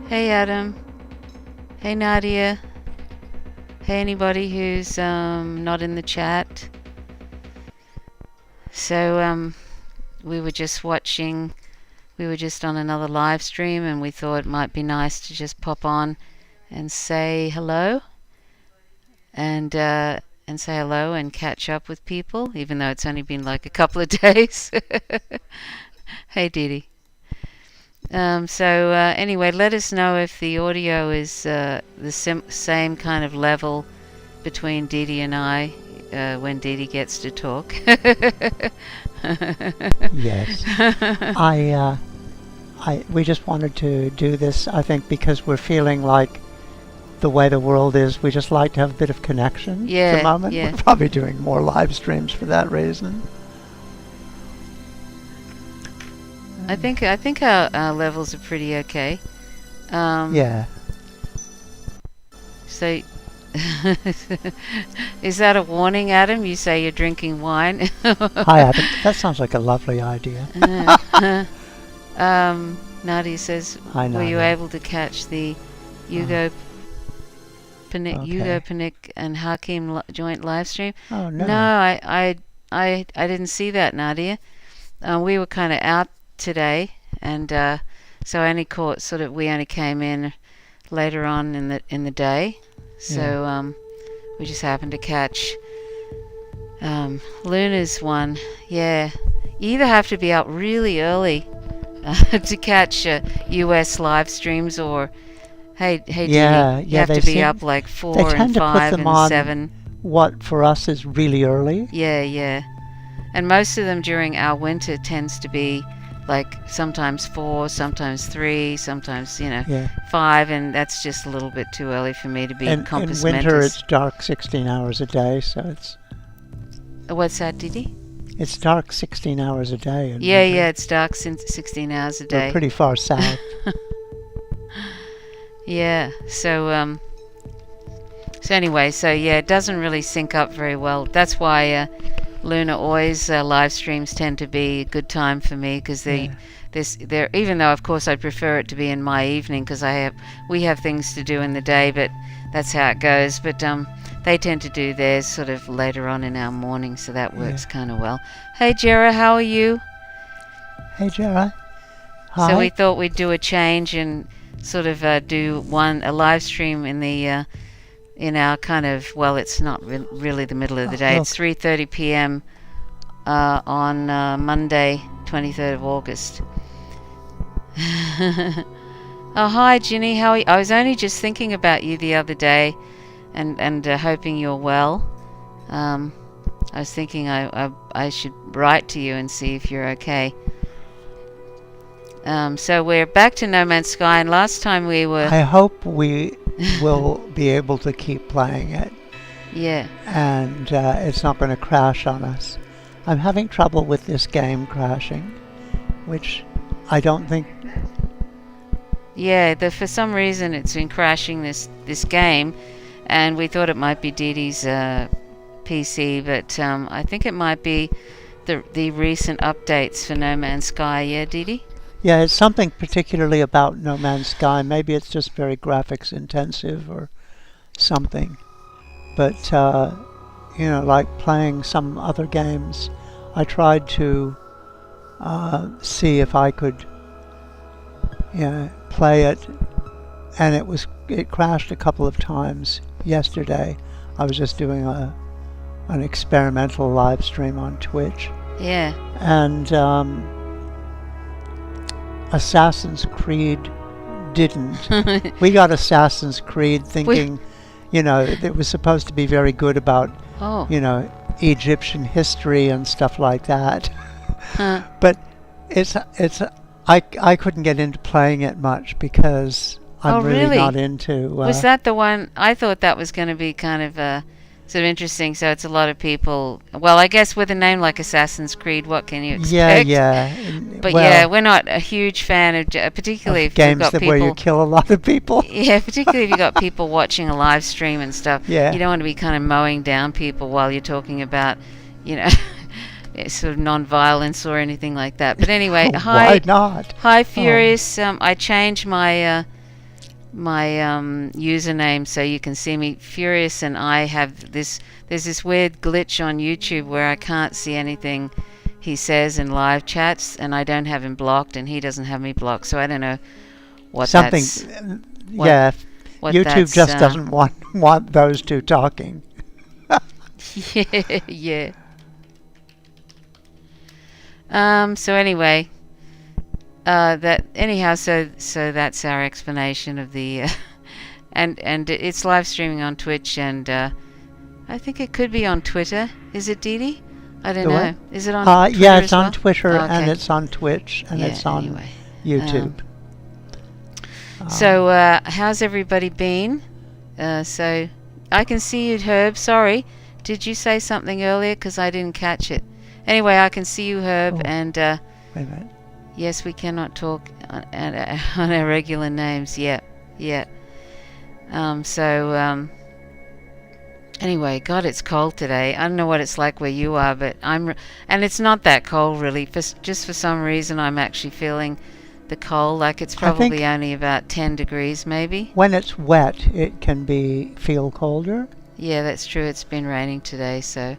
Hey Adam. Hey Nadia. Hey anybody who's not in the chat. So we were just watching. We were just on another live stream, and we thought it might be nice to just pop on and say hello, and say hello and catch up with people, even though it's only been like a couple of days. Hey Dee Dee. Anyway, let us know if the audio is the same kind of level between Dee Dee and I when Dee Dee gets to talk. Yes. We just wanted to do this, I think, because we're feeling like the way the world is, we just like to have a bit of connection at the moment. Yeah. We're probably doing more live streams for that reason. I think our levels are pretty okay. Yeah. So, is that a warning, Adam? You say you're drinking wine. Hi, Adam. That sounds like a lovely idea. Nadia says, Hi, were you Nadia. able to catch the Hugo Panik and Hakim joint live stream? Oh, no. No, I didn't see that, Nadia. We were kind of out today, and so I only caught we only came in later on in the day, so we just happened to catch Luna's one. Yeah, you either have to be up really early to catch US live streams, or hey, Yeah, Didi, you yeah, have they to be seem- up like they 4 tend and to put 5 them and on 7. What for us is really early. Yeah. And most of them during our winter tends to be like sometimes 4, sometimes 3, sometimes, Yeah. 5, and that's just a little bit too early for me to be And in compass winter, mentis. it's dark 16 hours a day, so What's that, Didi? it's dark 16 hours a day. in Yeah, winter. it's dark since 16 hours a We're day. pretty far south. Yeah, so anyway, it doesn't really sync up very well. That's why Luna always live streams tend to be a good time for me, because they're even though of course I prefer it to be in my evening, because we have things to do in the day, but that's how it goes. But they tend to do theirs sort of later on in our morning, so that works kind of well. Hey Jera, how are you? Hey, Jara. Hi. So we thought we'd do a change and sort of do a live stream in the in our kind of, well, it's not really the middle of the day. look. It's 3:30 p.m. On Monday, 23rd of August. Oh, hi Ginny, how are you? I was only just thinking about you the other day, and hoping you're well. I was thinking I should write to you and see if you're okay. So we're back to No Man's Sky, and last time we were... I hope we will be able to keep playing it, Yeah. and it's not going to crash on us. I'm having trouble with this game crashing, which I don't think... Yeah, for some reason it's been crashing this game, and we thought it might be Dee Dee's PC, but I think it might be the recent updates for No Man's Sky. Yeah, Dee Dee? Yeah, it's something particularly about No Man's Sky. Maybe it's just very graphics intensive or something. But, like playing some other games, I tried to see if I could play it, and it crashed a couple of times yesterday. I was just doing an experimental live stream on Twitch. Yeah. And Assassin's Creed didn't. We got Assassin's Creed thinking, it was supposed to be very good about, Oh. Egyptian history and stuff like that. Huh. But I couldn't get into playing it much because I'm really? not into... Was that the one? I thought that was going to be kind of sort of interesting. So it's a lot of people. Well, I guess with a name like Assassin's Creed, what can you expect? Yeah. But well, we're not a huge fan of, particularly of if you've games got people. where you kill a lot of people. Yeah, particularly if you've got people watching a live stream and stuff. Yeah. You don't want to be kind of mowing down people while you're talking about, sort of non-violence or anything like that. But anyway, hi. Why not? Hi, Furious. I changed my username so you can see me. Furious and I have this. There's this weird glitch on YouTube where I can't see anything he says in live chats, and I don't have him blocked, and he doesn't have me blocked. So I don't know what Something, that's. yeah. What YouTube that's, just doesn't want those two talking. yeah. So anyway, so that's our explanation of the, and it's live streaming on Twitch, and I think it could be on Twitter. Is it, Dee Dee? I don't The know. what? Is it on Twitter Yeah, it's as on well? Twitter, Oh, and okay. it's on Twitch, and Yeah, it's on anyway. YouTube. So how's everybody been? So I can see you, Herb. Sorry, did you say something earlier? Because I didn't catch it. Anyway, I can see you, Herb, Oh. and Wait a minute. yes, we cannot talk on our regular names. Yeah. Anyway, God, it's cold today. I don't know what it's like where you are, but and it's not that cold really. Just for some reason, I'm actually feeling the cold. Like it's probably only about 10 degrees, maybe. When it's wet, it can feel colder. Yeah, that's true. It's been raining today, so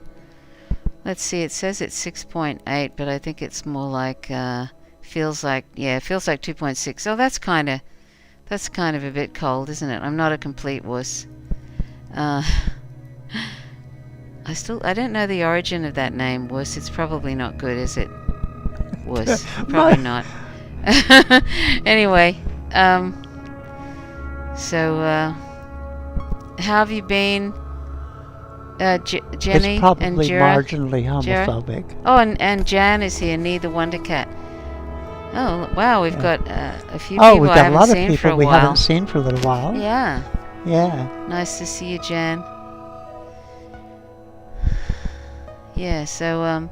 let's see. It says it's 6.8, but I think it's more like feels like 2.6. Oh, that's kind of a bit cold, isn't it? I'm not a complete wuss. I don't know the origin of that name, wuss. It's probably not good, is it? Wuss. Probably not. Anyway, so how have you been, Jenny It's probably and Jira? marginally homophobic. Oh, and Jan is here, neither Wondercat. Oh, wow, we've got a few Oh, people we've I got a haven't lot of seen for people a we while. haven't seen for a little while. Yeah, Yeah. nice to see you, Jan. Yeah, so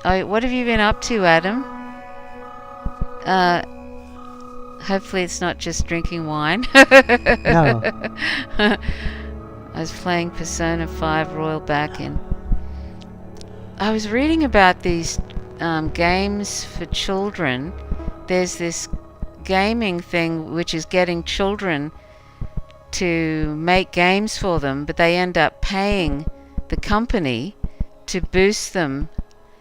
what have you been up to, Adam? Hopefully it's not just drinking wine. No. I was playing Persona 5 Royal Back, and I was reading about these games for children. There's this gaming thing which is getting children to make games for them, but they end up paying the company to boost them,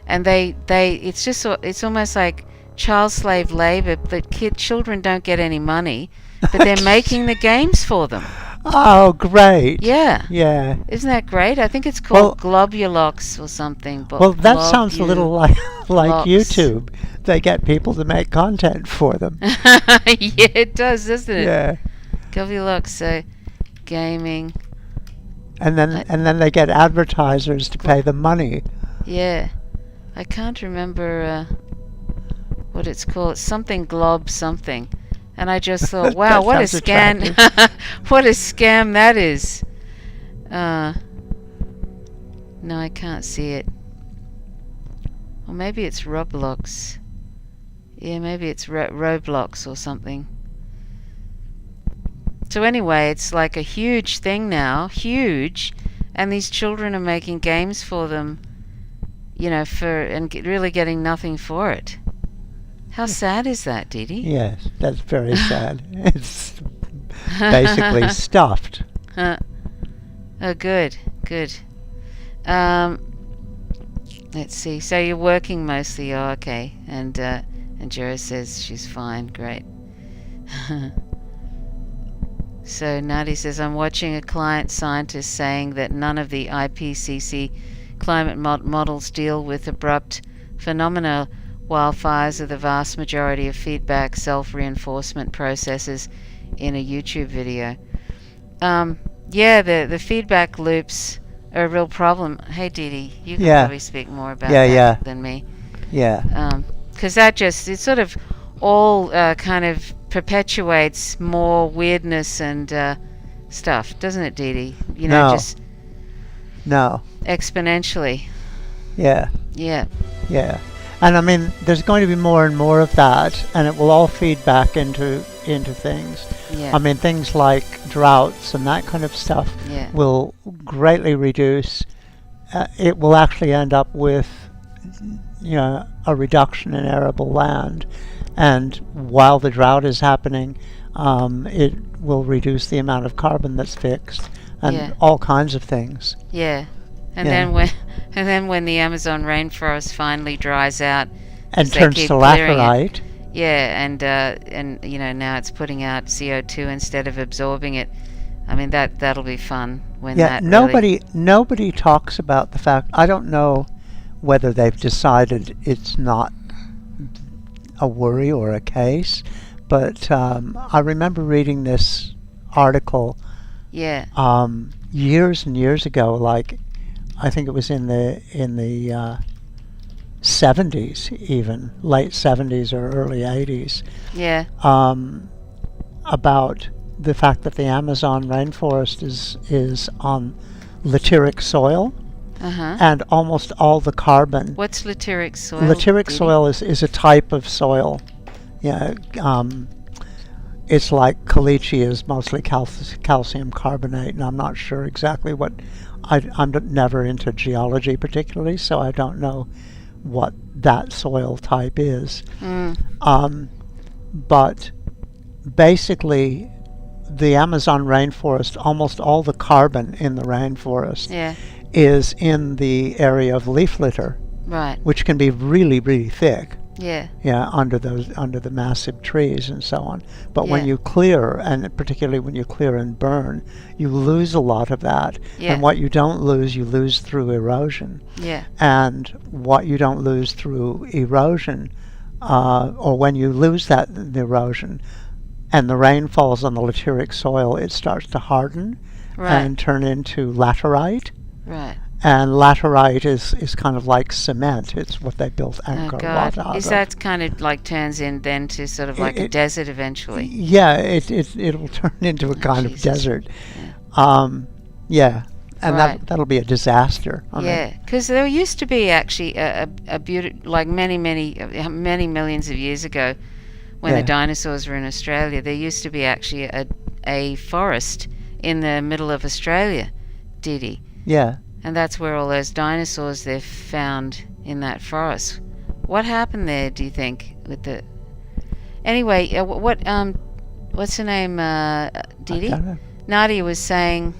and it's almost like child slave labor. The children don't get any money, but they're making the games for them. Oh, great. Yeah. Yeah. Isn't that great? I think it's called Globulox or something. Well, that sounds a little like Globulox. YouTube. They get people to make content for them. Yeah, it does, doesn't it? Yeah. Globulox, so gaming. And then they get advertisers to pay them money. Yeah. I can't remember what it's called. It's something glob something. And I just thought, wow, what a sounds scam. What a scam that is. No, I can't see it. Or maybe it's Roblox. Yeah, maybe it's Roblox or something. So anyway, it's like a huge thing now. Huge. And these children are making games for them, really getting nothing for it. How sad is that, Dee Dee? Yes, that's very sad. It's basically stuffed. Oh, good. Let's see. So you're working mostly. Oh, okay. And Jera says she's fine. Great. So Nadi says, I'm watching a client scientist saying that none of the IPCC climate models deal with abrupt phenomena. Wildfires are the vast majority of feedback self-reinforcement processes in a YouTube video. Yeah, the feedback loops are a real problem. Hey, Dee Dee, you can probably speak more about that than me. Yeah. Because it sort of all kind of perpetuates more weirdness and stuff, doesn't it, Dee Dee? No. Exponentially. Yeah. Yeah. Yeah. And I mean, there's going to be more and more of that, and it will all feed back into things. Yeah. I mean, things like droughts and that kind of stuff will greatly reduce. It will actually end up with, a reduction in arable land, and while the drought is happening, it will reduce the amount of carbon that's fixed, and Yeah. all kinds of things. Yeah. And Yeah. then when and then when the Amazon rainforest finally dries out, And 'cause they turns keep to clearing it. laterite. Yeah, and you know, now it's putting out CO2 instead of absorbing it. I mean, that'll be fun when Yeah, that really. nobody talks about the fact. I don't know whether they've decided it's not a worry or a case, but I remember reading this article Yeah. years and years ago. Like, I think it was in the 70s, even late 70s or early 80s, Yeah. about the fact that the Amazon rainforest is on lateric soil, Uh-huh. and almost all the carbon. What's lateric soil? Lateric Didi? soil is a type of soil. Yeah, it's like caliche is mostly calcium carbonate, and I'm not sure exactly what. I'm never into geology particularly, so I don't know what that soil type is. But basically, the Amazon rainforest, almost all the carbon in the rainforest Yeah. is in the area of leaf litter, Right. which can be really, really thick. Yeah. Yeah, under the massive trees and so on. But when Yeah. you clear, and particularly when you clear and burn, you lose a lot of that. Yeah. And what you don't lose, you lose through erosion. Yeah. And what you don't lose through erosion, or when you lose the erosion, and the rain falls on the lateric soil, it starts to harden Right. and turn into laterite. Right. And laterite is kind of like cement. It's what they built Oh Angkor God. Wat out Is of. that kind of like turns in then to sort of like a It- desert eventually? Yeah, it'll turn into a kind of Jesus. desert. Yeah, and Right. that'll be a disaster. Yeah, because there used to be actually a beauty, like many millions of years ago, when Yeah. the dinosaurs were in Australia. There used to be actually a forest in the middle of Australia, Didi, Yeah. and that's where all those dinosaurs they've found in that forest. What happened there? Do you think with the? Anyway, what's her name? I Didi. don't know. Nadia was saying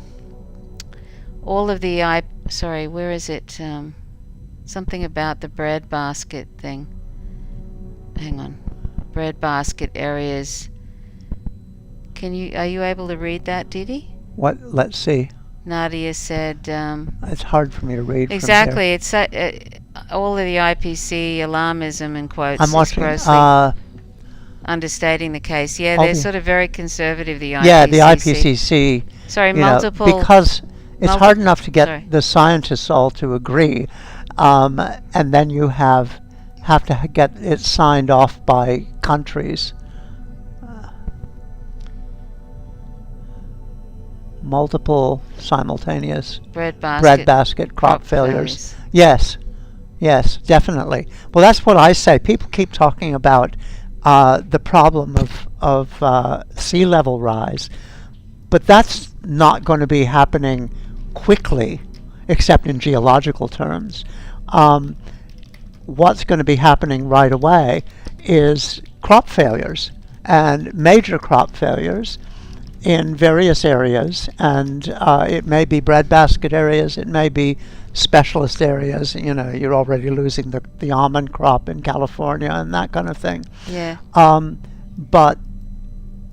all of the sorry, where is it? Something about the breadbasket thing. Hang on. Breadbasket areas. Are you able to read that, Didi? What? Let's see. Nadia said It's hard for me to read. exactly. It's all of the IPC alarmism in quotes. From here. I'm is watching. grossly understating the case. Yeah, all they're the- sort of very conservative. The IPCC. Yeah, the IPCC. Sorry, You know, multiple. because it's hard enough to get sorry. the scientists all to agree, and then you have to get it signed off by countries. Multiple simultaneous breadbasket crop failures. Yes, yes, definitely. Well, that's what I say. People keep talking about the problem of sea level rise, but that's not going to be happening quickly, except in geological terms. What's going to be happening right away is crop failures, and major crop failures in various areas, and it may be breadbasket areas, it may be specialist areas. You know, you're already losing the almond crop in California and that kind of thing. Yeah. But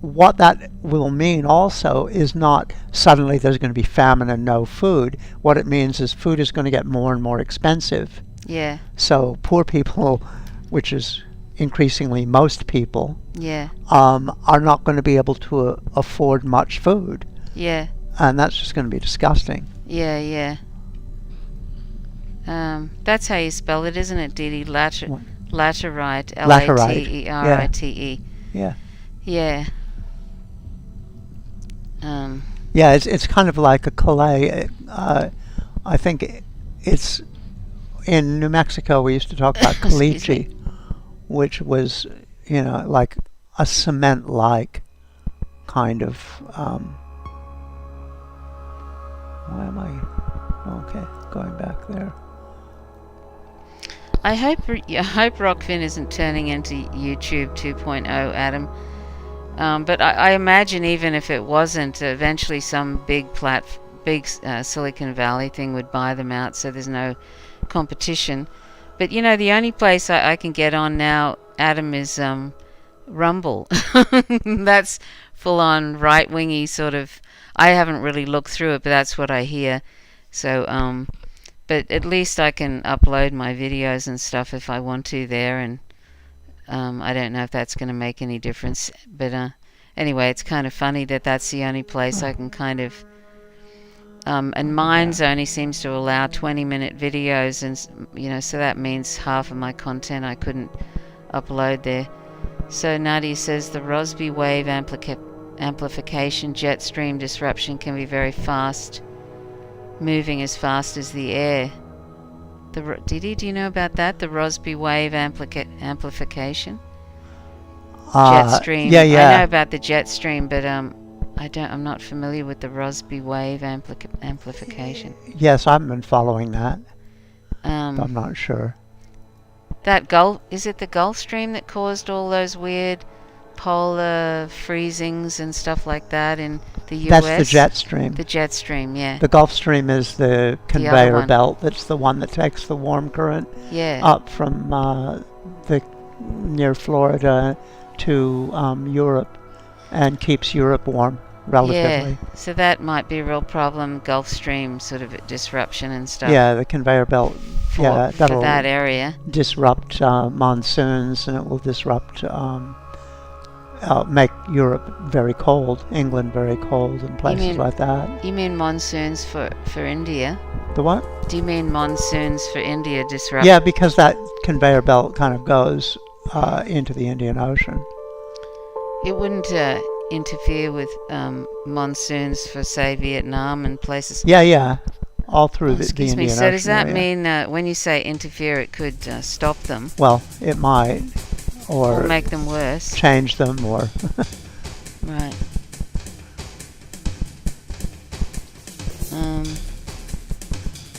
what that will mean also is not suddenly there's going to be famine and no food. What it means is food is going to get more and more expensive. Yeah. So poor people, which is increasingly most people, Yeah. are not going to be able to afford much food, Yeah. and that's just going to be disgusting. Yeah. Yeah. That's how you spell it, isn't it, Didi? What? Laterite. Laterite, Laterite. Yeah, Yeah. yeah. It's kind of like a clay. I think it's in New Mexico. We used to talk about Excuse caliche, which was, you know, like a cement-like kind of. Why am I? Okay, going back there. I hope Rockfin isn't turning into YouTube 2.0, Adam. But I imagine even if it wasn't, eventually some big Silicon Valley thing would buy them out, so there's no competition. But the only place I can get on now, Adam, is Rumble. That's full-on right-wingy sort of. I haven't really looked through it, but that's what I hear. So, but at least I can upload my videos and stuff if I want to there, and I don't know if that's going to make any difference. But anyway, it's kind of funny that that's the only place I can kind of. And Minds only seems to allow 20-minute videos, and so that means half of my content I couldn't upload there. So Nadia says the Rossby wave amplification jet stream disruption can be very fast, moving as fast as the air. Didi, do you know about that? The Rossby wave amplification jet stream. Yeah. I know about the jet stream, but I'm not familiar with the Rossby wave amplification. Yes, I've been following that. But Um, I'm not sure. is it the Gulf Stream that caused all those weird polar freezings and stuff like that in the US? That's the jet stream. The jet stream, yeah. The Gulf Stream is the conveyor one. belt. That's the one that takes the warm current Yeah. up from near Florida to Europe and keeps Europe warm relatively. Yeah. So that might be a real problem, Gulf Stream sort of disruption and stuff. Yeah, the conveyor belt. For That'll that area. disrupt monsoons, and it will disrupt make Europe very cold, England very cold, and places like that. You mean monsoons for India? The what? Do you mean monsoons for India disrupt? Yeah, because that conveyor belt kind of goes into the Indian Ocean. It wouldn't interfere with monsoons for, say, Vietnam and places. Yeah, all through the Excuse Indian me. Ocean. So does that area. mean when you say interfere, it could stop them Well, it might, or make them worse? change them, or Right.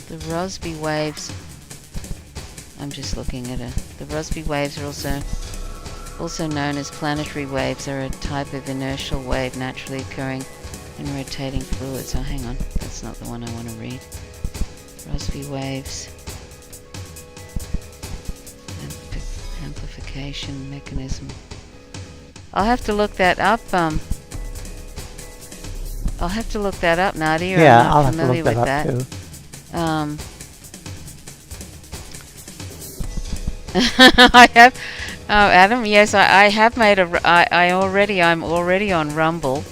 The Rossby waves. I'm just looking at the Rossby waves are also known as planetary waves. Are a type of inertial wave naturally occurring in rotating fluids. Oh, hang on, that's not the one I want to read. Rossby waves. Amplification mechanism. I'll have to look that up. I'll have to look that up, Nadia. yeah, I'm not I'll have to familiar look with that up too. I have. Oh, Adam. Yes, I have made I'm already on Rumble,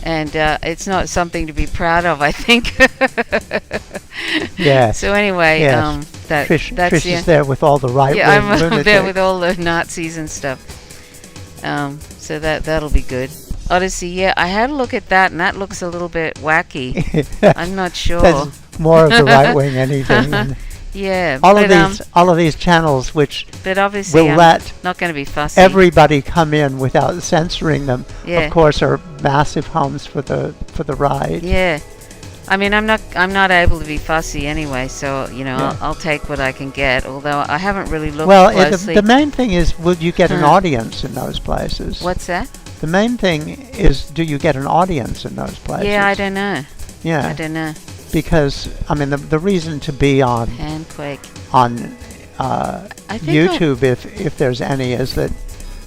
and it's not something to be proud of, I think. Yes. So anyway, Yes. that's Trish is there with all the right-wing I'm lunatics. there with all the Nazis and stuff. So that'll be good. Odyssey, yeah, I had a look at that, and that looks a little bit wacky. I'm not sure. That's more of the right-wing anything. And Yeah, all of these channels which but obviously will I'm let not going to be fussy. everybody come in without censoring them, Yeah. of course, are massive homes for the right. Yeah, I mean I'm not able to be fussy anyway, so Yeah. I'll take what I can get. Although I haven't really looked Well, closely. the main thing is, will you get an Huh. audience in those places? What's that? The main thing is, do you get an audience in those places? Yeah, I don't know. Yeah, I don't know. because I mean the reason to be on Panquake. I I think YouTube, if there's any, is that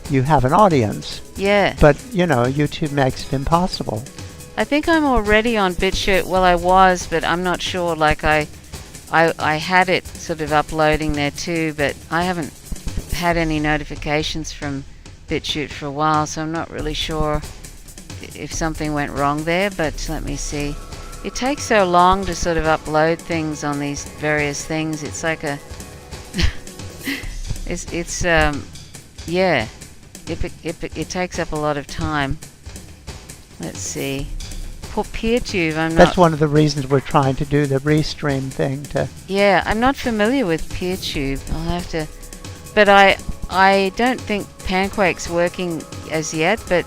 you have an audience. Yeah. But YouTube makes it impossible. I think I'm already on BitChute. Well, I was, but I'm not sure. Like I had it sort of uploading there too, but I haven't had any notifications from BitChute for a while, so I'm not really sure if something went wrong there. But let me see. It takes so long to sort of upload things on these various things. It's like a yeah. It takes up a lot of time. Let's see. For PeerTube, That's one of the reasons we're trying to do the restream thing. Yeah, I'm not familiar with PeerTube. I'll have to. But I don't think Panquake's working as yet. But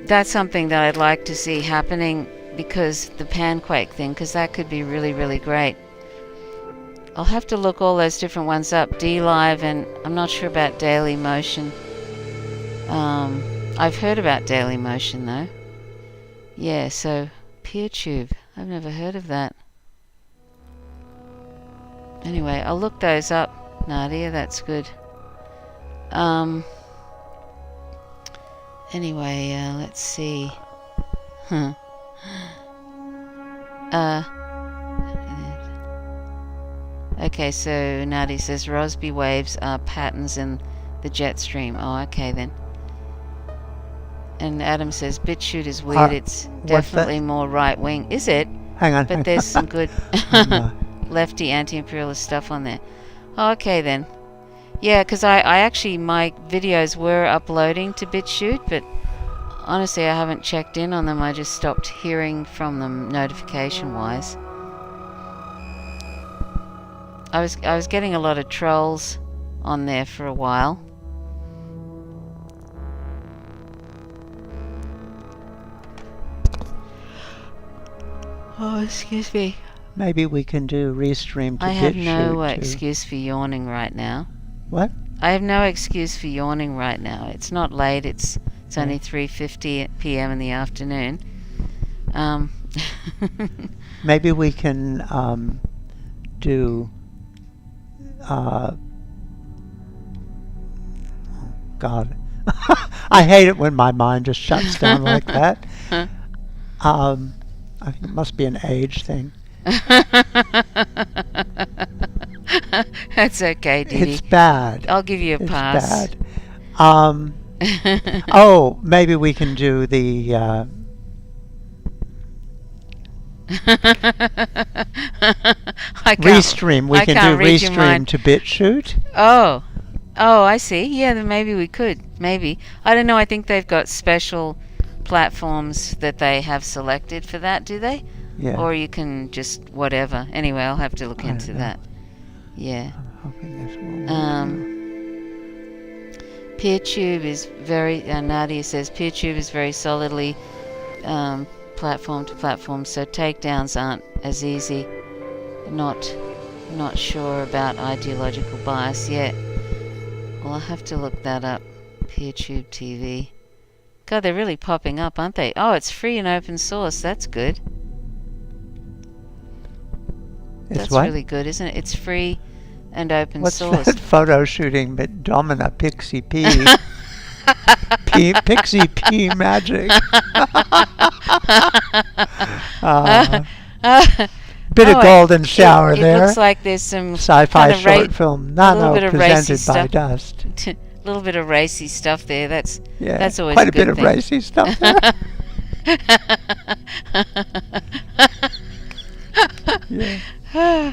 that's something that I'd like to see happening, because the Panquake thing, because that could be really, really great. I'll have to look all those different ones up. DLive, and I'm not sure about Daily Motion. I've heard about Daily Motion though. Yeah, so PeerTube. I've never heard of that. Anyway, I'll look those up, Nadia. That's good. Anyway, let's see. Okay, so Nadia says Rossby waves are patterns in the jet stream. Oh, okay then. And Adam says BitChute is weird. It's definitely more right wing. Is it? Hang on. But there's some good lefty anti-imperialist stuff on there. Oh, okay then. Yeah, because I actually, my videos were uploading to BitChute, but honestly I haven't checked in on them. I just stopped hearing from them notification-wise. I was getting a lot of trolls on there for a while. Oh, excuse me. Maybe we can do restream to I have BitChute no too. excuse for yawning right now. What? I have no excuse for yawning right now. It's not late. It's only 3:50 p.m. in the afternoon. Maybe we can do. God, I hate it when my mind just shuts down like that. I think it must be an age thing. That's okay, Didi. It's bad. I'll give you a pass. It's bad. Oh, maybe we can do the. Restream. We can do Restream to BitChute. Oh, I see. Yeah, then maybe we could. Maybe. I don't know. I think they've got special platforms that they have selected for that. Do they? Yeah. Or you can just whatever. Anyway, I'll have to look into that. Yeah. I'm hoping this will. PeerTube is very. Nadia says PeerTube is very solidly platform to platform, so takedowns aren't as easy. Not sure about ideological bias yet. Well, I'll have to look that up. PeerTube TV. God, they're really popping up, aren't they? Oh, it's free and open source. That's good. That's really good, isn't it? It's free and open source. What's that photo shooting? But Domina Pixie P. Pixie P magic. Bit of golden shower there. It looks like there's some sci-fi short film. Presented by Dust. A little bit of racy stuff there. That's always quite a good bit of racy stuff there. Yeah.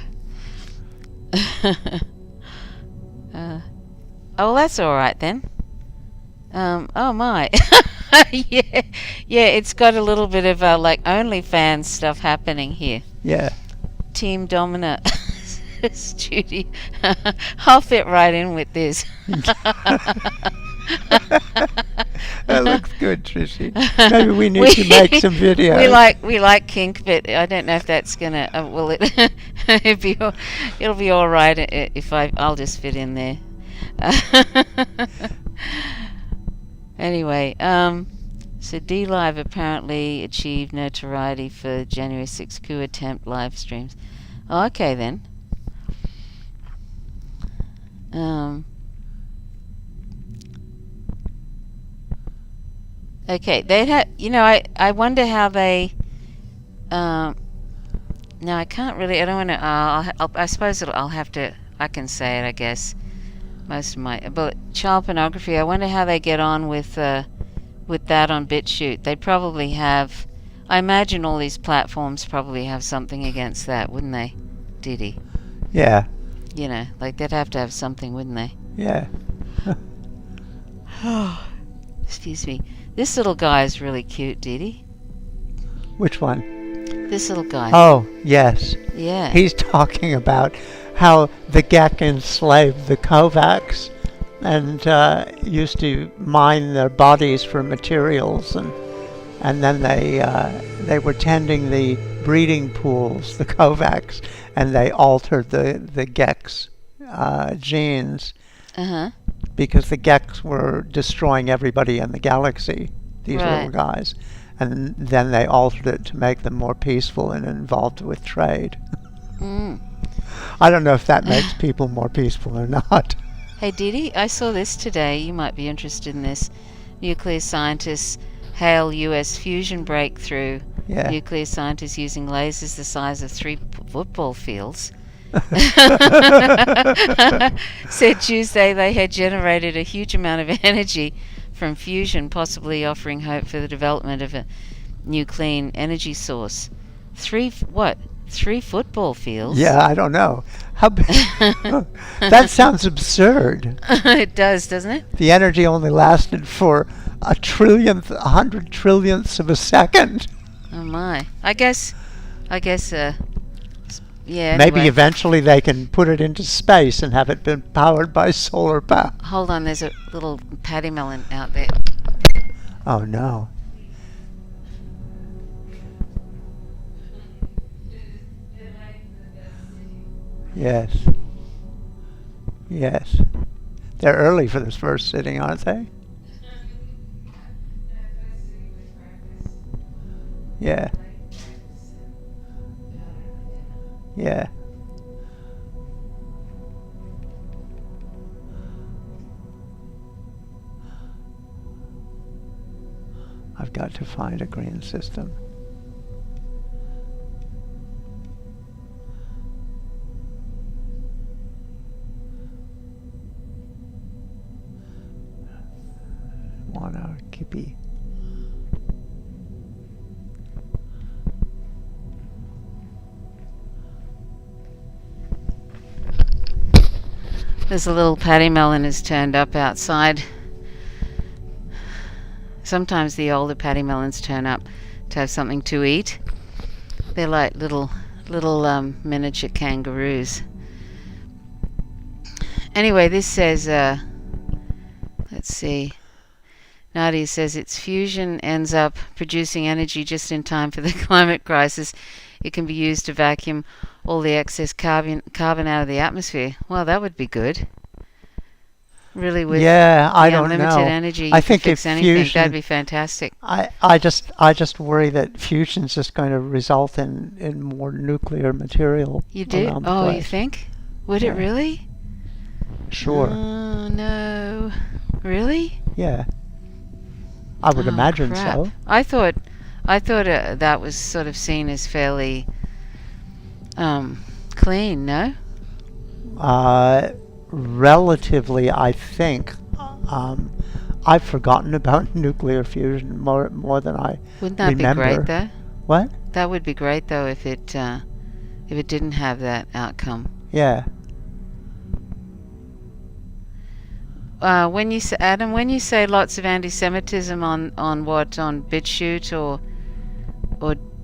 Oh, that's all right then. Oh my. yeah, it's got a little bit of like OnlyFans stuff happening here. Yeah. Team Domina Studio. I'll fit right in with this. That looks good, Trissy. Maybe we need to make some videos. We like kink, but I don't know if that's gonna. It'll be all right if I'll just fit in there. Anyway, so DLive apparently achieved notoriety for January 6 coup attempt live streams. Oh, okay then. Okay, they'd have. I wonder how they. No, I can't really. I don't want to. I suppose I'll have to. I can say it, I guess. Most of my, but child pornography. I wonder how they get on with that on BitChute. They probably have. I imagine all these platforms probably have something against that, wouldn't they, Didi? Yeah. Like they'd have to have something, wouldn't they? Yeah. Excuse me. This little guy is really cute, Didi. Which one? This little guy. Oh, yes. Yeah. He's talking about how the Gek enslaved the Kovacs and used to mine their bodies for materials and and then they were tending the breeding pools, the Kovacs, and they altered the Gex genes because the Gex were destroying everybody in the galaxy, these little guys. And then they altered it to make them more peaceful and involved with trade. I don't know if that makes people more peaceful or not. Hey Didi, I saw this today. You might be interested in this. Nuclear scientists hail US fusion breakthrough. Yeah. Nuclear scientists using lasers the size of 3 football fields. Said Tuesday they had generated a huge amount of energy from fusion, possibly offering hope for the development of a new clean energy source. 3 football fields? Yeah, I don't know. How big? That sounds absurd. It does, doesn't it? The energy only lasted for 100 trillionths of a second. Oh my. I guess, yeah. Maybe anyway. eventually they can put it into space and have it been powered by solar power. Hold on, there's a little patty melon out there. Oh no. Yes. Yes. They're early for this first sitting, aren't they? Yeah. Yeah. I've got to find a green system. Wanna Kippy. There's a little patty melon has turned up outside. Sometimes the older patty melons turn up to have something to eat. They're like little miniature kangaroos. Anyway, this says, let's see. Nadia says its fusion ends up producing energy just in time for the climate crisis. It can be used to vacuum all the excess carbon out of the atmosphere. Well, that would be good. Really, with I don't unlimited know. energy, you I can think fix if anything. fusion, That'd be fantastic. I just worry that fusion's just going to result in more nuclear material. You do? around the Oh, you place. think? Would it really? Sure. Oh no. Really? Yeah. I would imagine crap. so. I thought that was sort of seen as fairly clean. No. Relatively, I think. I've forgotten about nuclear fusion more than I Wouldn't that remember. be great though? What? That would be great though if it didn't have that outcome. Yeah. When you say, Adam, when you say lots of anti-Semitism on what, on BitChute or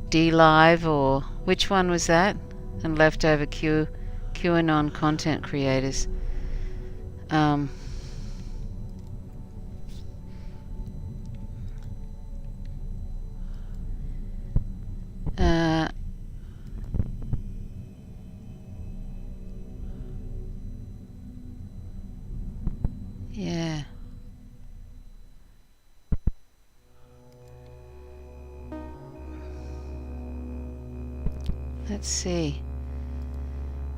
DLive, or which one was that? And leftover QAnon content creators. Yeah. Let's see.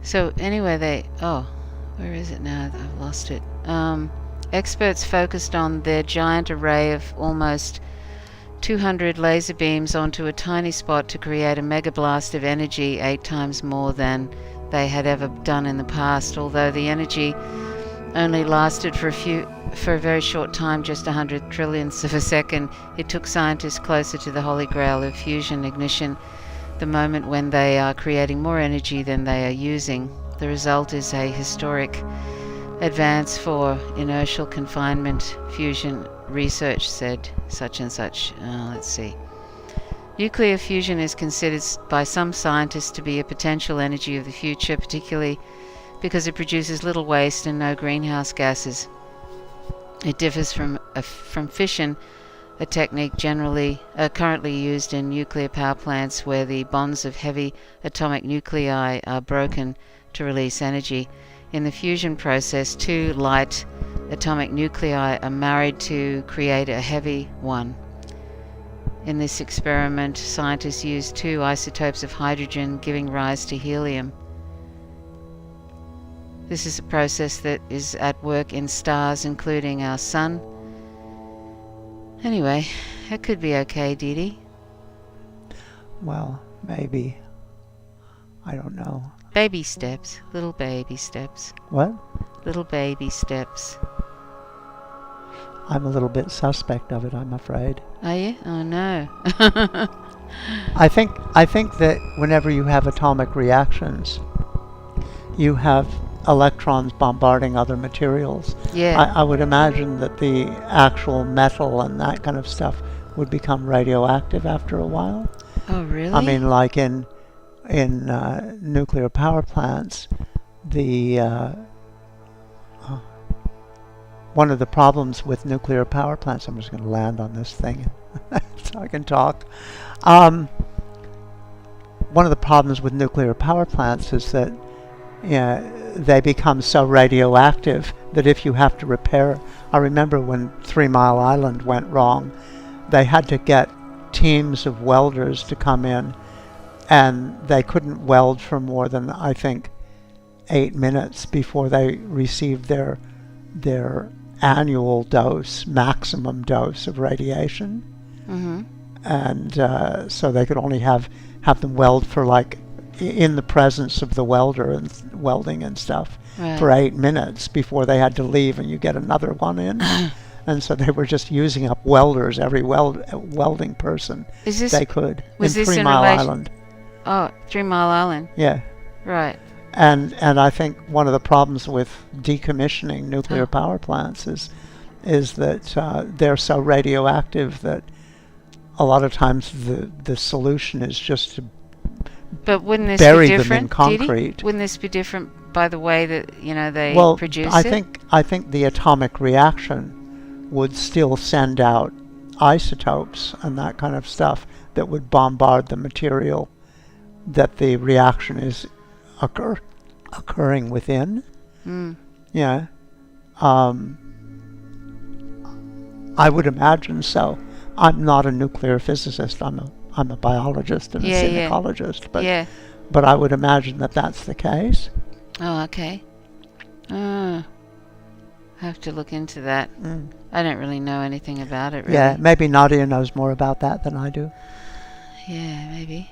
So anyway, where is it now? I've lost it. Experts focused on their giant array of almost 200 laser beams onto a tiny spot to create a mega blast of energy 8 times more than they had ever done in the past. Although the energy only lasted for a very short time, just 100 trillionths of a second, it took scientists closer to the holy grail of fusion ignition, the moment when they are creating more energy than they are using. The result is a historic advance for inertial confinement fusion research, said such and such. Let's see. Nuclear fusion is considered by some scientists to be a potential energy of the future, particularly because it produces little waste and no greenhouse gases. It differs from fission, a technique currently used in nuclear power plants where the bonds of heavy atomic nuclei are broken to release energy. In the fusion process, two light atomic nuclei are married to create a heavy one. In this experiment, scientists used two isotopes of hydrogen, giving rise to helium. This is a process that is at work in stars, including our sun. Anyway, it could be okay, Didi. Well, maybe. I don't know. Baby steps. Little baby steps. What? Little baby steps. I'm a little bit suspect of it, I'm afraid. Are you? Oh no. I think that whenever you have atomic reactions, you have electrons bombarding other materials. Yeah. I would imagine that the actual metal and that kind of stuff would become radioactive after a while. Oh really? I mean, like in nuclear power plants, the one of the problems with nuclear power plants, I'm just going to land on this thing so I can talk. One of the problems with nuclear power plants is that they become so radioactive that if you have to repair, I remember when 3 Mile Island went wrong, they had to get teams of welders to come in, and they couldn't weld for more than, I think, 8 minutes before they received their annual dose, maximum dose of radiation. Mm-hmm. And so they could only have them weld for like in the presence of the welder and welding and stuff for 8 minutes before they had to leave, and you get another one in. And so they were just using up welders, every welding person they could. Was in this 3 Mile Island. Oh, 3 Mile Island. Yeah. Right. And I think one of the problems with decommissioning nuclear power plants is that they're so radioactive that a lot of times the solution is just to wouldn't this bury be them different, in concrete. Didi? Wouldn't this be different by the way that they produce I it? I think the atomic reaction would still send out isotopes and that kind of stuff that would bombard the material that the reaction is occurring within. Yeah. I would imagine so. I'm not a nuclear physicist. I'm a biologist and a synecologist, but I would imagine that that's the case. Oh, okay. I have to look into that. I don't really know anything about it, really. Yeah, maybe Nadia knows more about that than I do. Yeah, maybe.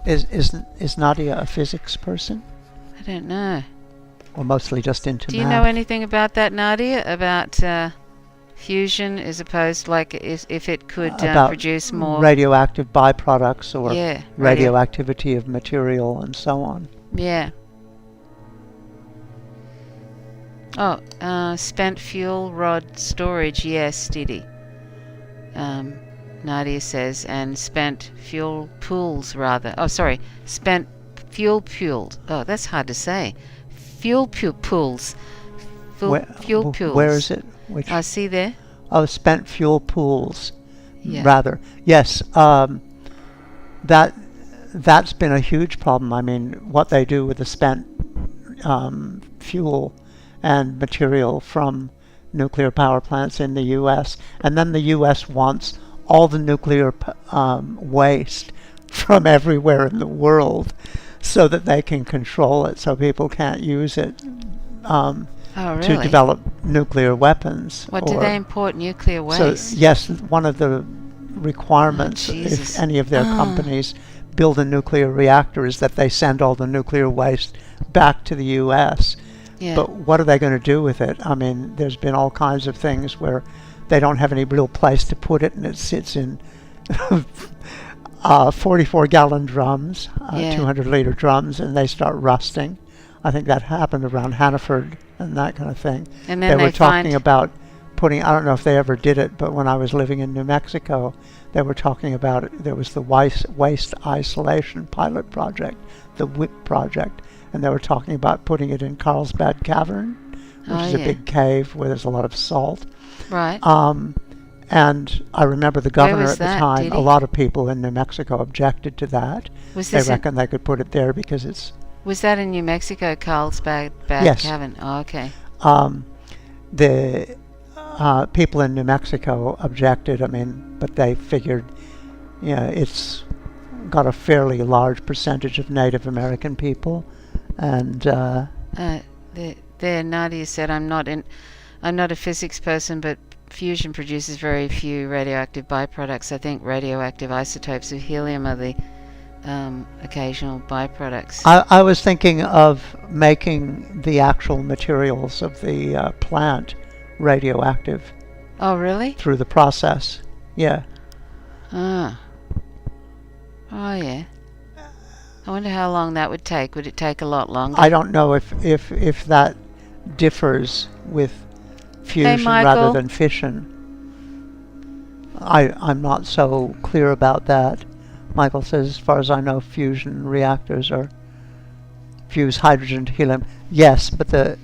Is Nadia a physics person? I don't know. Or mostly just into math? Do you know anything about that, Nadia? About fusion as opposed, like if it could produce more radioactive byproducts or radioactivity of material and so on? Yeah. Oh, spent fuel rod storage, yes, Didi. Nadia says, and spent fuel pools, rather. Oh, sorry, spent fuel pools. Oh, that's hard to say. Fuel pools. Fuel pools. Where is it? Which? See there? Oh, spent fuel pools. Yeah. Rather. Yes. That's been a huge problem. I mean, what they do with the spent fuel and material from nuclear power plants in the U.S. And then the U.S. wants all the nuclear waste from everywhere in the world so that they can control it, so people can't use it to develop nuclear weapons. What, do they import nuclear waste? So, yes, one of the requirements if any of their companies build a nuclear reactor is that they send all the nuclear waste back to the U.S. Yeah. But what are they going to do with it? I mean, there's been all kinds of things where they don't have any real place to put it, and it sits in 44-gallon drums, 200-liter drums, and they start rusting. I think that happened around Hannaford and that kind of thing. And then they were talking about putting, I don't know if they ever did it, but when I was living in New Mexico, they were talking about it. There was the Waste Isolation Pilot Project, the WIP project, and they were talking about putting it in Carlsbad Cavern, which Oh, is a yeah. big cave where there's a lot of salt. Right. And I remember the Where governor was at the that, time, did a he? lot of people in New Mexico objected to that. Was They this reckon they could put it there because it's was that in New Mexico, Carlsbad Yes. Cavern? Oh, okay. the people in New Mexico objected. I mean, but they figured, it's got a fairly large percentage of Native American people, and There, Nadia said, I'm not a physics person, but fusion produces very few radioactive byproducts. I think radioactive isotopes of helium are the occasional byproducts. I was thinking of making the actual materials of the plant radioactive Oh, really? through the process. Yeah. Ah. Oh, yeah. I wonder how long that would take. Would it take a lot longer? I don't know if that differs with fusion rather Michael. than fission. I'm not so clear about that. Michael says, as far as I know, fusion reactors are fuse hydrogen to helium. Yes, but the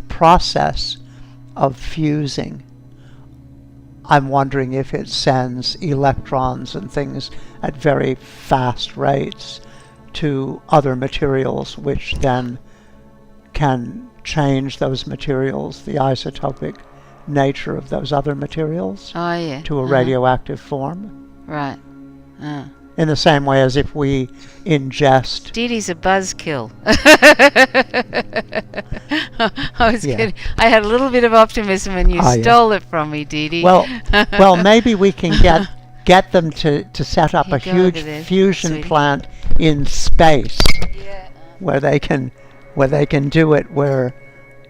process of fusing, I'm wondering if it sends electrons and things at very fast rates to other materials, which then can change those materials, the isotopic nature of those other materials, Oh, yeah. to a radioactive form. Right. Ah. In the same way as if we ingest. Dee Dee's a buzzkill. I was Yeah. kidding. I had a little bit of optimism and you Ah, yeah. stole it from me, Dee Dee. Well, maybe we can get them to set up Here a you go huge over there, fusion sweetie. plant in space Yeah. where they can do it where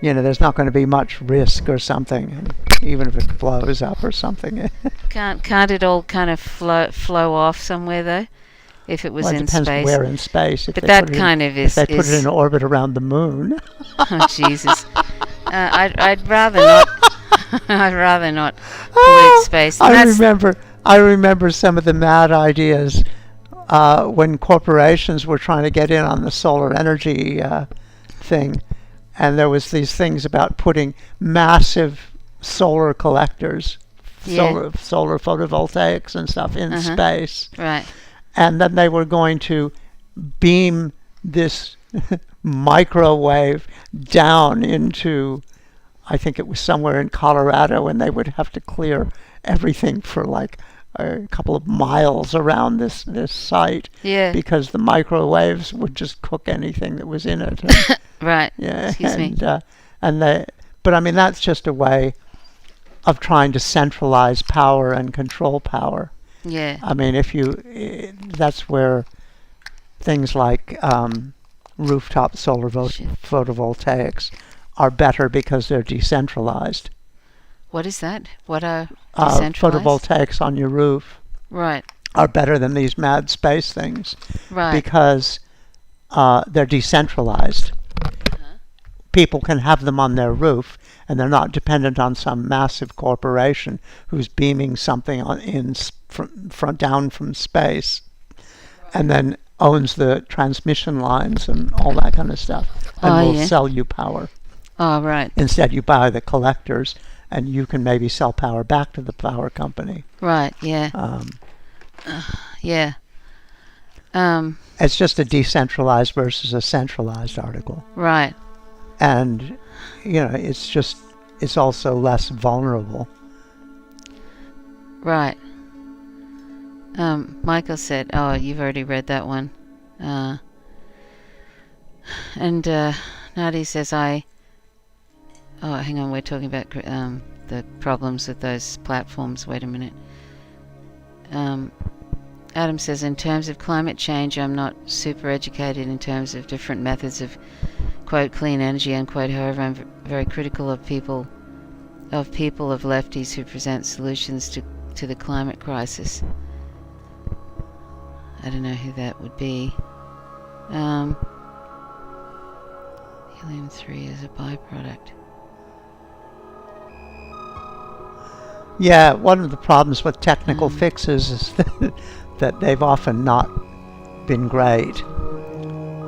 there's not going to be much risk or something, even if it blows up or something. Can't it all kind of flow off somewhere though? If it was Well, it in depends space. where in space. If But they that put it kind in, of is. if they put it in orbit around the moon. Oh, Jesus. I'd rather not. I'd rather not pollute space. And I remember some of the mad ideas when corporations were trying to get in on the solar energy thing, and there was these things about putting massive solar collectors, solar photovoltaics and stuff in space, Right. and then they were going to beam this microwave down into, I think it was somewhere in Colorado, and they would have to clear everything for like a couple of miles around this site, Yeah. because the microwaves would just cook anything that was in it. Right. Yeah, Excuse me. but I mean, that's just a way of trying to centralize power and control power. Yeah. I mean, that's where things like rooftop solar photovoltaics are better because they're decentralized. What is that? What are decentralized? Photovoltaics on your roof Right. are better than these mad space things Right. because they're decentralized. People can have them on their roof, and they're not dependent on some massive corporation who's beaming something down from space, and then owns the transmission lines and all that kind of stuff, and will sell you power. Oh, right. Instead, you buy the collectors, and you can maybe sell power back to the power company. Right. Yeah. Yeah. It's just a decentralized versus a centralized article. Right. And, it's also less vulnerable. Right. Michael said, "Oh, you've already read that one." And Nadi says, "Oh, hang on. We're talking about the problems with those platforms. Wait a minute." Adam says, "In terms of climate change, I'm not super educated in terms of different methods of quote clean energy unquote. However, I'm very critical of people of lefties who present solutions to the climate crisis." I don't know who that would be. Helium-3 is a byproduct. Yeah, one of the problems with technical fixes is that they've often not been great.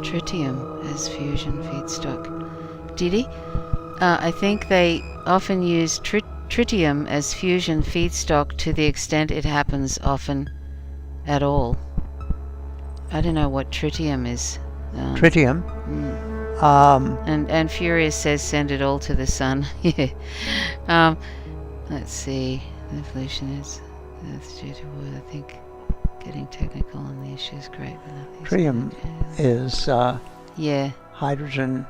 Tritium as fusion feedstock. Didi? I think they often use tritium as fusion feedstock to the extent it happens often at all. I don't know what tritium is. Tritium. And Furious says send it all to the sun. Yeah. Let's see. The evolution is that's due to what I think. Getting technical on the issue is great, but nothing's Tritium is yeah. hydrogen.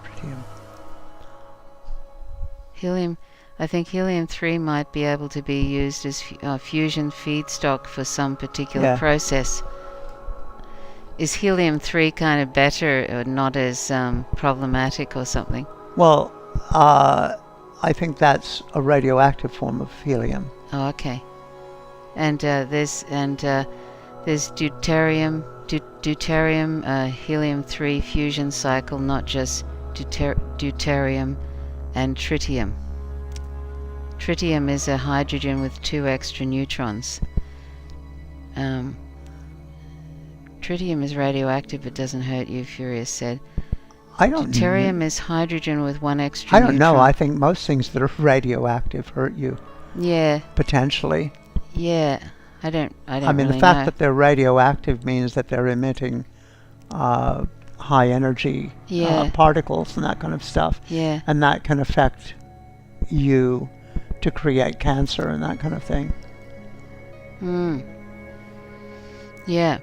Tritium. Helium. I think helium-3 might be able to be used as fusion feedstock for some particular process. Is helium-3 kind of better or not as problematic or something? Well, I think that's a radioactive form of helium. Oh, okay. And there's deuterium helium-3 fusion cycle, not just deuterium and tritium. Tritium is a hydrogen with 2 extra neutrons. Tritium is radioactive but doesn't hurt you, Furious said. I don't know. Deuterium is hydrogen with 1 extra I don't neutron. know. I think most things that are radioactive hurt you. Yeah. Potentially. Yeah. I don't I mean, really the fact know. that they're radioactive means that they're emitting high energy particles and that kind of stuff. Yeah. And that can affect you to create cancer and that kind of thing. Yeah.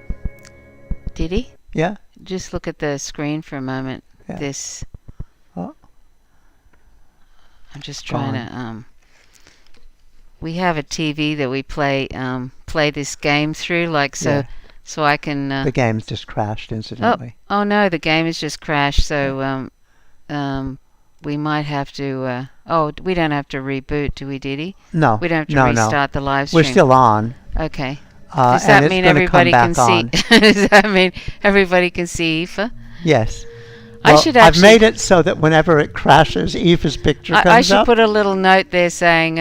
Did he? Yeah. Just look at the screen for a moment. Yeah. This. Oh. I'm just trying to. We have a TV that we play this game through, like so I can. The game's just crashed, incidentally. Oh no, the game has just crashed. So we might have to. We don't have to reboot, do we, Didi? No. We don't have to restart the live stream. We're still on. Okay. Does that mean everybody can see? Does that mean everybody can see Aoife? Yes. I Well, should actually. I've made it so that whenever it crashes, Aoife's picture comes up. I should put a little note there saying,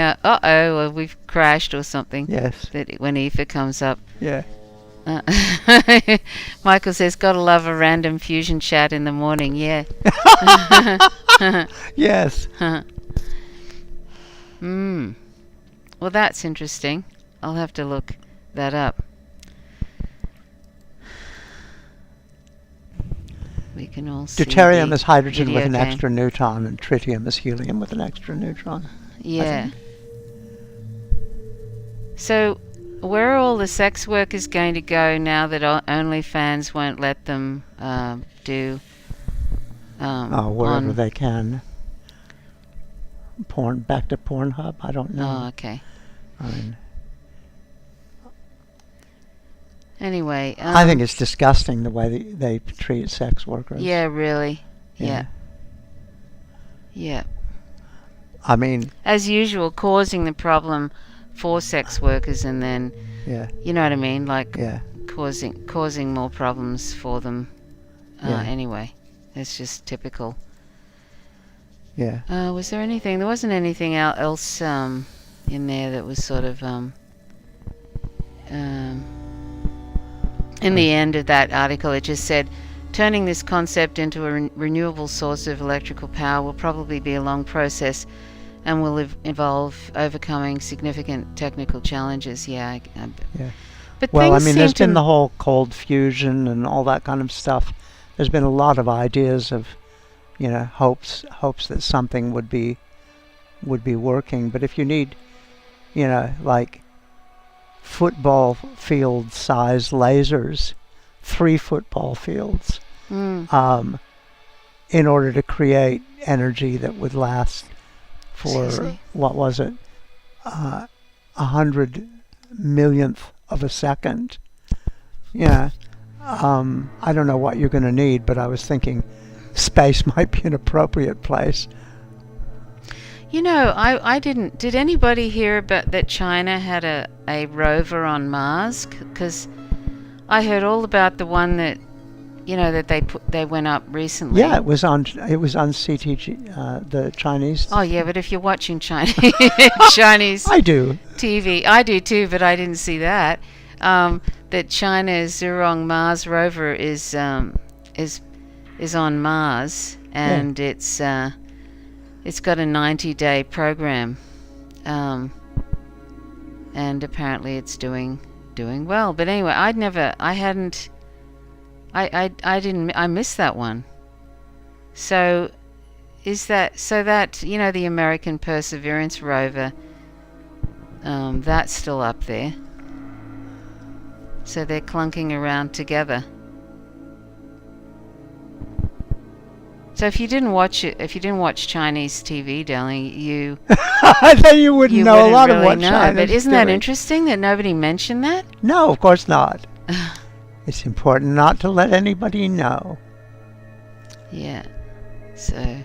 we've crashed or something. Yes. That when Aoife comes up. Yeah. Michael says, gotta love a random fusion chat in the morning. Yeah. Yes. Well, that's interesting. I'll have to look that up. We can all see. Deuterium is hydrogen video with an game. extra neutron, and tritium is helium with an extra neutron. Yeah. So, where are all the sex workers going to go now that OnlyFans won't let them do? Wherever they can. Back to Pornhub. I don't know. Oh, okay. I mean, Anyway, I think it's disgusting the way they treat sex workers. Yeah, really. Yeah. I mean, as usual, causing the problem for sex workers, and then you know what I mean, like causing more problems for them. Anyway, it's just typical. Yeah. Was there anything? There wasn't anything else in there that was sort of in the end of that article, it just said, turning this concept into a renewable source of electrical power will probably be a long process and will involve overcoming significant technical challenges. But well, I mean, there's been the whole cold fusion and all that kind of stuff. There's been a lot of ideas of, hopes that something would be working. But if you need, like football field size lasers, 3 football fields, in order to create energy that would last for what was it, 100 millionth of a second. I don't know what you're going to need, but I was thinking space might be an appropriate place. I didn't. Did anybody hear about that China had a rover on Mars? Because I heard all about the one that, that they went up recently. Yeah, it was on CTG, the Chinese. Oh yeah, but if you're watching Chinese I do. TV, I do too, but I didn't see that. That China's Zhurong Mars rover is is on Mars, and it's got a 90-day program, and apparently it's doing well. But anyway, I missed that one. So that the American Perseverance rover, that's still up there. So they're clunking around together. So if you didn't watch Chinese TV, darling, then you wouldn't know a lot really of what know. China's But isn't doing. that interesting that nobody mentioned that? No, of course not. It's important not to let anybody know. Yeah. So.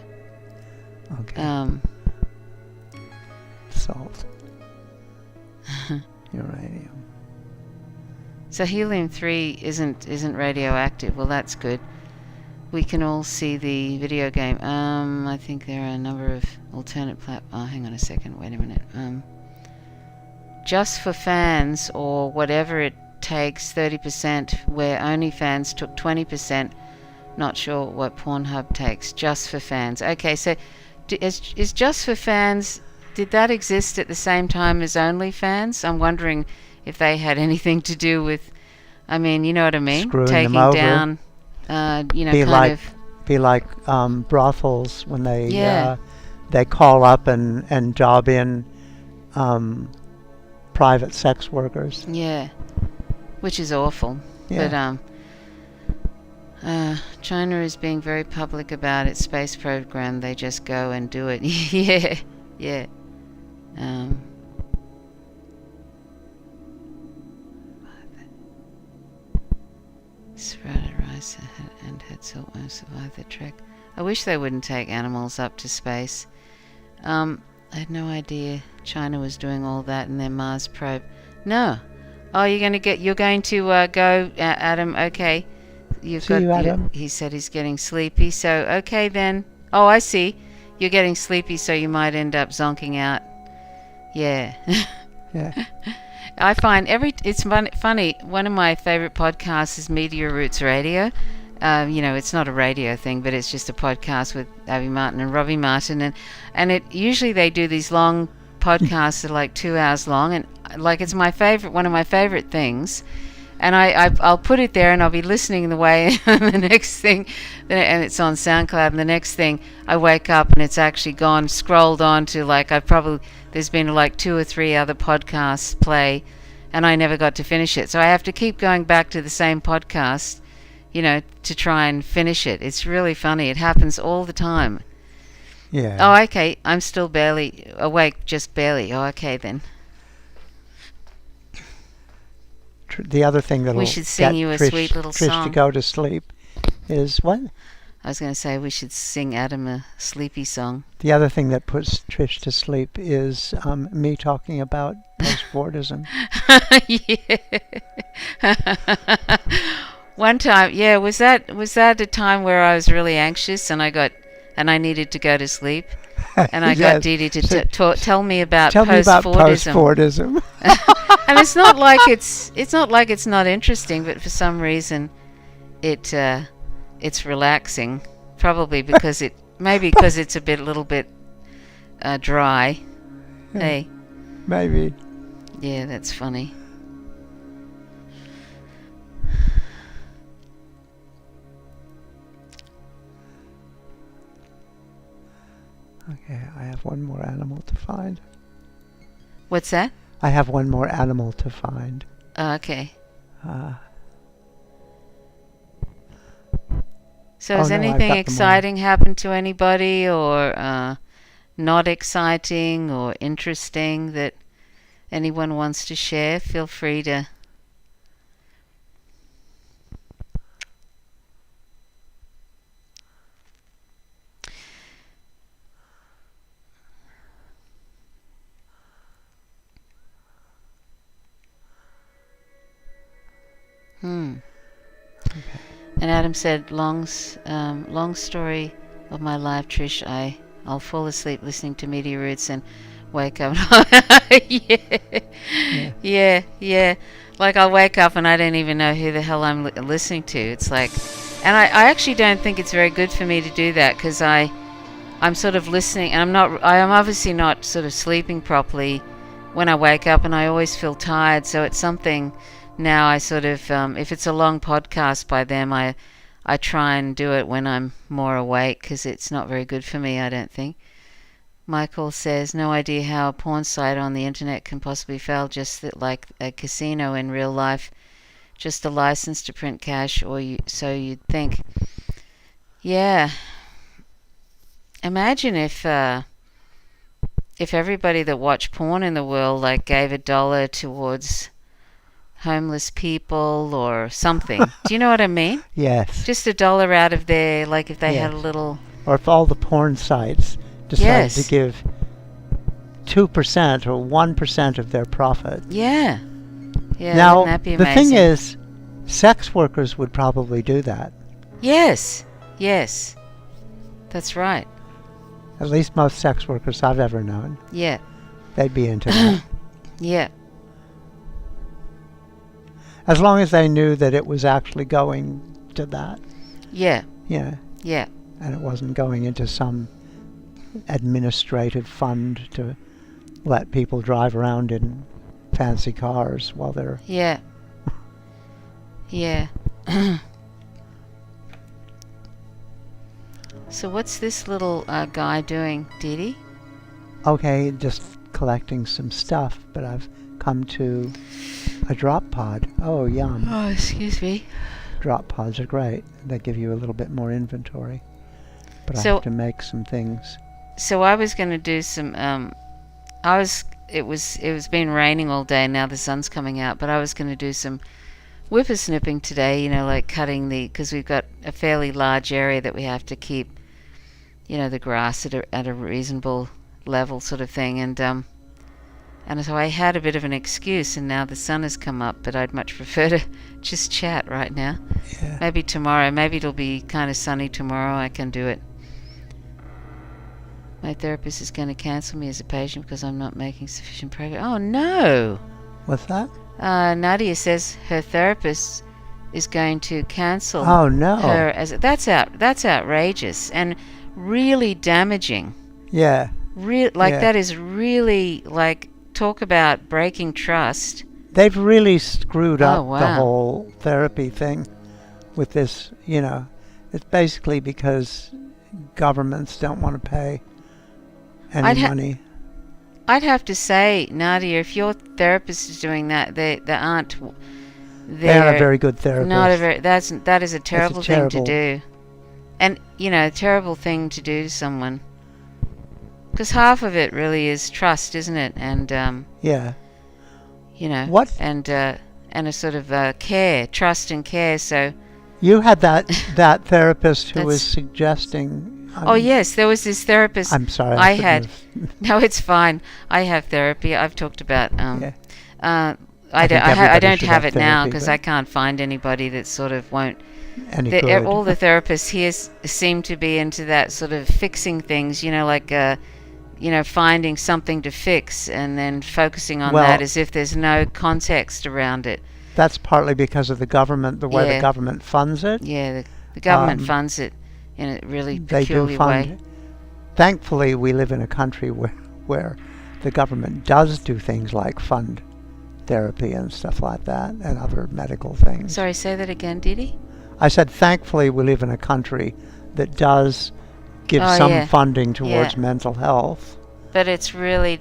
Okay. Salt. Uranium. So helium-3 isn't radioactive. Well, that's good. We can all see the video game. I think there are a number of alternate Oh, hang on a second. Wait a minute. Just for Fans, or whatever it takes, 30%, where OnlyFans took 20%. Not sure what Pornhub takes. Just for Fans. Okay, so is Just for Fans, did that exist at the same time as OnlyFans? I'm wondering if they had anything to do with, I mean, you know what I mean? Screwing taking them over. down, Be like brothels when they call up and job in private sex workers. Yeah, which is awful. Yeah. But China is being very public about its space program. They just go and do it. Yeah. Sprouted rice and had silkworm survive the trek. I wish they wouldn't take animals up to space. I had no idea China was doing all that in their Mars probe. No. Oh, you're going to go, Adam. Okay. See you, Adam. He said he's getting sleepy. So okay then. Oh, I see. You're getting sleepy, so you might end up zonking out. Yeah. Yeah. I find it's funny. One of my favorite podcasts is Media Roots Radio. It's not a radio thing, but it's just a podcast with Abby Martin and Robbie Martin, and it usually they do these long podcasts that are like 2 hours long, and like it's one of my favorite things. And I'll put it there, and I'll be listening the way. And the next thing, and it's on SoundCloud. And the next thing, I wake up and it's actually gone, scrolled on to there's been like 2 or 3 other podcasts play, and I never got to finish it. So I have to keep going back to the same podcast, to try and finish it. It's really funny. It happens all the time. Yeah. Oh, okay. I'm still barely awake, just barely. Oh, okay then. The other thing that we should sing you a sweet little Trish song to go to sleep is what? I was going to say we should sing Adam a sleepy song. The other thing that puts Trish to sleep is me talking about post-Fordism. Yeah. One time, yeah, was that a time where I was really anxious and I needed to go to sleep? And I got Dee Dee to tell me about post-Fordism. And it's not like it's not interesting, but for some reason it's relaxing. Probably because it's a little bit dry. Yeah, hey, maybe. Yeah, that's funny. Okay, I have one more animal to find. What's that? I have one more animal to find. Okay. So has anything exciting happened to anybody, or not exciting or interesting that anyone wants to share? Feel free to. Okay. And Adam said, long story of my life, Trish. I'll fall asleep listening to Media Roots and wake up. Yeah. Like I'll wake up and I don't even know who the hell I'm listening to. It's like And I actually don't think it's very good for me to do that, because I'm sort of listening, and I'm obviously not sort of sleeping properly when I wake up, and I always feel tired. So it's something now I sort of, if it's a long podcast by them, I try and do it when I'm more awake, because it's not very good for me, I don't think. Michael says, no idea how a porn site on the internet can possibly fail, just like a casino in real life, just a license to print cash, so you'd think. Yeah. Imagine if everybody that watched porn in the world like gave $1 towards homeless people or something. Do you know what I mean? Yes. Just $1 out of their, like if they had a Yes. little. Or if all the porn sites decided Yes. to give 2% or 1% of their profit. Yeah. Yeah. Now, Wouldn't that be the amazing? thing is, sex workers would probably do that. Yes. Yes. That's right. At least most sex workers I've ever known. Yeah. They'd be into that. Yeah. As long as they knew that it was actually going to that. Yeah. Yeah. Yeah. And it wasn't going into some administrative fund to let people drive around in fancy cars while they're... Yeah. Yeah. So what's this little guy doing, Didi? Okay, just collecting some stuff, but I've come to a drop pod. Oh, yum. Oh, excuse me. Drop pods are great. They give you a little bit more inventory. But I So- have to make some things. So I was going to do some. It was been raining all day. Now the sun's coming out, but I was going to do some whippersnipping today. You know, like cutting because we've got a fairly large area that we have to keep. You know, the grass at a reasonable level, sort of thing, and so I had a bit of an excuse, and now the sun has come up. But I'd much prefer to just chat right now. Yeah. Maybe tomorrow. Maybe it'll be kind of sunny tomorrow. I can do it. My therapist is going to cancel me as a patient because I'm not making sufficient progress. Oh, no. What's that? Nadia says her therapist is going to cancel Oh, no. her. That's outrageous and really damaging. Yeah. Yeah. That is really, like, talk about breaking trust. They've really screwed Oh, up the wow. whole therapy thing with this, you know. It's basically because governments don't want to pay any money. I'd have to say, Nadia, if your therapist is doing that, they aren't. They are a very good therapist. That is a terrible thing to terrible- do, and a terrible thing to do to someone. Because half of it really is trust, isn't it? And Yeah. What? And a sort of care, trust and care. So. You had that therapist who was That's- suggesting... Oh yes, there was this therapist. I'm sorry. I shouldn't had. have- No, it's fine. I have therapy. I've talked about. Yeah. I think don't everybody should have have it now therapy, because but- I can't find anybody that sort of won't. Any good. All the therapists here seem to be into that sort of fixing things. Like finding something to fix and then focusing on Well- that as if there's no context around it. That's partly because of the government, the way Yeah. the government funds it. Yeah, the government Um, funds it in a really They do peculiar fund way. it. Thankfully, we live in a country where the government does do things like fund therapy and stuff like that and other medical things. Sorry, say that again, Didi? I said, thankfully, we live in a country that does give Oh, some yeah. funding towards Yeah. mental health. But it's really,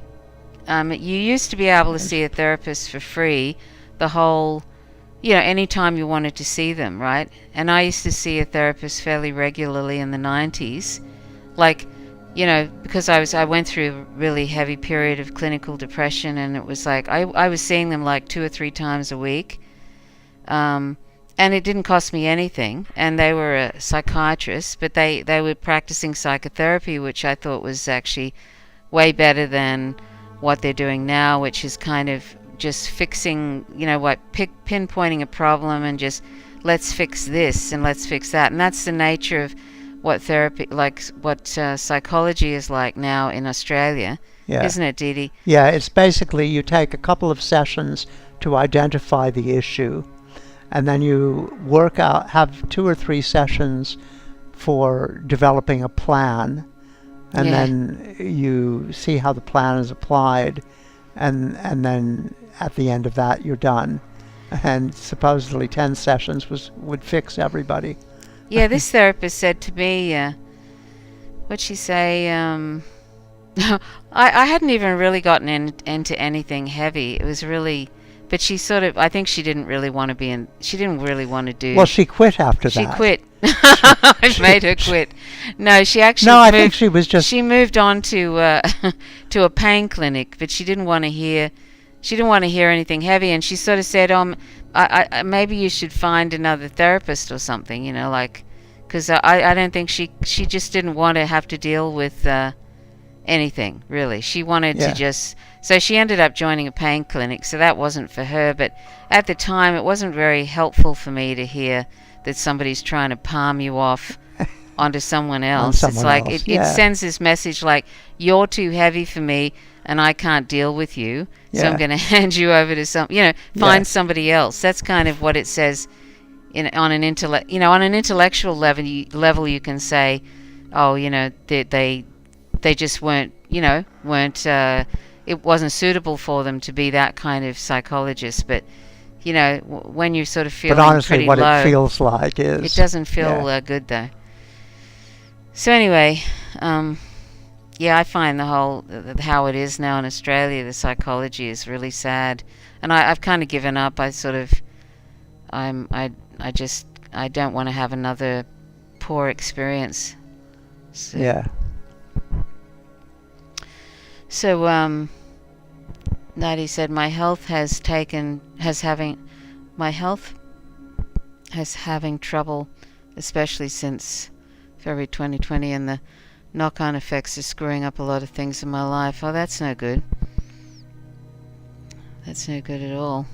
you used to be able to see a therapist for free the whole, anytime you wanted to see them, right? And I used to see a therapist fairly regularly in the 90s. Like, because I went through a really heavy period of clinical depression, and it was like, I was seeing them like 2 or 3 times a week. And it didn't cost me anything, and they were a psychiatrist, but they were practicing psychotherapy, which I thought was actually way better than what they're doing now, which is kind of just fixing, pinpointing a problem and just let's fix this and let's fix that. And that's the nature of what therapy, like what psychology is like now in Australia, Yeah. isn't it, Didi? Yeah, it's basically you take a couple of sessions to identify the issue, and then you work out, have 2 or 3 sessions for developing a plan, and Yeah. then you see how the plan is applied, and then at the end of that you're done. And supposedly 10 sessions would fix everybody. Yeah, this therapist said to me, what'd she say? I hadn't even really gotten into anything heavy. It was really, but she sort of, I think she didn't really want to be in, she didn't really want to do. Well, she quit after She that. quit. I made her quit. No, she actually No, I moved, think she was just. she moved on to to a pain clinic, but she didn't want to hear anything heavy, and she sort of said, I maybe you should find another therapist or something, you know, like, because I don't think she just didn't want to have to deal with anything, really. She wanted Yeah. to just, so she ended up joining a pain clinic, so that wasn't for her, but at the time it wasn't very helpful for me to hear that somebody's trying to palm you off onto someone else. someone It's like else, it yeah. sends this message like, you're too heavy for me and I can't deal with you, so I'm Yeah. going to hand you over to find Yeah. somebody else. That's kind of what it says on an intellectual level you can say, oh, they just weren't, it wasn't suitable for them to be that kind of psychologist. But when you're sort of feeling But honestly, pretty what low, it feels like is. it doesn't feel yeah. good though. So anyway, I find the whole how it is now in Australia, the psychology is really sad, and I've kind of given up. I don't want to have another poor experience. So, Yeah. So Nadi said my health has having trouble, especially since February 2020, and the knock-on effects are screwing up a lot of things in my life. Oh, that's no good. That's no good at all.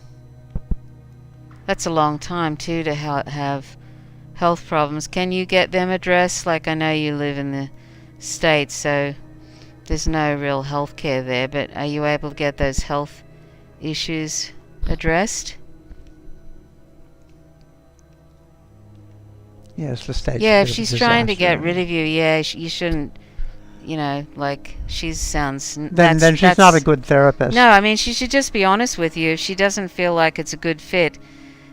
That's a long time too to have health problems. Can you get them addressed? Like, I know you live in the States, so there's no real health care there, but are you able to get those health issues addressed? Yes, the state's Yeah, a if bit of a she's trying to get disaster. rid of you, you shouldn't, like, she sounds... Then she's not a good therapist. No, I mean, she should just be honest with you. If she doesn't feel like it's a good fit,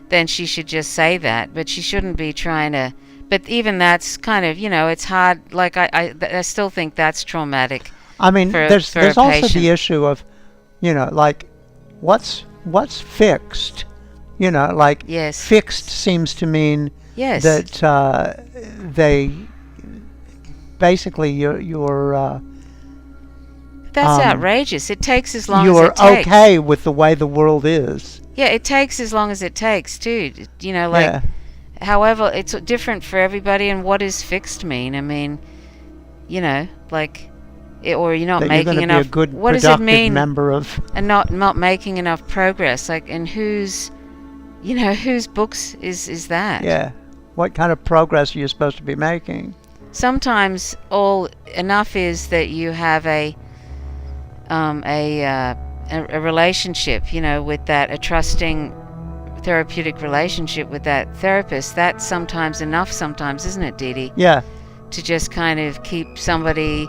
then she should just say that. But she shouldn't be trying to... But even that's kind of, it's hard. Like, I still think that's traumatic. I mean, for there's a also patient. the issue of, like, what's fixed? Like, Yes. fixed seems to mean Yes. that they basically you're That's um, outrageous. It takes as long as you're it takes. okay with the way the world is. Yeah, it takes as long as it takes, too. Yeah. However, it's different for everybody. And what does fixed mean? I mean, like, or you're not That making you're going to enough. be a good, What does it productive mean? member of. And not making enough progress. Like, and whose books is that? Yeah. What kind of progress are you supposed to be making? Sometimes all enough is that you have a relationship, with a trusting therapeutic relationship with that therapist. That's sometimes enough. Sometimes, isn't it, Dee Dee? Yeah. To just kind of keep somebody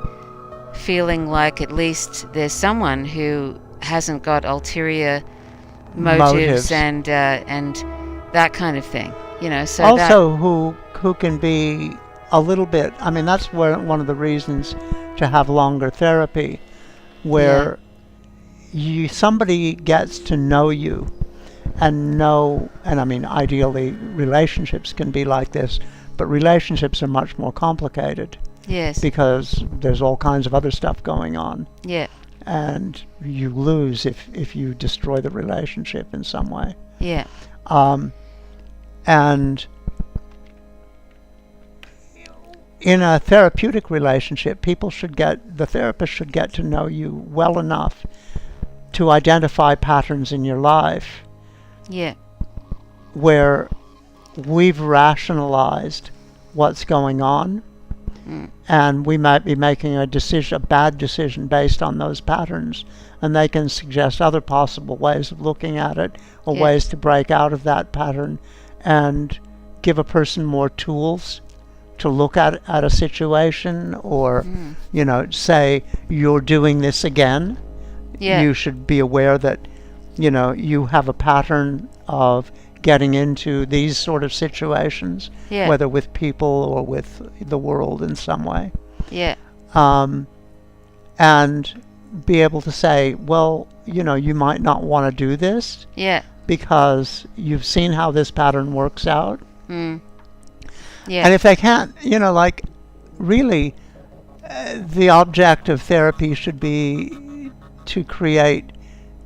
feeling like at least there's someone who hasn't got ulterior motives. and that kind of thing. So Also, who can be a little bit. I mean, that's one of the reasons to have longer therapy, where somebody gets to know you, and I mean, ideally, relationships can be like this, but relationships are much more complicated yes, because there's all kinds of other stuff going on, yeah, and you lose if you destroy the relationship in some way. yeah, And in a therapeutic relationship, the therapist should get to know you well enough to identify patterns in your life yeah, where we've rationalized what's going on, and we might be making a bad decision based on those patterns, and they can suggest other possible ways of looking at it or Yeah. ways to break out of that pattern and give a person more tools to look at a situation, or say, you're doing this again. Yeah. You should be aware that you have a pattern of getting into these sort of situations, Yeah. whether with people or with the world in some way. Yeah. And be able to say, well, you might not want to do this Yeah. because you've seen how this pattern works out. Mm. Yeah. And if they can't, really, the object of therapy should be to create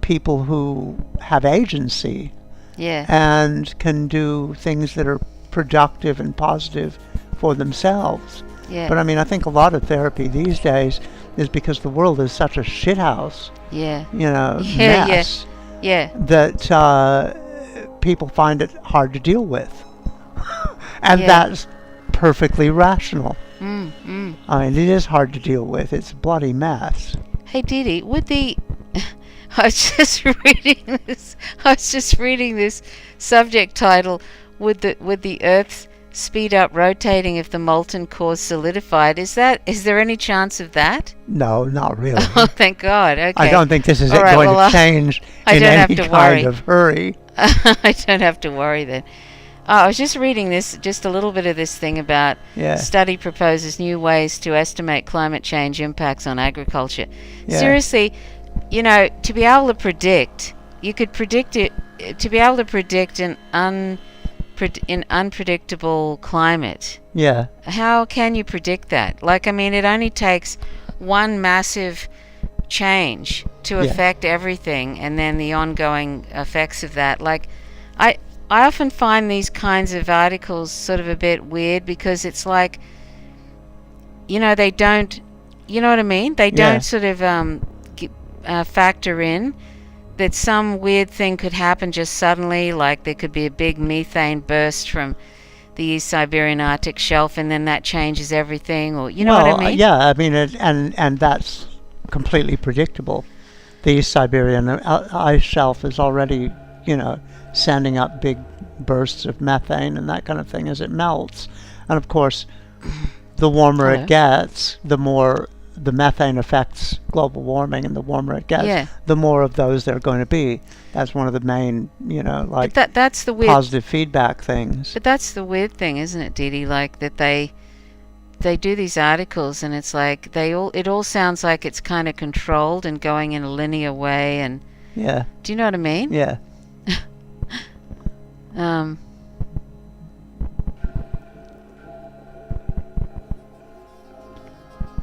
people who have agency Yeah. and can do things that are productive and positive for themselves. Yeah. But I think a lot of therapy these days is because the world is such a shithouse, Yeah. mess, Yeah. that people find it hard to deal with. And Yeah. that's perfectly rational. Mm. It is hard to deal with. It's a bloody mess. Hey, Didi, would the I was just reading this subject title. Would the Earth speed up rotating if the molten core solidified? Is there any chance of that? No, not really. Oh, thank God. Okay. I don't think this is All right, going well, to change I in don't have any to kind worry. of hurry. I don't have to worry then. I was just reading just a little bit of this thing about Yeah. study proposes new ways to estimate climate change impacts on agriculture. Yeah. Seriously, to be able to predict, you could predict it, to be able to predict an unpredictable climate. Yeah. How can you predict that? It only takes one massive change to Yeah. affect everything, and then the ongoing effects of that. I often find these kinds of articles sort of a bit weird, because it's like, they don't, you know what I mean? They Yeah. don't sort of factor in that some weird thing could happen just suddenly, like there could be a big methane burst from the East Siberian Arctic shelf, and then that changes everything, or you know what I mean? Yeah, and that's completely predictable. The East Siberian ice shelf is already, sending up big bursts of methane and that kind of thing as it melts. And of course, the warmer Hello. it gets, the more the methane affects global warming, and the warmer it gets, Yeah. the more of those there are going to be. That's one of the main, But that's the weird. positive feedback things. But that's the weird thing, isn't it, Didi? Like that they do these articles, and it's like it all sounds like it's kind of controlled and going in a linear way. And Yeah, do you know what I mean? yeah.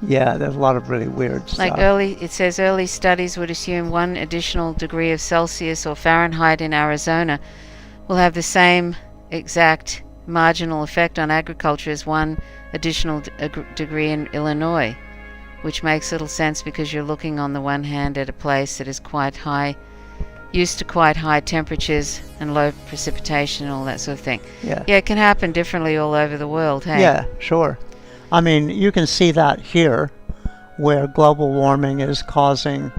Yeah, there's a lot of really weird stuff. It says early studies would assume 1 additional degree of Celsius or Fahrenheit in Arizona will have the same exact marginal effect on agriculture as 1 additional degree in Illinois, which makes little sense, because you're looking on the one hand at a place that is quite high, used to quite high temperatures and low precipitation and all that sort of thing. Yeah. Yeah, it can happen differently all over the world, hey? Yeah, sure. You can see that here, where global warming is causing,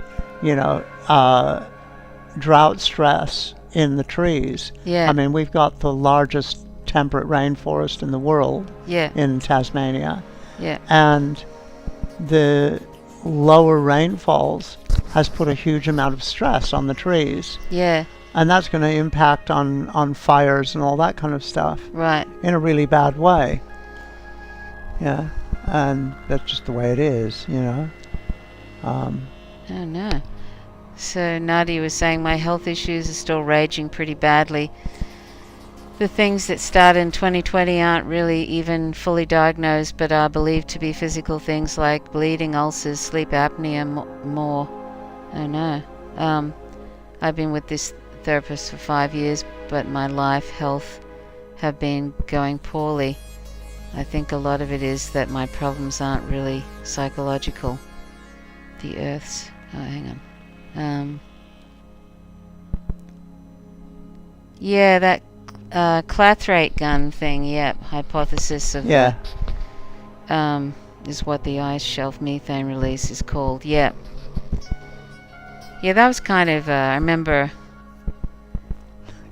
drought stress in the trees. Yeah. We've got the largest temperate rainforest in the world Yeah. in Tasmania, Yeah. and the lower rainfalls has put a huge amount of stress on the trees, Yeah. and that's going to impact on fires and all that kind of stuff Right. in a really bad way. Yeah, and that's just the way it is, Oh no. So Nadia was saying, my health issues are still raging pretty badly. The things that started in 2020 aren't really even fully diagnosed, but are believed to be physical things like bleeding, ulcers, sleep apnea, more. Oh no. I've been with this therapist for 5 years, but my life, health have been going poorly. I think a lot of it is that my problems aren't really psychological. The Earth's... Oh, hang on. Yeah, that clathrate gun thing, yep. Hypothesis of... Yeah, is what the ice shelf methane release is called. Yep. Yeah, that was kind of... I remember...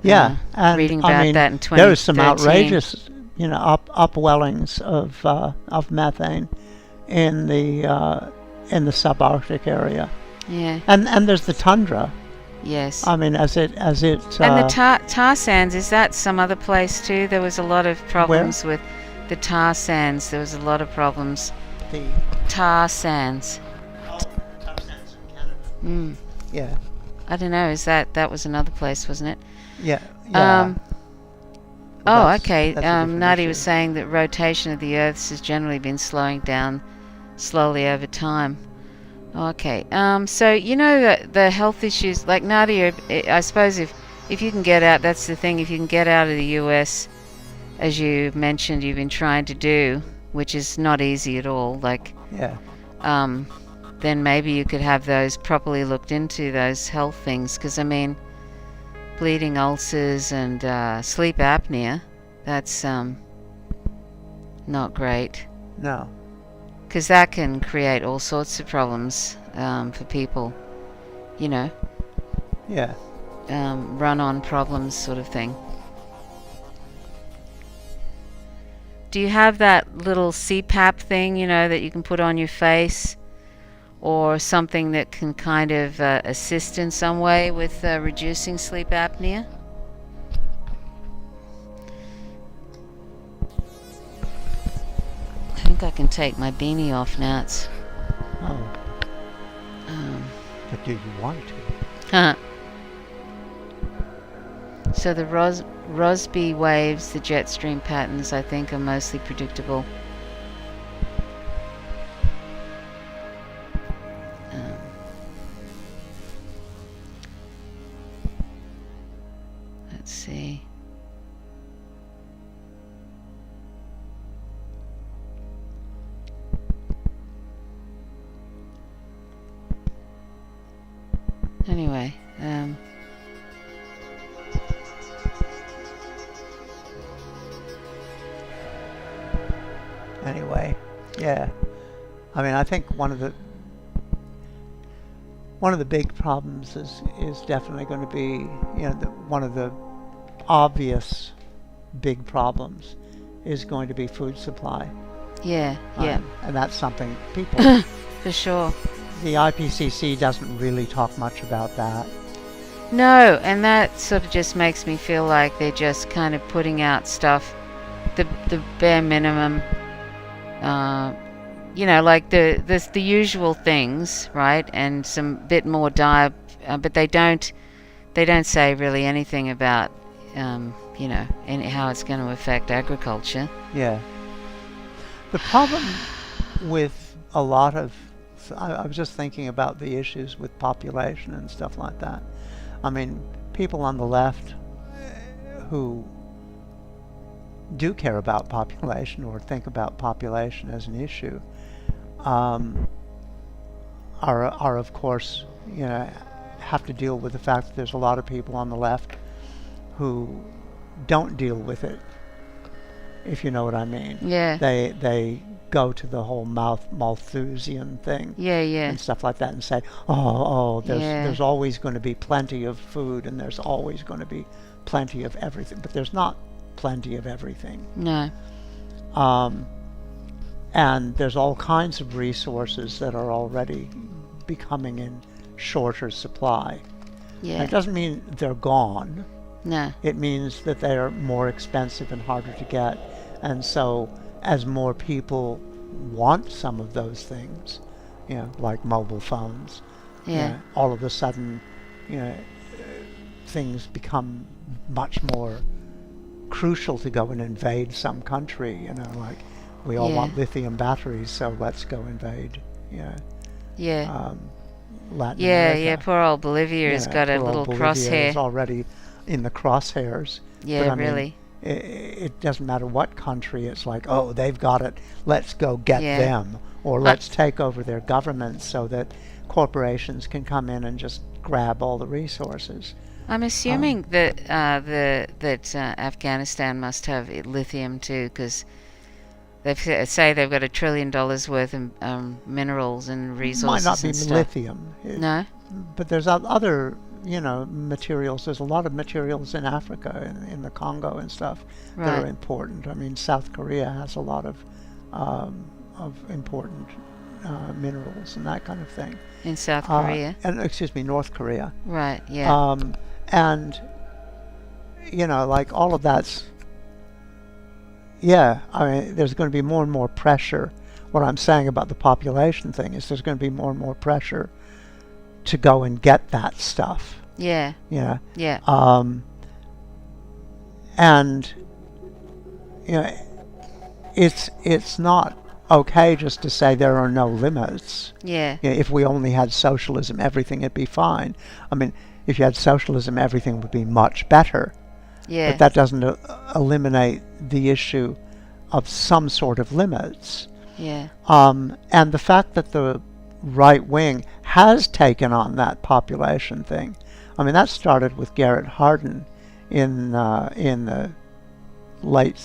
Yeah, and reading I about mean, that in there was some 2013. outrageous, upwellings of methane in the subarctic area, Yeah. and there's the tundra. Yes. I mean, as it And the tar sands, is that some other place too? There was a lot of problems with the tar sands. There was a lot of problems. the Tar sands. tar sands in Canada. Mm. Yeah, I don't know. That was another place, wasn't it? yeah. Oh, That's- okay. that's a different Nadi issue. was saying that rotation of the Earth has generally been slowing down slowly over time. Okay. So the health issues, like Nadia, I suppose if you can get out, that's the thing. If you can get out of the U.S., as you mentioned, you've been trying to do, which is not easy at all. Like, Yeah, then maybe you could have those properly looked into, those health things. Because I mean, bleeding ulcers and sleep apnea, that's not great. no. Because that can create all sorts of problems for people, Yeah, run-on problems sort of thing. Do you have that little CPAP thing, that you can put on your face, or something that can kind of assist in some way with reducing sleep apnea? I think I can take my beanie off now. It's oh, um, but do you want to? So the Rossby waves, the jet stream patterns, I think, are mostly predictable. Um, let's see. Anyway, Yeah. I mean, I think one of the big problems is definitely going to be, one of the obvious big problems is going to be food supply. yeah, And that's something people, for sure. the IPCC doesn't really talk much about that. No, and that sort of just makes me feel like they're just kind of putting out stuff, the bare minimum, like the usual things, right? And some bit more dire, but they don't say really anything about, and how it's going to affect agriculture. Yeah. The problem with a lot of, I was just thinking about the issues with population and stuff like that. I mean, people on the left who do care about population or think about population as an issue are of course, have to deal with the fact that there's a lot of people on the left who don't deal with it, if you know what I mean. Yeah. They go to the whole Malthusian thing. Yeah. And stuff like that and say, there's Yeah. there's always going to be plenty of food and there's always going to be plenty of everything. But there's not plenty of everything. No. And there's all kinds of resources that are already becoming in shorter supply. Yeah. It doesn't mean they're gone. No. It means that they are more expensive and harder to get. And so as more people want some of those things, like mobile phones, Yeah. all of a sudden, things become much more crucial to go and invade some country, like we all Yeah. want lithium batteries, so let's go invade, Yeah. Latin Yeah. America. Yeah. Poor old Bolivia has got a Poor old little Bolivia crosshair. is already in the crosshairs. Yeah. But I mean, Really. it doesn't matter what country. It's like, oh, they've got it. Let's go get Yeah. them, or let's take over their government so that corporations can come in and just grab all the resources. I'm assuming that Afghanistan must have lithium too, because they say they've got $1 trillion worth of minerals and resources Might not be and stuff. lithium, No. but there's other, materials. There's a lot of materials in Africa, in the Congo and stuff, that are Right. important. I mean, South Korea has a lot of important minerals and that kind of thing. In South Korea. And excuse me, North Korea. Right. Yeah. And like all of that's, yeah. I mean, there's going to be more and more pressure. What I'm saying about the population thing is there's going to be more and more pressure to go and get that stuff. Yeah. Yeah. Yeah. And it's not okay just to say there are no limits. Yeah. If we only had socialism, everything would be fine. I mean, if you had socialism, everything would be much better. Yeah. But that doesn't eliminate the issue of some sort of limits. Yeah. And the fact that the right wing has taken on that population thing. I mean, that started with Garrett Hardin in the late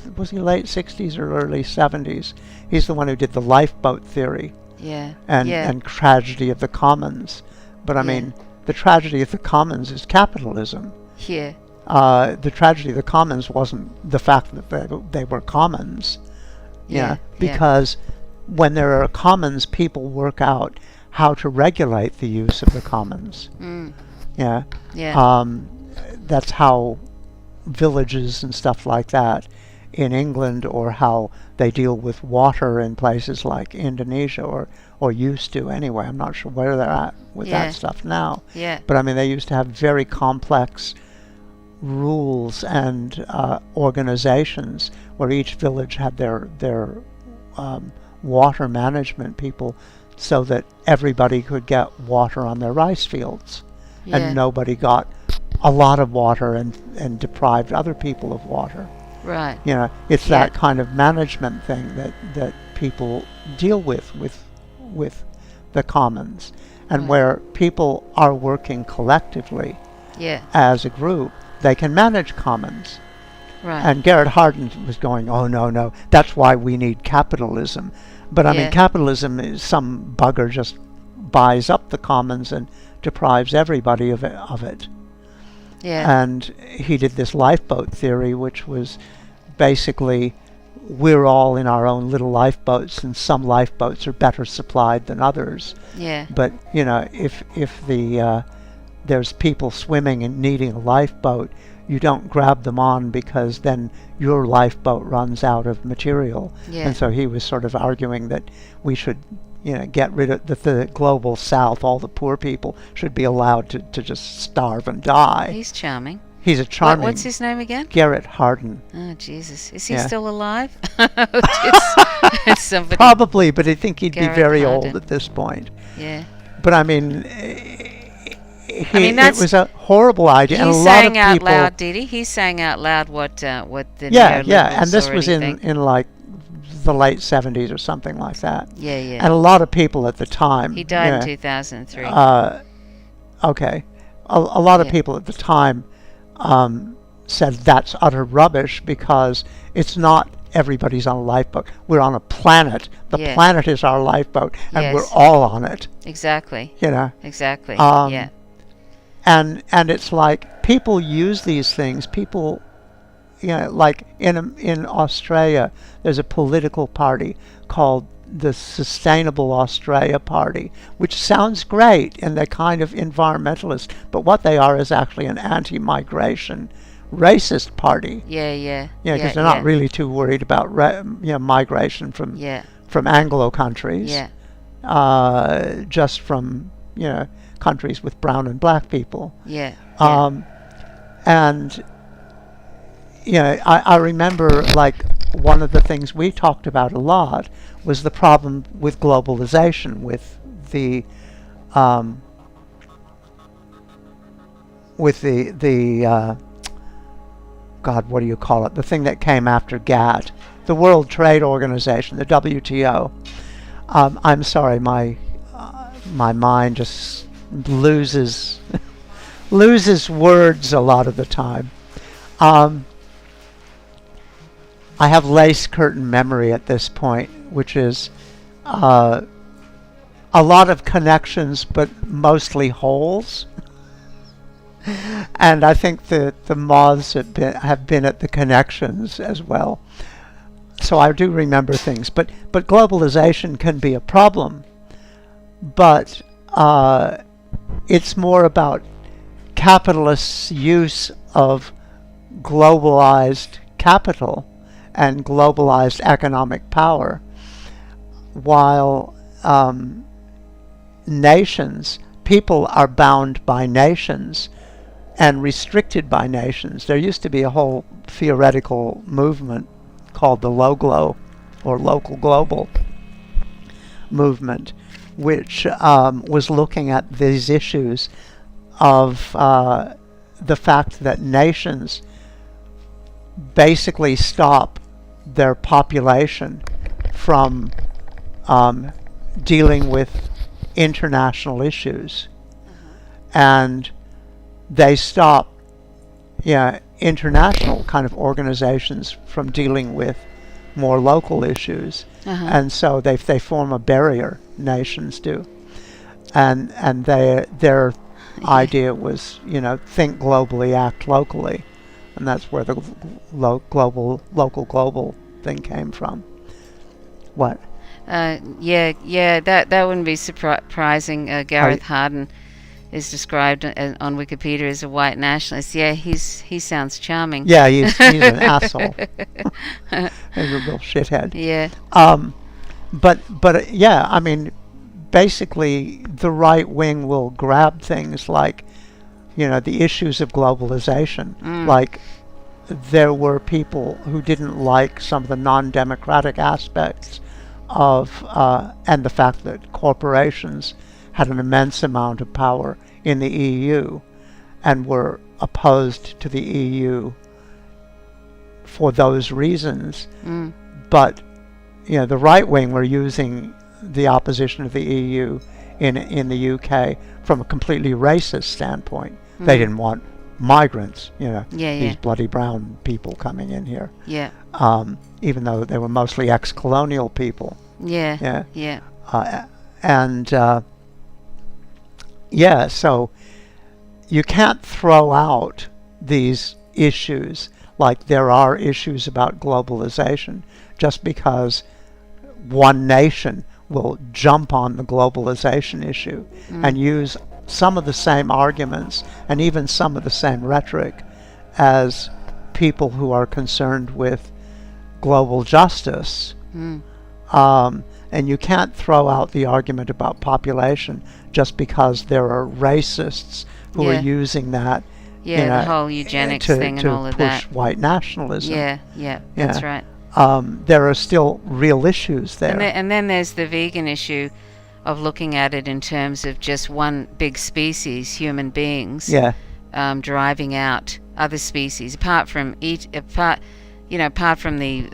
60s or early 70s. He's the one who did the lifeboat theory Yeah. and tragedy of the commons. But I mean, the tragedy of the commons is capitalism. Yeah. The tragedy of the commons wasn't the fact that they were commons. Yeah. Because when there are commons, people work out how to regulate the use of the commons. Yeah. Yeah. That's how villages and stuff like that in England, or how they deal with water in places like Indonesia, or used to anyway. I'm not sure where they're at with that stuff now. Yeah. But I mean, they used to have very complex rules and organizations where each village had their water management people, so that everybody could get water on their rice fields, and nobody got a lot of water and deprived other people of water. Right. It's that kind of management thing that people deal with the commons, and where people are working collectively as a group, they can manage commons. Right. And Garrett Hardin was going, oh, no, that's why we need capitalism. But I mean, capitalism is some bugger just buys up the commons and deprives everybody of it. Yeah. And he did this lifeboat theory, which was basically, we're all in our own little lifeboats, and some lifeboats are better supplied than others. Yeah. But if there's people swimming and needing a lifeboat, you don't grab them on, because then your lifeboat runs out of material. Yeah. And so he was sort of arguing that we should get rid of the global south. All the poor people should be allowed to just starve and die. He's charming. He's a charming... What's his name again? Garrett Hardin. Oh, Jesus. Is he Yeah. still alive? Somebody. Probably, but I think he'd Garrett be very Hardin. old at this point. Yeah. But I mean, that's- it was a horrible idea, and a He lot of sang out people... loud, did he? He sang out loud what the Yeah, neoliberals and this was already think. in like the late 70s or something like that. Yeah, yeah. And a lot of people at the time... He died in 2003. Okay. A lot of Yeah. people at the time said that's utter rubbish, because it's not everybody's on a lifeboat. We're on a planet. The Yeah. planet is our lifeboat, and Yes. we're all on it. Exactly. Exactly. Um, yeah. And it's like, people use these things. People, like in Australia, there's a political party called the Sustainable Australia Party, which sounds great, and they're kind of environmentalist, but what they are is actually an anti-migration racist party. Yeah, yeah. Because they're not really too worried about migration from Anglo countries. Yeah. Just from countries with brown and black people. Yeah. And I remember, like, one of the things we talked about a lot was the problem with globalization, with the God, what do you call it? The thing that came after GATT, the World Trade Organization, the WTO. I'm sorry, my mind just loses words a lot of the time. I have lace curtain memory at this point, which is a lot of connections, but mostly holes. And I think that the moths have been at the connections as well. So I do remember things. But globalization can be a problem. But it's more about capitalists' use of globalized capital and globalized economic power, while people are bound by nations and restricted by nations. There used to be a whole theoretical movement called the LOGLO, or local global movement, which was looking at these issues of the fact that nations basically stop their population from dealing with international issues, and they stop international kind of organizations from dealing with more local issues. And so they form a barrier, nations do, and their idea was, think globally, act locally, and that's where the local global thing came from. What? That wouldn't be surprising. Gareth Hardin is described on Wikipedia as a white nationalist. Yeah, he sounds charming. Yeah, he's an asshole. He's a real shithead. Yeah. But yeah, I mean, basically the right wing will grab things like, the issues of globalization. Like, there were people who didn't like some of the non-democratic aspects of and the fact that corporations had an immense amount of power in the EU and were opposed to the EU for those reasons. But the right wing were using the opposition of the EU in the UK from a completely racist standpoint. They didn't want migrants, these bloody brown people coming in here. Yeah. Even though they were mostly ex-colonial people. Yeah. So you can't throw out these issues like there are issues about globalization just because one nation will jump on the globalization issue and use some of the same arguments and even some of the same rhetoric as people who are concerned with global justice. And you can't throw out the argument about population just because there are racists who are using that. The whole eugenics thing and all of that. To push white nationalism. Yeah, that's right. There are still real issues there. And then there's the vegan issue of looking at it in terms of just one big species, human beings, driving out other species, apart from the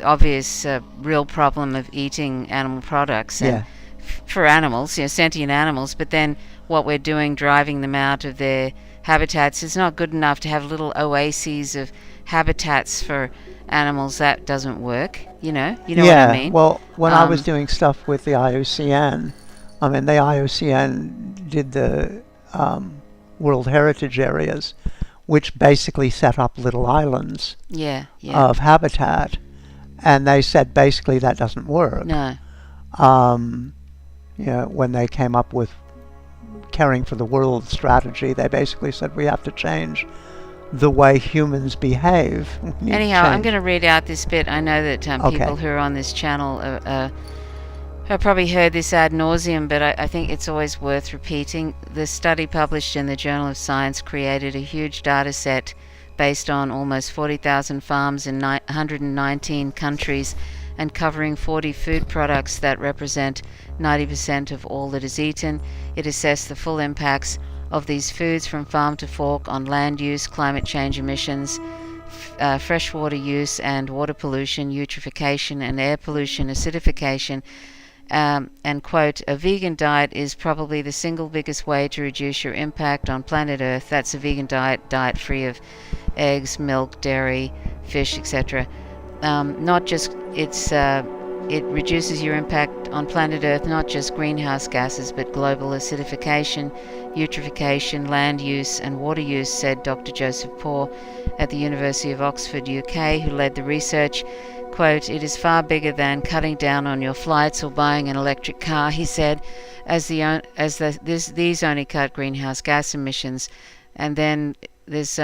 obvious real problem of eating animal products and for animals, sentient animals, but then what we're doing, driving them out of their habitats, is not good enough to have little oases of habitats for animals. That doesn't work, you know what I mean? Well, when I was doing stuff with the IUCN, the IUCN did the World Heritage Areas, which basically set up little islands of habitat, and they said basically that doesn't work. No. When they came up with Caring for the World strategy, they basically said we have to change the way humans behave. Anyhow, I'm going to read out this bit. I know that people who are on this channel have probably heard this ad nauseum, but I think it's always worth repeating. The study published in the Journal of Science created a huge data set based on almost 40,000 farms in 119 countries and covering 40 food products that represent 90% of all that is eaten. It assessed the full impacts of these foods from farm to fork on land use, climate change emissions, freshwater use and water pollution, eutrophication and air pollution, acidification, and quote, a vegan diet is probably the single biggest way to reduce your impact on planet Earth. That's a vegan diet free of eggs, milk, dairy, fish, etc. Not just it's it reduces your impact on planet Earth, not just greenhouse gases, but global acidification, eutrophication, land use and water use, said Dr. Joseph Poore at the University of Oxford, UK, who led the research. Quote, "It is far bigger than cutting down on your flights or buying an electric car," he said, these only cut greenhouse gas emissions. And then there's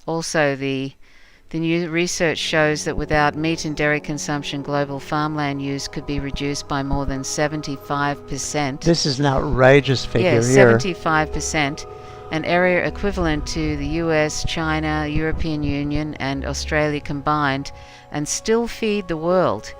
also the new research shows that without meat and dairy consumption, global farmland use could be reduced by more than 75%. This is an outrageous figure yes, here. 75%, an area equivalent to the US, China, European Union, and Australia combined, and still feed the world.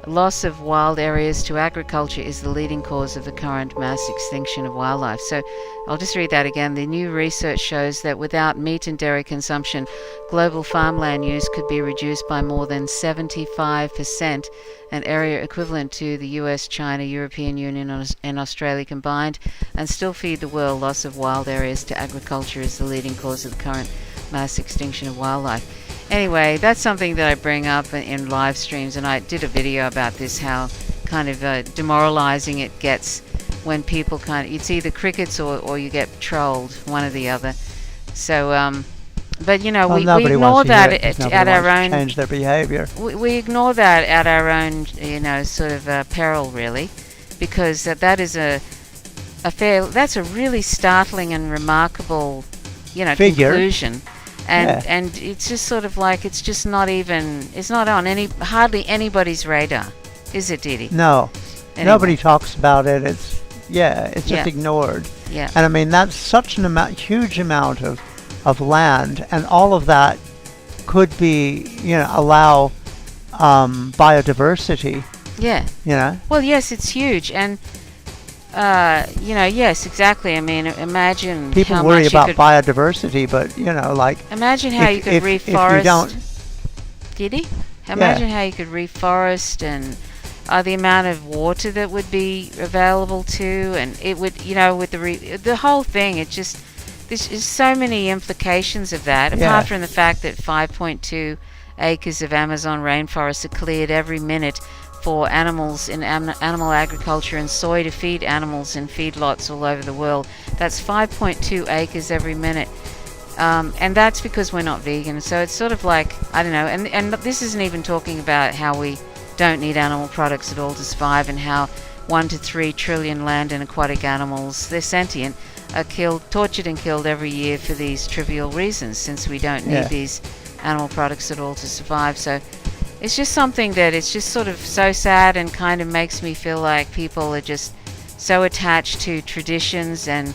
Loss of wild areas to agriculture is the leading cause of the current mass extinction of wildlife. So I'll just read that again. The new research shows that without meat and dairy consumption, global farmland use could be reduced by more than 75%, an area equivalent to the US, China, European Union, and Australia combined, and still feed the world. Loss of wild areas to agriculture is the leading cause of the current mass extinction of wildlife. Anyway, that's something that I bring up in live streams, and I did a video about this, how kind of demoralizing it gets when people it's either crickets or you get trolled, one or the other. So, but we ignore that at our own, change their behavior. We ignore that at our own, sort of peril, really, because that is that's a really startling and remarkable, figure. Conclusion. And it's just sort of like it's not on hardly anybody's radar, is it, Didi? No, anyway. Nobody talks about it. It's just ignored. Yeah. And I mean that's such huge amount of land, and all of that could be allow biodiversity. Yeah. Well, yes, it's huge, and yes, exactly. I mean, imagine people how worry much about biodiversity, but imagine how you could reforest. If you don't, did he? Imagine how you could reforest, and the amount of water that would be available to, and it would, with the whole thing. There's so many implications of that. Apart from the fact that 5.2 acres of Amazon rainforest are cleared every minute for animals in animal agriculture and soy to feed animals in feedlots all over the world. That's 5.2 acres every minute. And that's because we're not vegan. So it's sort of like, I don't know, and this isn't even talking about how we don't need animal products at all to survive, and how 1 to 3 trillion land and aquatic animals, they're sentient, are tortured and killed every year for these trivial reasons, since we don't need these animal products at all to survive. So it's just something that it's just sort of so sad, and kind of makes me feel like people are just so attached to traditions and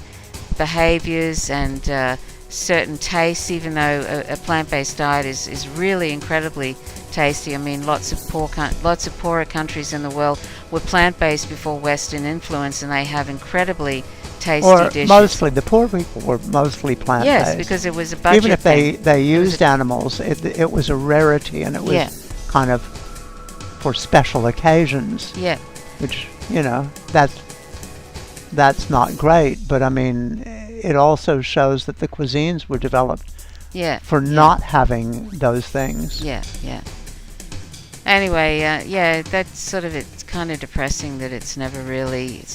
behaviors and certain tastes, even though a plant-based diet is really incredibly tasty. I mean, lots of poorer countries in the world were plant-based before Western influence, and they have incredibly tasty dishes. Mostly the poor people were mostly plant-based. Yes, because it was a budget even if thing. they used animals, it was a rarity, and it was kind of for special occasions. Yeah. Which, that's not great, but I mean, it also shows that the cuisines were developed for not having those things. Yeah. Anyway, that's sort of, it's kind of depressing that it's never really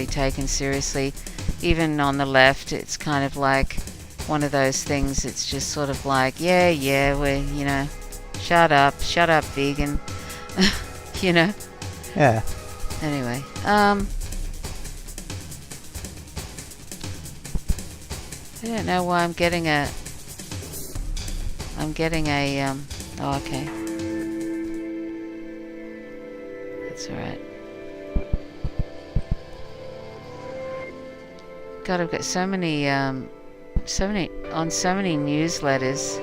taken seriously. Even on the left, it's kind of like one of those things. It's just sort of like, we're, shut up, vegan. Yeah. Anyway, I don't know why I'm getting a oh, okay. That's alright. God, I've got so many newsletters,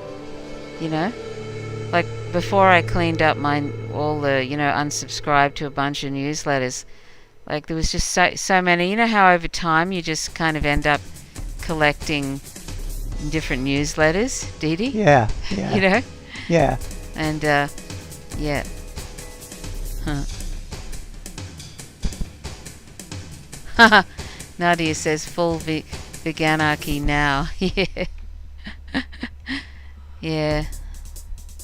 like before I cleaned up unsubscribed to a bunch of newsletters, like there was just so many. You know how over time you just kind of end up collecting different newsletters, Didi? Yeah. Yeah. And Nadia says full veganarchy now. Yeah.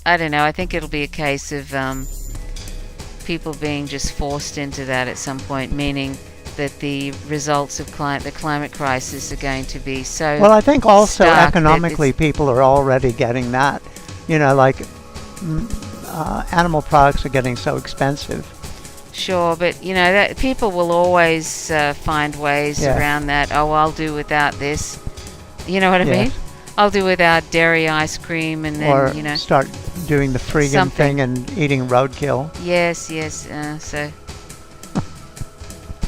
I don't know. I think it'll be a case of people being just forced into that at some point, meaning that the results of the climate crisis are going to be so Well, I think also stark that economically people are already getting that. You know, like animal products are getting so expensive. Sure, but you know that people will always find ways around that. Oh, I'll do without this. You know what I mean? I'll do without dairy ice cream, and then Or you know start doing the freegan something. thing and eating roadkill. Yes. So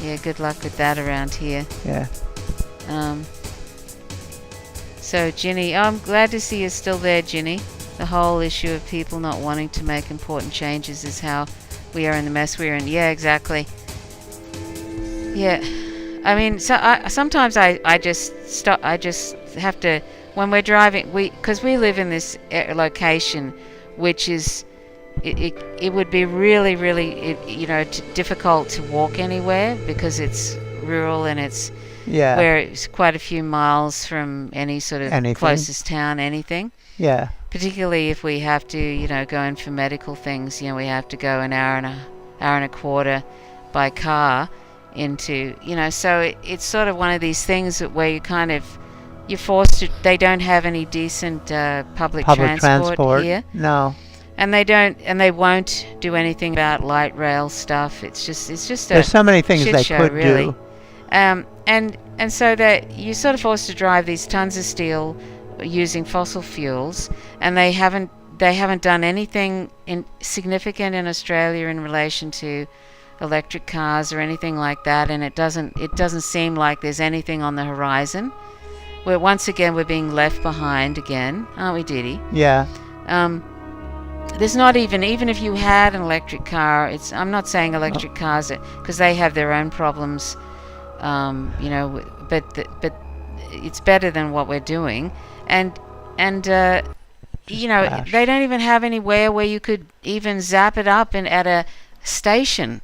yeah, good luck with that around here. Yeah. So Ginny, I'm glad to see you're still there, Ginny. The whole issue of people not wanting to make important changes is how we are in the mess we're in. Yeah, exactly. Yeah, I mean, so sometimes I just stop. I just have to when we're driving. Because we live in this location, which is it would be really difficult to walk anywhere because it's rural and it's where it's quite a few miles from any sort of closest town, anything. Yeah. Particularly if we have to, go in for medical things, we have to go an hour and a quarter by car into, so it's sort of one of these things where you're forced to, they don't have any decent public transport here. No. And they won't do anything about light rail stuff. It's just there's so many things they show, could really. do. And so that you're sort of forced to drive these tons of steel using fossil fuels, and they haven't done anything significant in Australia in relation to electric cars or anything like that, and it doesn't seem like there's anything on the horizon. Where once again we're being left behind again, aren't we, Didi? Yeah. There's not even if you had an electric car, I'm not saying electric cars because they have their own problems, but it's better than what we're doing. And they don't even have anywhere where you could even zap it up at a station,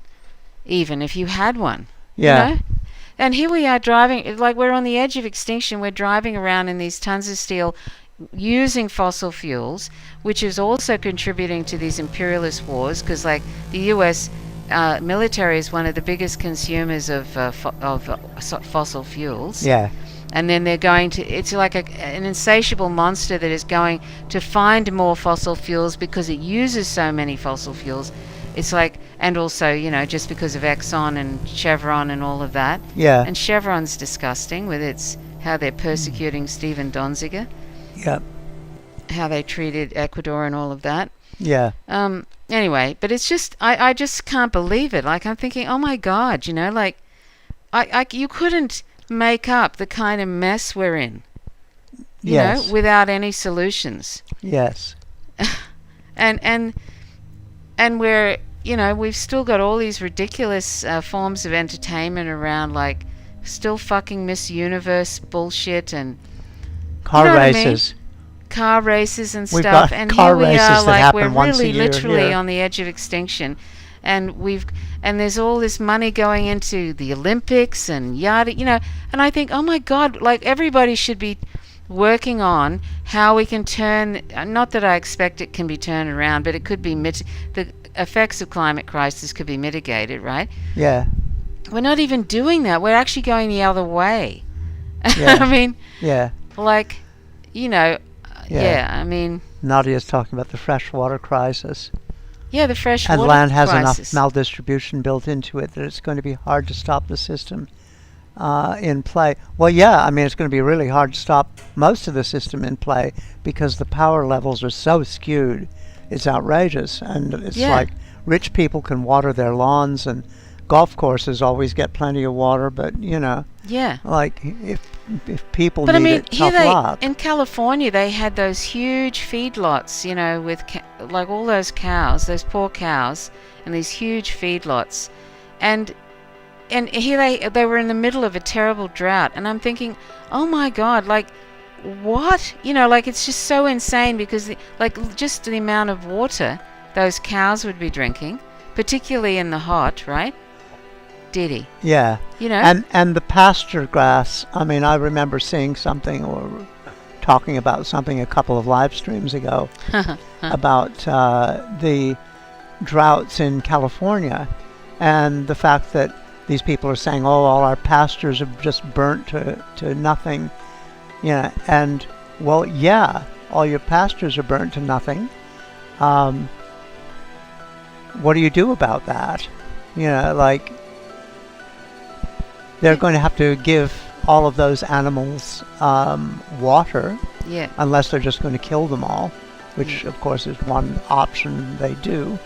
even if you had one. Yeah. And here we are driving, like we're on the edge of extinction. We're driving around in these tons of steel using fossil fuels, which is also contributing to these imperialist wars, because like the US military is one of the biggest consumers of fossil fuels. Yeah. And then they're going to, it's like an insatiable monster that is going to find more fossil fuels because it uses so many fossil fuels. It's like, and also, just because of Exxon and Chevron and all of that. Yeah. And Chevron's disgusting with how they're persecuting Stephen Donziger. Yep. How they treated Ecuador and all of that. Yeah. Anyway, but it's just, I just can't believe it. Like, I'm thinking, oh my God, like, you couldn't make up the kind of mess we're in, you know, without any solutions. Yes. and we're, we've still got all these ridiculous forms of entertainment around, like still fucking Miss Universe bullshit and car races. Car races and We've stuff. got And car here we races are, that like happen we're once a really year literally here. on the edge of extinction. And there's all this money going into the Olympics and yada, and I think, oh my God, like everybody should be working on how we can turn, not that I expect it can be turned around, but it could be, the effects of climate crisis could be mitigated, right? Yeah. We're not even doing that. We're actually going the other way. Yeah. I mean, yeah. like, I mean. Nadia's talking about the freshwater crisis. Yeah, the freshwater crisis. And land has crisis. enough maldistribution built into it that it's going to be hard to stop the system in play. Well, yeah, I mean, it's going to be really hard to stop most of the system in play because the power levels are so skewed. It's outrageous. And it's like rich people can water their lawns and golf courses always get plenty of water, but, like if people need it, tough luck. In California, they had those huge feedlots, with like all those cows, those poor cows, and these huge feedlots, and here they were in the middle of a terrible drought, and I'm thinking, oh my God, like what? Like it's just so insane because just the amount of water those cows would be drinking, particularly in the hot, right? Didi. Yeah. And the pasture grass, I mean, I remember seeing something or talking about something a couple of live streams ago about the droughts in California, and the fact that these people are saying, "Oh, all our pastures are just burnt to nothing," and well, yeah, all your pastures are burnt to nothing. What do you do about that? Like, they're going to have to give all of those animals water, unless they're just going to kill them all, which of course is one option they do.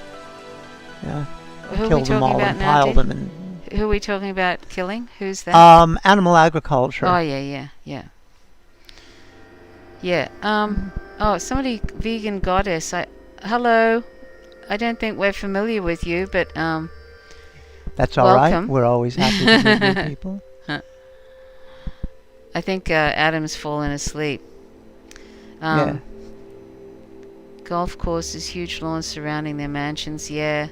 Kill them all and pile them in. Who are we talking about killing? Who's that? Animal agriculture. Oh, yeah. Oh, somebody, Vegan Goddess. Hello. I don't think we're familiar with you, but that's all welcome. Right. We're always happy to meet new people. I think Adam's fallen asleep. Golf courses, huge lawns surrounding their mansions. Yeah.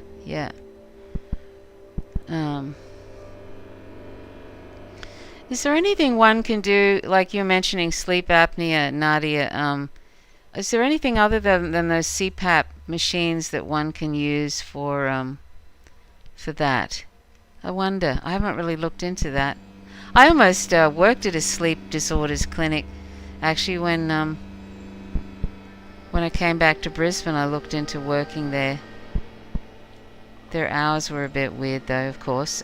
Is there anything one can do, like you're mentioning sleep apnea, Nadia? Is there anything other than those CPAP machines that one can use for that? I wonder. I haven't really looked into that. I almost worked at a sleep disorders clinic. Actually, when I came back to Brisbane, I looked into working there. Their hours were a bit weird, though, of course.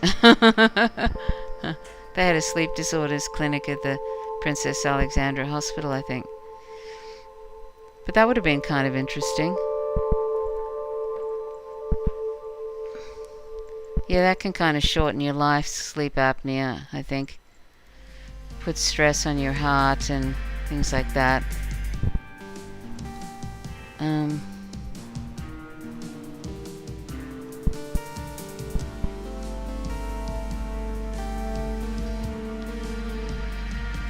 They had a sleep disorders clinic at the Princess Alexandra Hospital, I think. But that would have been kind of interesting. Yeah, that can kind of shorten your life, sleep apnea, I think. Put stress on your heart and things like that.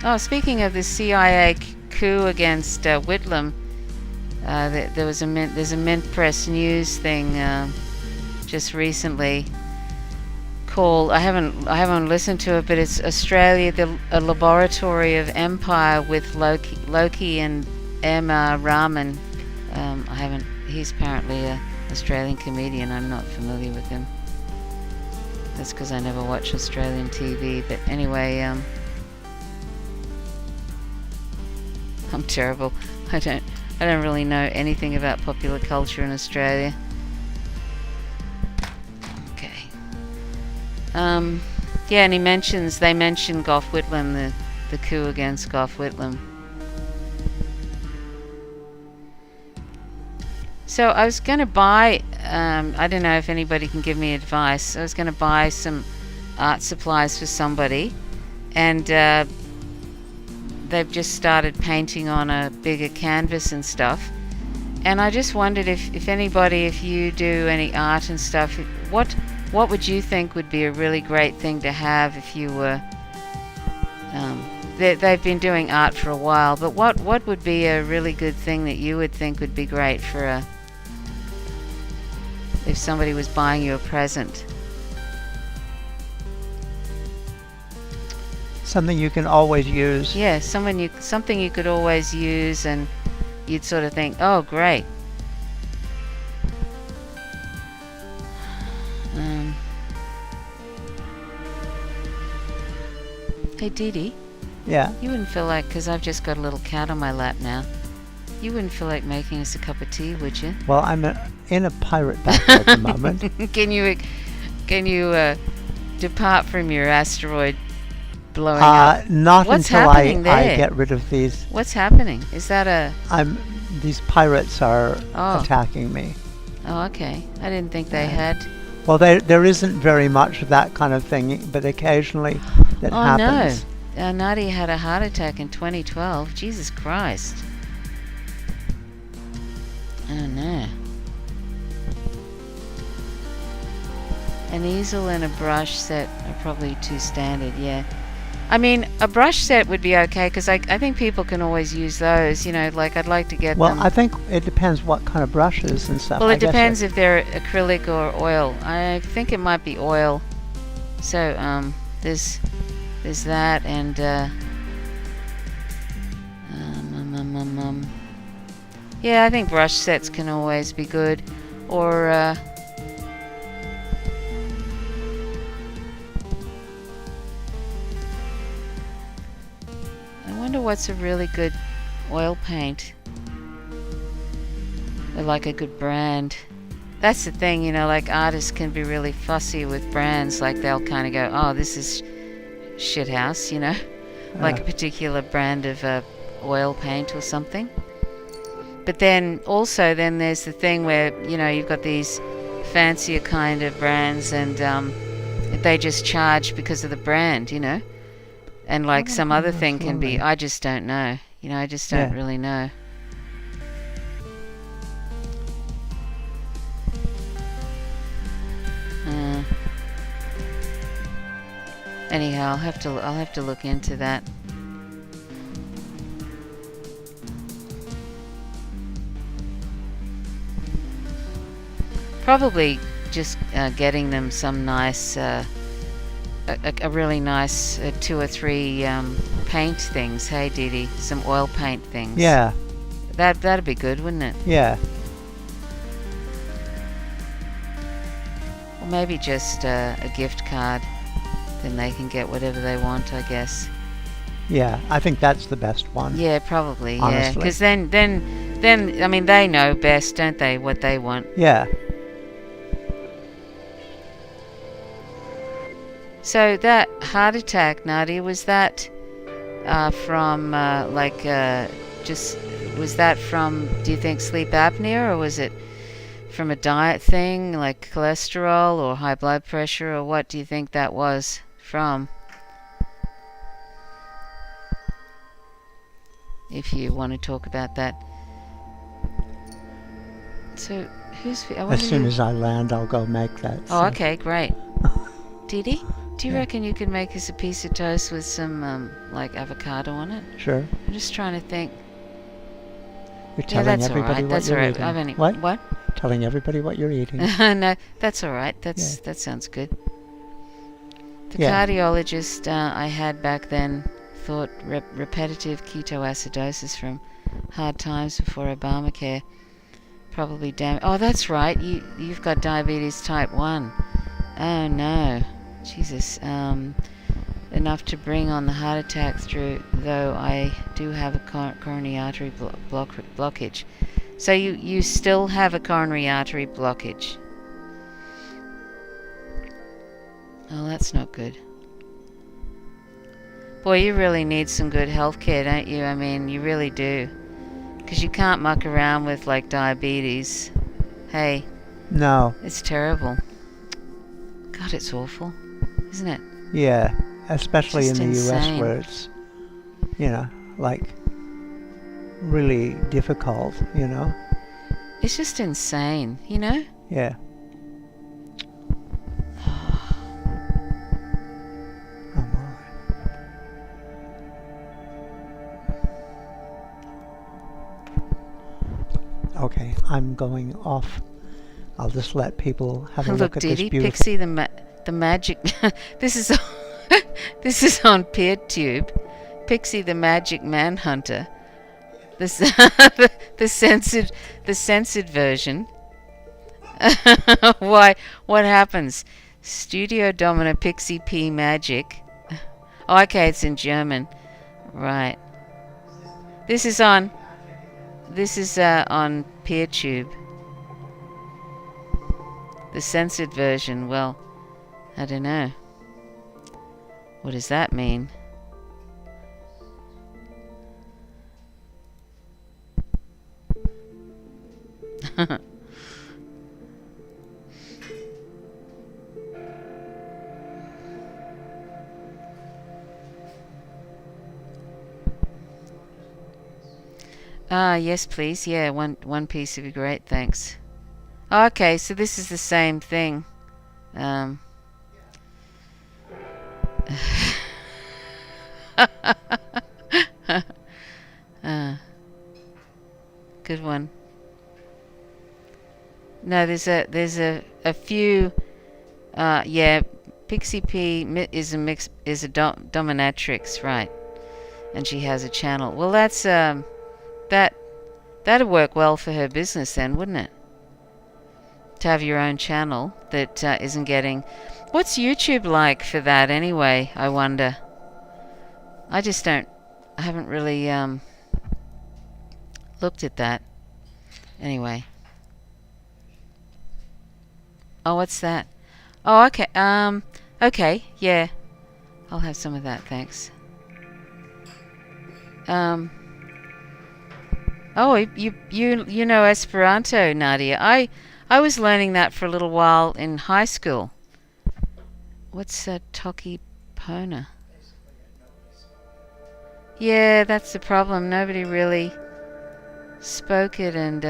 Oh, speaking of the CIA coup against Whitlam, there's a Mint Press News thing just recently called. I haven't listened to it, but it's Australia, a laboratory of empire with Loki and M.R. Rahman. He's apparently an Australian comedian. I'm not familiar with him. That's because I never watch Australian TV. But anyway, I'm terrible. I don't really know anything about popular culture in Australia. Okay. Yeah, and they mention Gough Whitlam, the coup against Gough Whitlam. So I was going to buy, I don't know if anybody can give me advice. I was going to buy some art supplies for somebody, and they've just started painting on a bigger canvas and stuff. And I just wondered if you do any art and stuff, what would you think would be a really great thing to have if you were... they've been doing art for a while, but what would be a really good thing that you would think would be great for if somebody was buying you a present? Something you can always use. Yeah, something you could always use, and you'd sort of think, oh, great. Hey, Dee Dee. Yeah? You wouldn't feel like, because I've just got a little cat on my lap now, you wouldn't feel like making us a cup of tea, would you? Well, I'm in a pirate battle at the moment. Can you depart from your asteroid blowing up? Not What's until I there? get rid of these. What's happening? Is that these pirates are attacking me. Oh, okay. I didn't think they had. Well, there isn't very much of that kind of thing, but occasionally that happens. Oh, no. Nadia had a heart attack in 2012. Jesus Christ. Oh, no. An easel and a brush set are probably too standard, yeah. I mean, a brush set would be okay, because I think people can always use those, like I'd like to get them. Well, I think it depends what kind of brushes and stuff. Well, it depends if they're acrylic or oil. I think it might be oil. So, there's that, and, yeah, I think brush sets can always be good. Or, wonder what's a really good oil paint. Or like a good brand. That's the thing, you know, like artists can be really fussy with brands. Like they'll kind of go, oh, this is shithouse, you know, like a particular brand of oil paint or something. But then also then there's the thing where, you know, you've got these fancier kind of brands and they just charge because of the brand, you know. And like some other thing can be, I just don't know. You know, I just don't really know. Anyhow, I'll have to look into that. Probably just getting them some nice, a really nice 2 or 3 paint things. Hey, Dee Dee, some oil paint things. Yeah. That'd be good, wouldn't it? Yeah. Or maybe just a gift card. Then they can get whatever they want, I guess. Yeah, I think that's the best one. Yeah, probably. Honestly. Yeah, because then I mean they know best, don't they? What they want. Yeah. So that heart attack, Nadia, was that from just was that from? Do you think sleep apnea, or was it from a diet thing like cholesterol or high blood pressure, or what do you think that was from? If you want to talk about that. So who's? As soon as I land, I'll go make that. Oh, okay, great. Dee Dee, do you reckon you could make us a piece of toast with some like avocado on it? Sure. I'm just trying to think. You're telling everybody what That's you're all right. eating. I've only, What? What? Telling everybody what you're eating. No, that's all right. That sounds good. The cardiologist I had back then thought repetitive ketoacidosis from hard times before Obamacare probably Oh, that's right. You've got diabetes type 1. Oh no, Jesus. Enough to bring on the heart attack through. Though I do have a coronary artery blockage. So you still have a coronary artery blockage. Oh, that's not good. Boy, you really need some good health care, don't you? I mean, you really do. Because you can't muck around with, like, diabetes. Hey. No. It's terrible. God, it's awful. Isn't it? Yeah. Especially Just in the insane. US where it's, you know, like, really difficult, you know? It's just insane, you know? Yeah. Okay, I'm going off. I'll just let people have a look at this Didi, beautiful... Pixie, the magic... this is this is on PeerTube. Pixie the Magic Manhunter. The censored version. Why? What happens? Studio Domina Pixie P Magic. Oh, okay, it's in German. Right. This is on PeerTube. The censored version, well, I don't know. What does that mean? Yes, please. Yeah, one piece would be great. Thanks. Okay, so this is the same thing. Good one. No, there's a few. Yeah, Pixie P is a dominatrix, right? And she has a channel. Well, that's that'd work well for her business then, wouldn't it? To have your own channel that isn't getting... What's YouTube like for that anyway, I wonder? I just don't I haven't really looked at that. Anyway. Oh, what's that? Oh, okay. Okay, yeah. I'll have some of that, thanks. Oh, you know Esperanto, Nadia. I was learning that for a little while in high school. What's Toki Pona? Yeah, that's the problem. Nobody really spoke it, and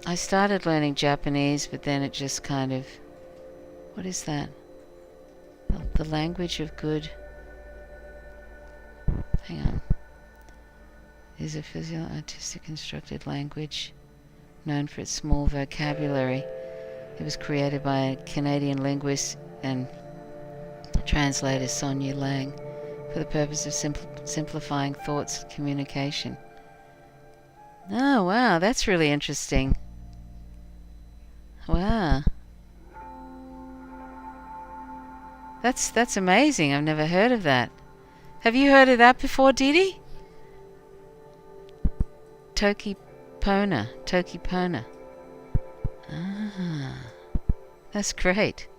I started learning Japanese, but then it just kind of... What is that? The language of good... Hang on. Is a physical, artistic, constructed language known for its small vocabulary. It was created by a Canadian linguist and translator Sonia Lang for the purpose of simplifying thoughts and communication. Oh, wow, that's really interesting. Wow. That's amazing. I've never heard of that. Have you heard of that before, Didi? Toki Pona. Ah, that's great.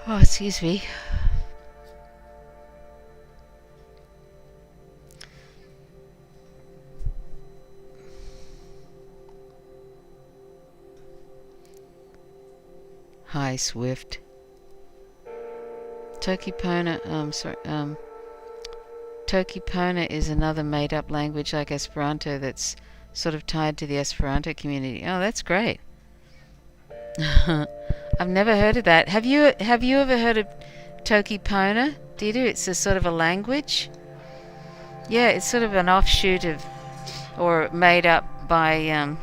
Oh, excuse me. Hi, Swift. Toki Pona, Toki Pona is another made-up language like Esperanto that's sort of tied to the Esperanto community. Oh, that's great. I've never heard of that. Have you ever heard of Toki Pona, Didu? It's a sort of a language. Yeah, it's sort of an offshoot of, or made up by,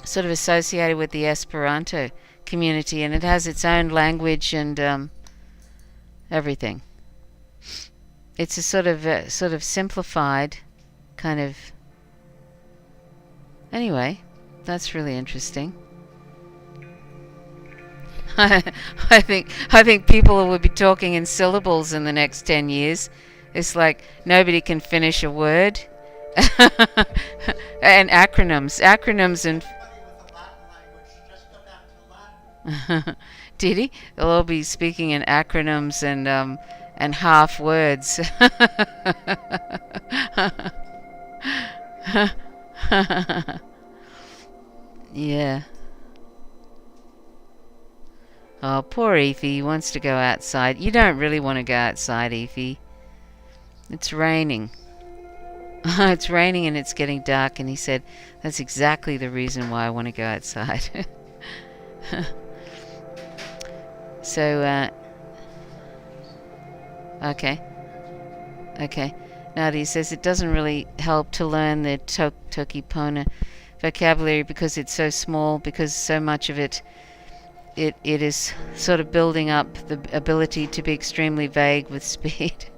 sort of associated with the Esperanto community, and it has its own language and everything. It's a sort of simplified kind of... Anyway, that's really interesting. I think people will be talking in syllables in the next 10 years. It's like nobody can finish a word. And acronyms and... Did he? They'll all be speaking in acronyms and half words. Yeah. Oh, poor Efi. He wants to go outside. You don't really want to go outside, Efi. It's raining. It's raining and it's getting dark, and he said, that's exactly the reason why I want to go outside. So, okay. Now he says it doesn't really help to learn the Toki Pona vocabulary because it's so small, because so much of it is sort of building up the ability to be extremely vague with speed.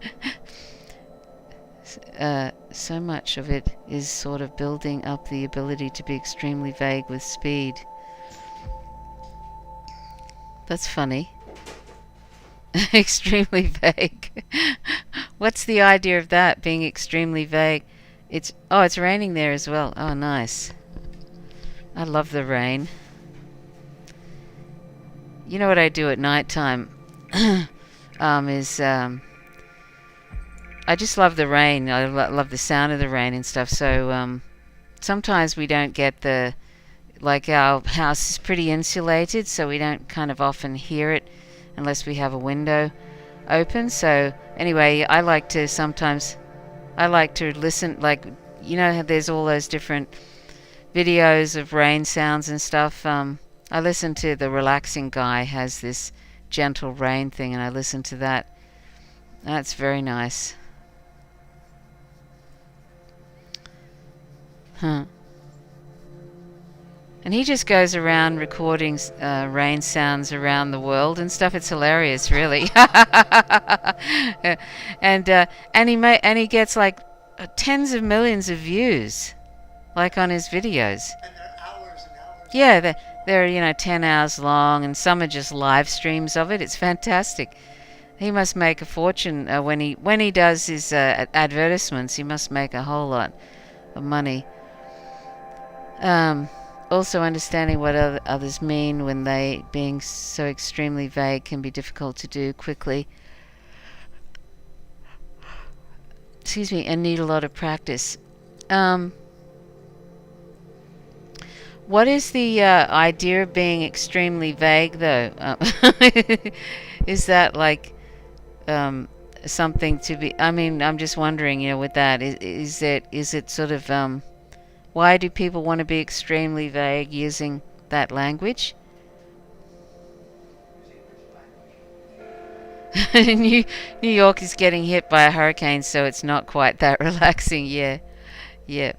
So much of it is sort of building up the ability to be extremely vague with speed. That's funny. Extremely vague. What's the idea of that, being extremely vague? It's raining there as well. Oh, nice. I love the rain. You know what I do at night time? I just love the rain. I love the sound of the rain and stuff. So sometimes we don't get our house is pretty insulated, so we don't kind of often hear it unless we have a window open. So anyway, I like to listen, there's all those different videos of rain sounds and stuff. I listen to the Relaxing Guy, has this gentle rain thing, and I listen to that. That's very nice. And he just goes around recording rain sounds around the world and stuff. It's hilarious, really. And he gets like tens of millions of views, like on his videos. And they're Yeah, they're 10 hours long, and some are just live streams of it. It's fantastic. He must make a fortune when he does his advertisements. He must make a whole lot of money. Um, Also, understanding what others mean when they being so extremely vague can be difficult to do quickly. Excuse me, and need a lot of practice. Um, what is the idea of being extremely vague, though? Is that like um, something to be? I mean, I'm just wondering, with that, is it sort of why do people want to be extremely vague using that language? New York is getting hit by a hurricane, so it's not quite that relaxing. Yeah, yeah.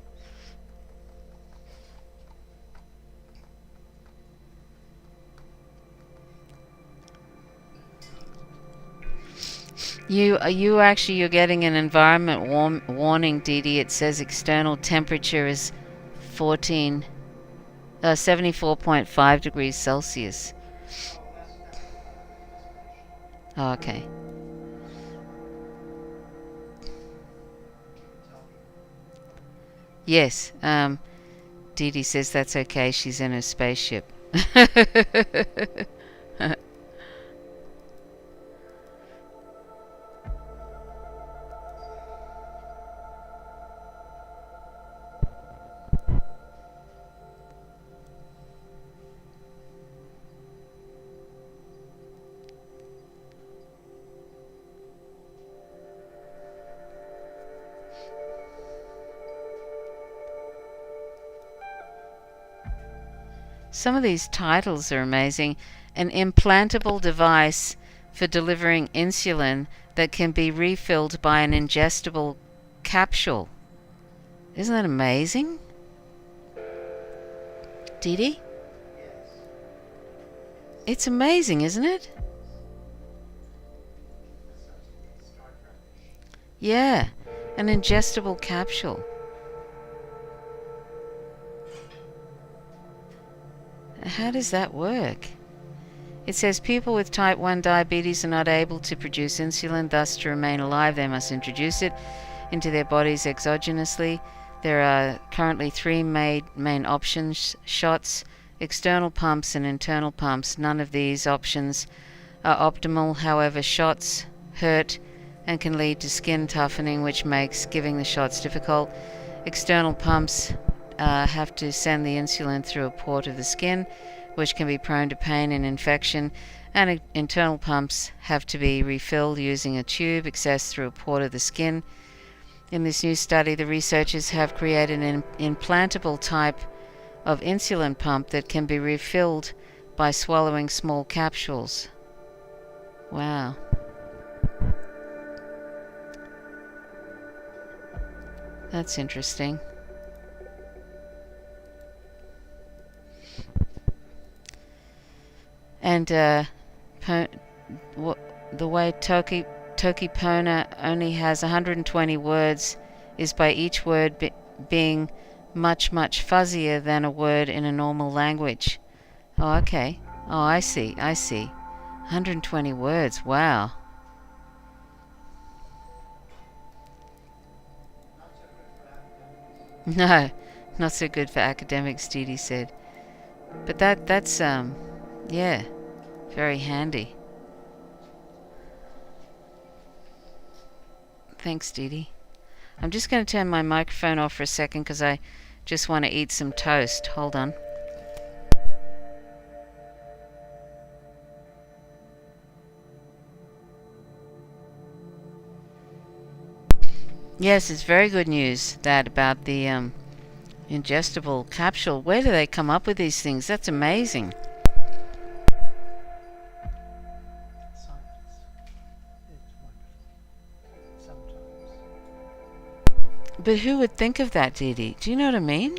You're getting an environment warning, Dee Dee. It says external temperature is 74.5 degrees Celsius. Oh, okay. Yes. Dee Dee says that's okay. She's in her spaceship. Some of these titles are amazing. An implantable device for delivering insulin that can be refilled by an ingestible capsule. Isn't that amazing? Dee Dee? It's amazing, isn't it? Yeah, an ingestible capsule. How does that work? It says people with type 1 diabetes are not able to produce insulin, thus, to remain alive, they must introduce it into their bodies exogenously. There are currently three main options: shots, external pumps, and internal pumps. None of these options are optimal. However, shots hurt and can lead to skin toughening, which makes giving the shots difficult. External pumps have to send the insulin through a port of the skin, which can be prone to pain and infection, and internal pumps have to be refilled using a tube accessed through a port of the skin. In this new study, the researchers have created an implantable type of insulin pump that can be refilled by swallowing small capsules. Wow. That's interesting. And the way Tokipona only has 120 words is by each word being much, much fuzzier than a word in a normal language. Oh, okay. Oh, I see. 120 words. Wow. No, not so good for academics, Dee Dee said. But that's yeah, very handy. Thanks, Dee Dee. I'm just going to turn my microphone off for a second because I just want to eat some toast. Hold on. Yes, it's very good news that about the ingestible capsule. Where do they come up with these things? That's amazing. But who would think of that, Dee Dee? Do you know what I mean?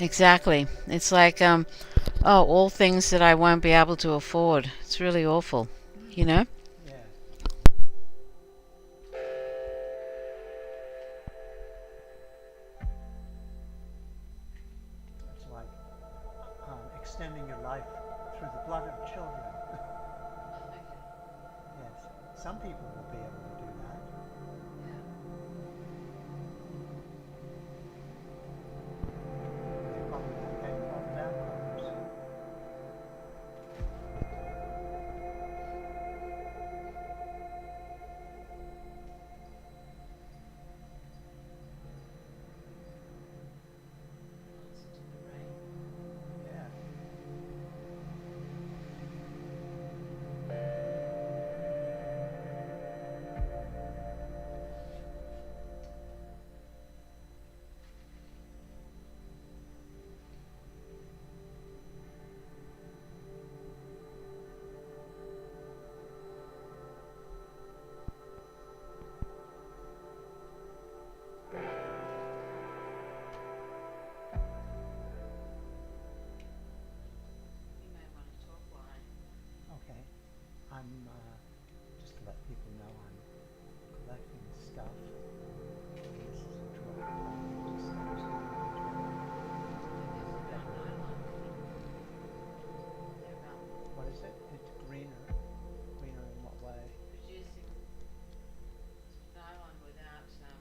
Exactly. It's like, all things that I won't be able to afford. It's really awful, you know? Yeah. It's like extending your life through the blood of children. Yes. Some people will be able to do that. They probably won't pay for vampires. Yeah. Okay. I'm just to let people know I'm collecting stuff. This is a drawer. What is it? It's greener. Greener in what way? Producing nylon without zinc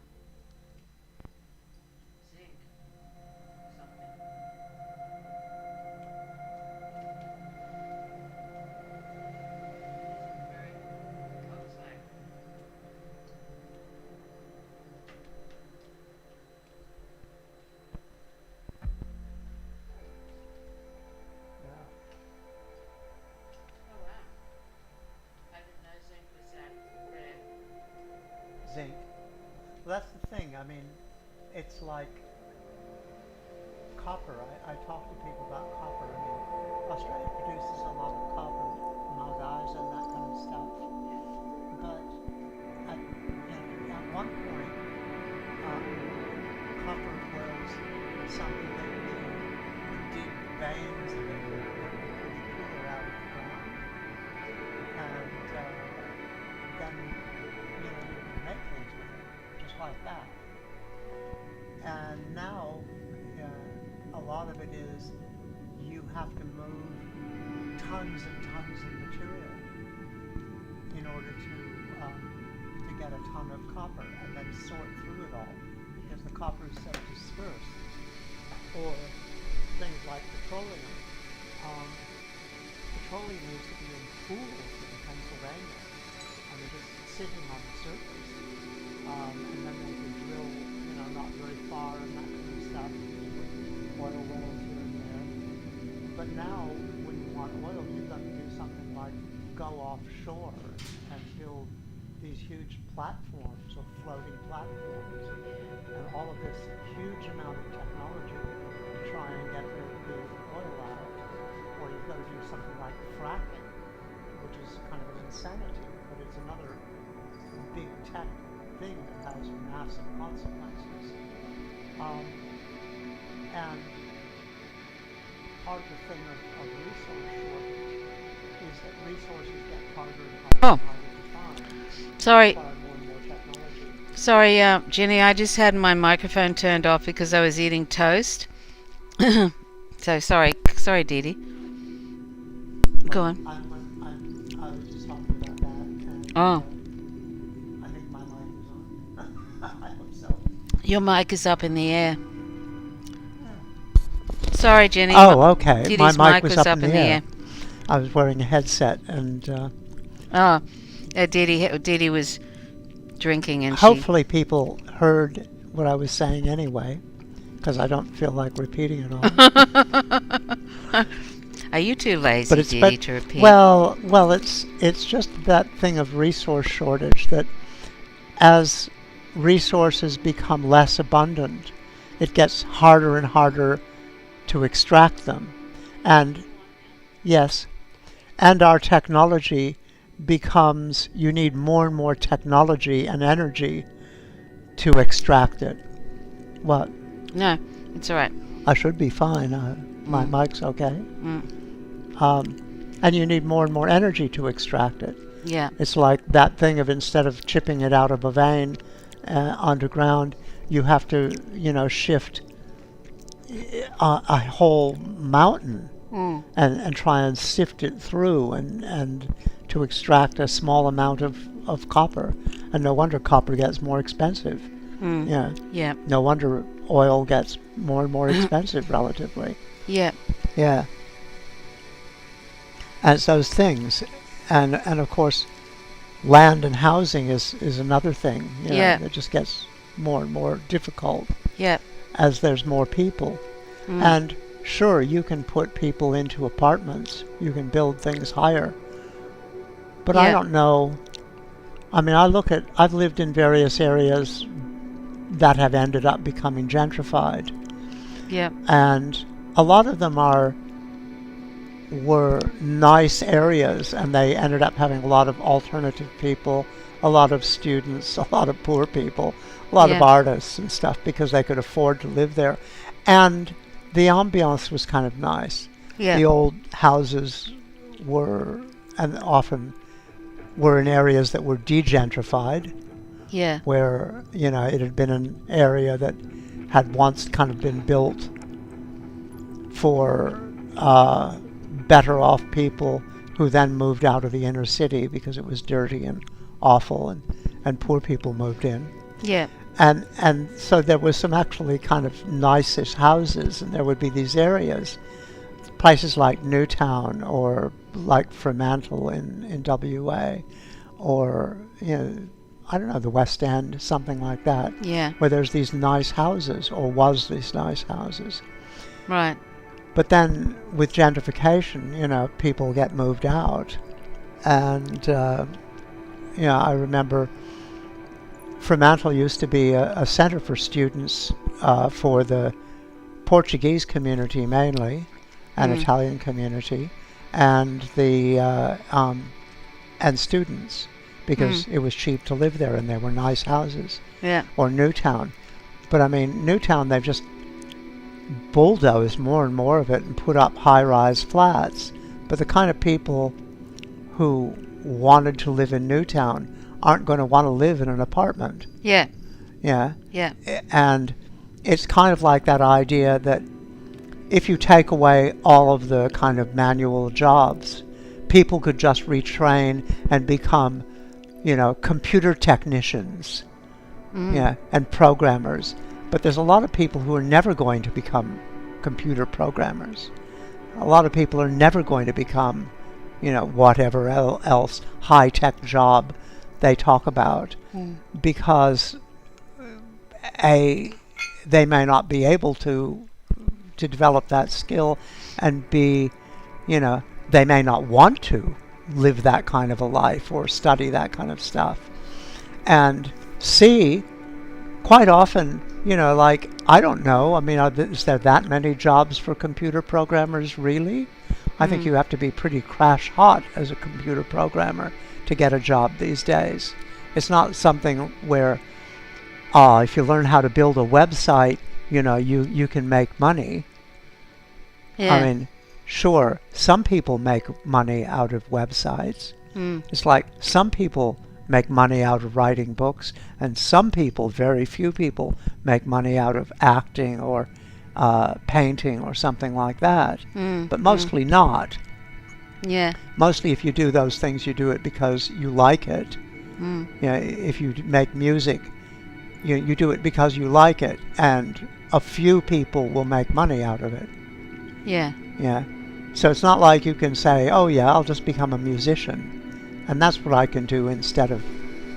or something. Looks like. Yeah. Oh wow. I didn't know zinc was that rare. Zinc. Well, that's the thing. I mean, it's like copper. I talk to people about copper. I mean, Australia produces a lot of copper, malgais and that kind of stuff. But at one point, copper was something that the deep veins of it were pretty clear out of the ground. And then, you can make things with it, just like that. And now, a lot of it is you have to move tons and tons of material in order to get a ton of copper and then sort through it all because the copper is so dispersed. Or things like petroleum. Petroleum used to be in pools in Pennsylvania and they're just sitting on the surface. And then they could drill, not very far and that kind of stuff. Oil wells here and there. But now, when you want oil, you've got to do something like go offshore and build these huge platforms or floating platforms and all of this huge amount of technology to try and get the oil out. Or you've got to do something like fracking, which is kind of an insanity, but it's another big tech thing that has massive consequences. And part of the thing of resource shortage is that resources get harder and harder and harder to find. Sorry. Require more and more technology. Sorry, Ginny, I just had my microphone turned off because I was eating toast. So sorry, Dee Dee. Go on. I was just talking about that. And, Oh. I think my mic is on. I hope so. Your mic is up in the air. Sorry, Ginny. Oh, okay. Dee My Dee's mic mic was was up in the air. I was wearing a headset, and Oh, Dee Dee was drinking and hopefully people heard what I was saying anyway, because I don't feel like repeating it all. Are you too lazy, But it's Dee Dee, to repeat? well, it's just that thing of resource shortage that as resources become less abundant, it gets harder and harder to extract them. And yes, and our technology becomes, you need more and more technology and energy to extract it. What? No, it's all right. I should be fine. My mic's okay. And you need more and more energy to extract it. Yeah. It's like that thing of instead of chipping it out of a vein underground, you have to, shift a whole mountain and try and sift it through and to extract a small amount of copper. And no wonder copper gets more expensive. Yeah. Yeah. No wonder oil gets more and more expensive relatively. Yeah. Yeah. And it's those things. And of course, land and housing is another thing. That just gets more and more difficult as there's more people. And sure, you can put people into apartments. You can build things higher. But I don't know. I mean, I've lived in various areas that have ended up becoming gentrified. Yeah. And a lot of them were nice areas, and they ended up having a lot of alternative people, a lot of students, a lot of poor people, a lot of artists and stuff, because they could afford to live there. And the ambiance was kind of nice. Yeah. The old houses often were in areas that were degentrified. Yeah. Where, it had been an area that had once kind of been built for better off people who then moved out of the inner city because it was dirty and awful, and poor people moved in. Yeah. And so there was some actually kind of nice-ish houses, and there would be these areas, places like Newtown or like Fremantle in WA, or, I don't know, the West End, something like that. Yeah. Where there's these nice houses, or was these nice houses. Right. But then with gentrification, people get moved out. And, I remember Fremantle used to be a center for students for the Portuguese community mainly, and Italian community, and the and students, because it was cheap to live there and there were nice houses. Yeah. Or Newtown. But I mean, Newtown, they've just bulldozed more and more of it and put up high-rise flats. But the kind of people who wanted to live in Newtown aren't going to want to live in an apartment. Yeah. Yeah. Yeah. And it's kind of like that idea that if you take away all of the kind of manual jobs, people could just retrain and become, computer technicians, and programmers. But there's a lot of people who are never going to become computer programmers. A lot of people are never going to become, whatever else high-tech job they talk about, because they may not be able to develop that skill, and B, they may not want to live that kind of a life or study that kind of stuff. And C, quite often, like, I don't know, I mean, is there that many jobs for computer programmers, really? I think you have to be pretty crash hot as a computer programmer to get a job these days. It's not something where, if you learn how to build a website, you can make money. Yeah. I mean, sure, some people make money out of websites. It's like some people make money out of writing books, and some people, very few people, make money out of acting or painting or something like that. But mostly not. Yeah. Mostly if you do those things, you do it because you like it. If you make music, you do it because you like it, and a few people will make money out of it. Yeah. Yeah. So it's not like you can say, oh yeah, I'll just become a musician, and that's what I can do instead of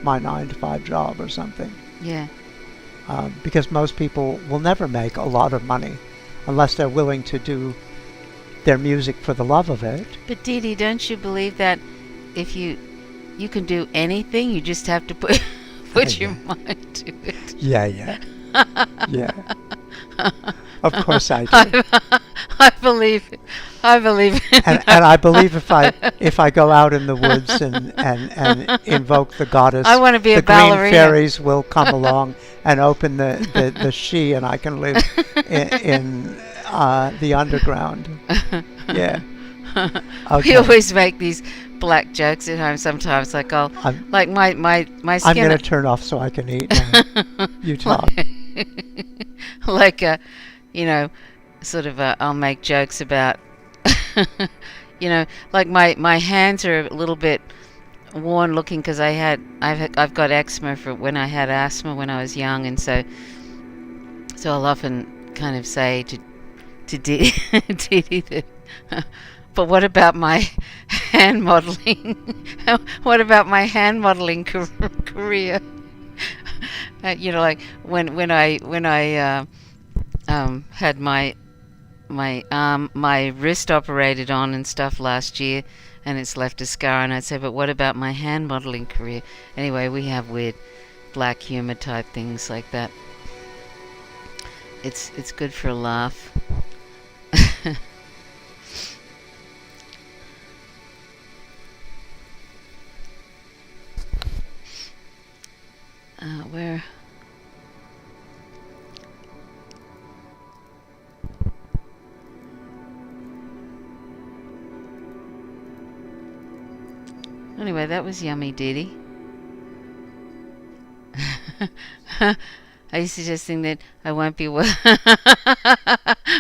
my 9-to-5 job or something. Yeah. Because most people will never make a lot of money unless they're willing to do their music for the love of it. But Dee Dee, don't you believe that if you can do anything, you just have to put your mind to it? Yeah. Yeah. Of course I do. I believe it. And I believe if I go out in the woods and invoke the goddess, I want to be a the green ballerina. fairies will come along and open the she, and I can live in the underground. Yeah. We Okay. always make these black jokes at home sometimes, like I'm like my I'm skin. gonna turn off so I can eat now. You talk. Like sort of I'll make jokes about like my hands are a little bit worn looking because I've got eczema for when I had asthma when I was young, and so I'll often kind of say to Dee Dee that but what about my hand modeling? What about my hand modeling career? Like when I had my wrist operated on and stuff last year, and it's left a scar, and I'd say, but what about my hand modeling career? Anyway, we have weird black humor type things like that. It's good for a laugh. Where? Anyway, that was yummy, Diddy. Are you suggesting that I won't be well?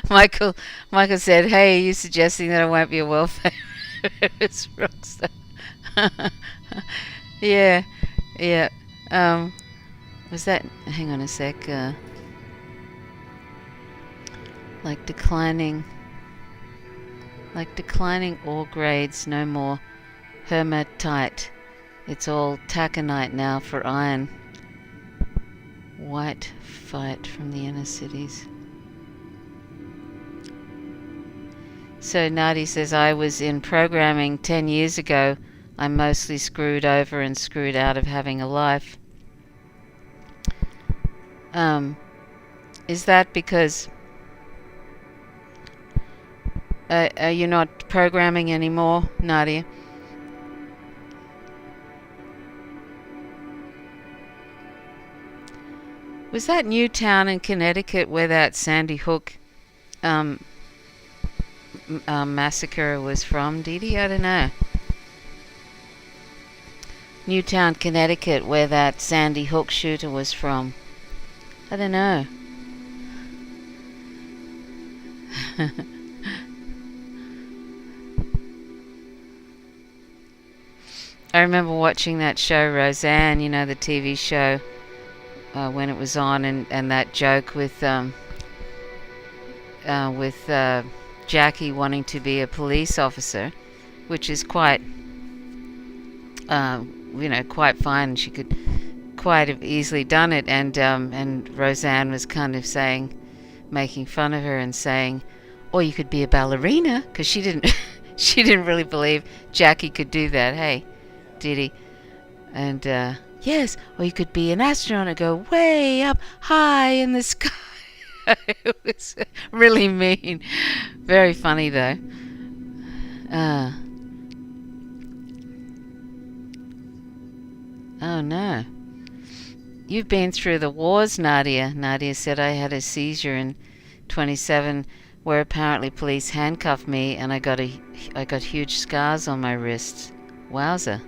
Michael said, "Hey, are you suggesting that I won't be a welfare rockstar?" Yeah. Was that? Hang on a sec. Like declining ore grades, no more hematite. It's all taconite now for iron. White fight from the inner cities. So Nadi says, I was in programming 10 years ago. I'm mostly screwed over and screwed out of having a life. Is that because you're not programming anymore, Nadia? Was that Newtown in Connecticut where that Sandy Hook massacre was from, Dee? I don't know. Newtown, Connecticut, where that Sandy Hook shooter was from. I don't know. I remember watching that show, Roseanne, the TV show, when it was on, and that joke with Jackie wanting to be a police officer, which is quite quite fine. She could quite have easily done it, and Roseanne was kind of making fun of her and saying, or you could be a ballerina, because she didn't really believe Jackie could do that. Hey, did he? And yes, or you could be an astronaut and go way up high in the sky. It was really mean. Very funny though. Oh no. You've been through the wars, Nadia. Nadia said, I had a seizure in 27 where apparently police handcuffed me and I got huge scars on my wrists. Wowza.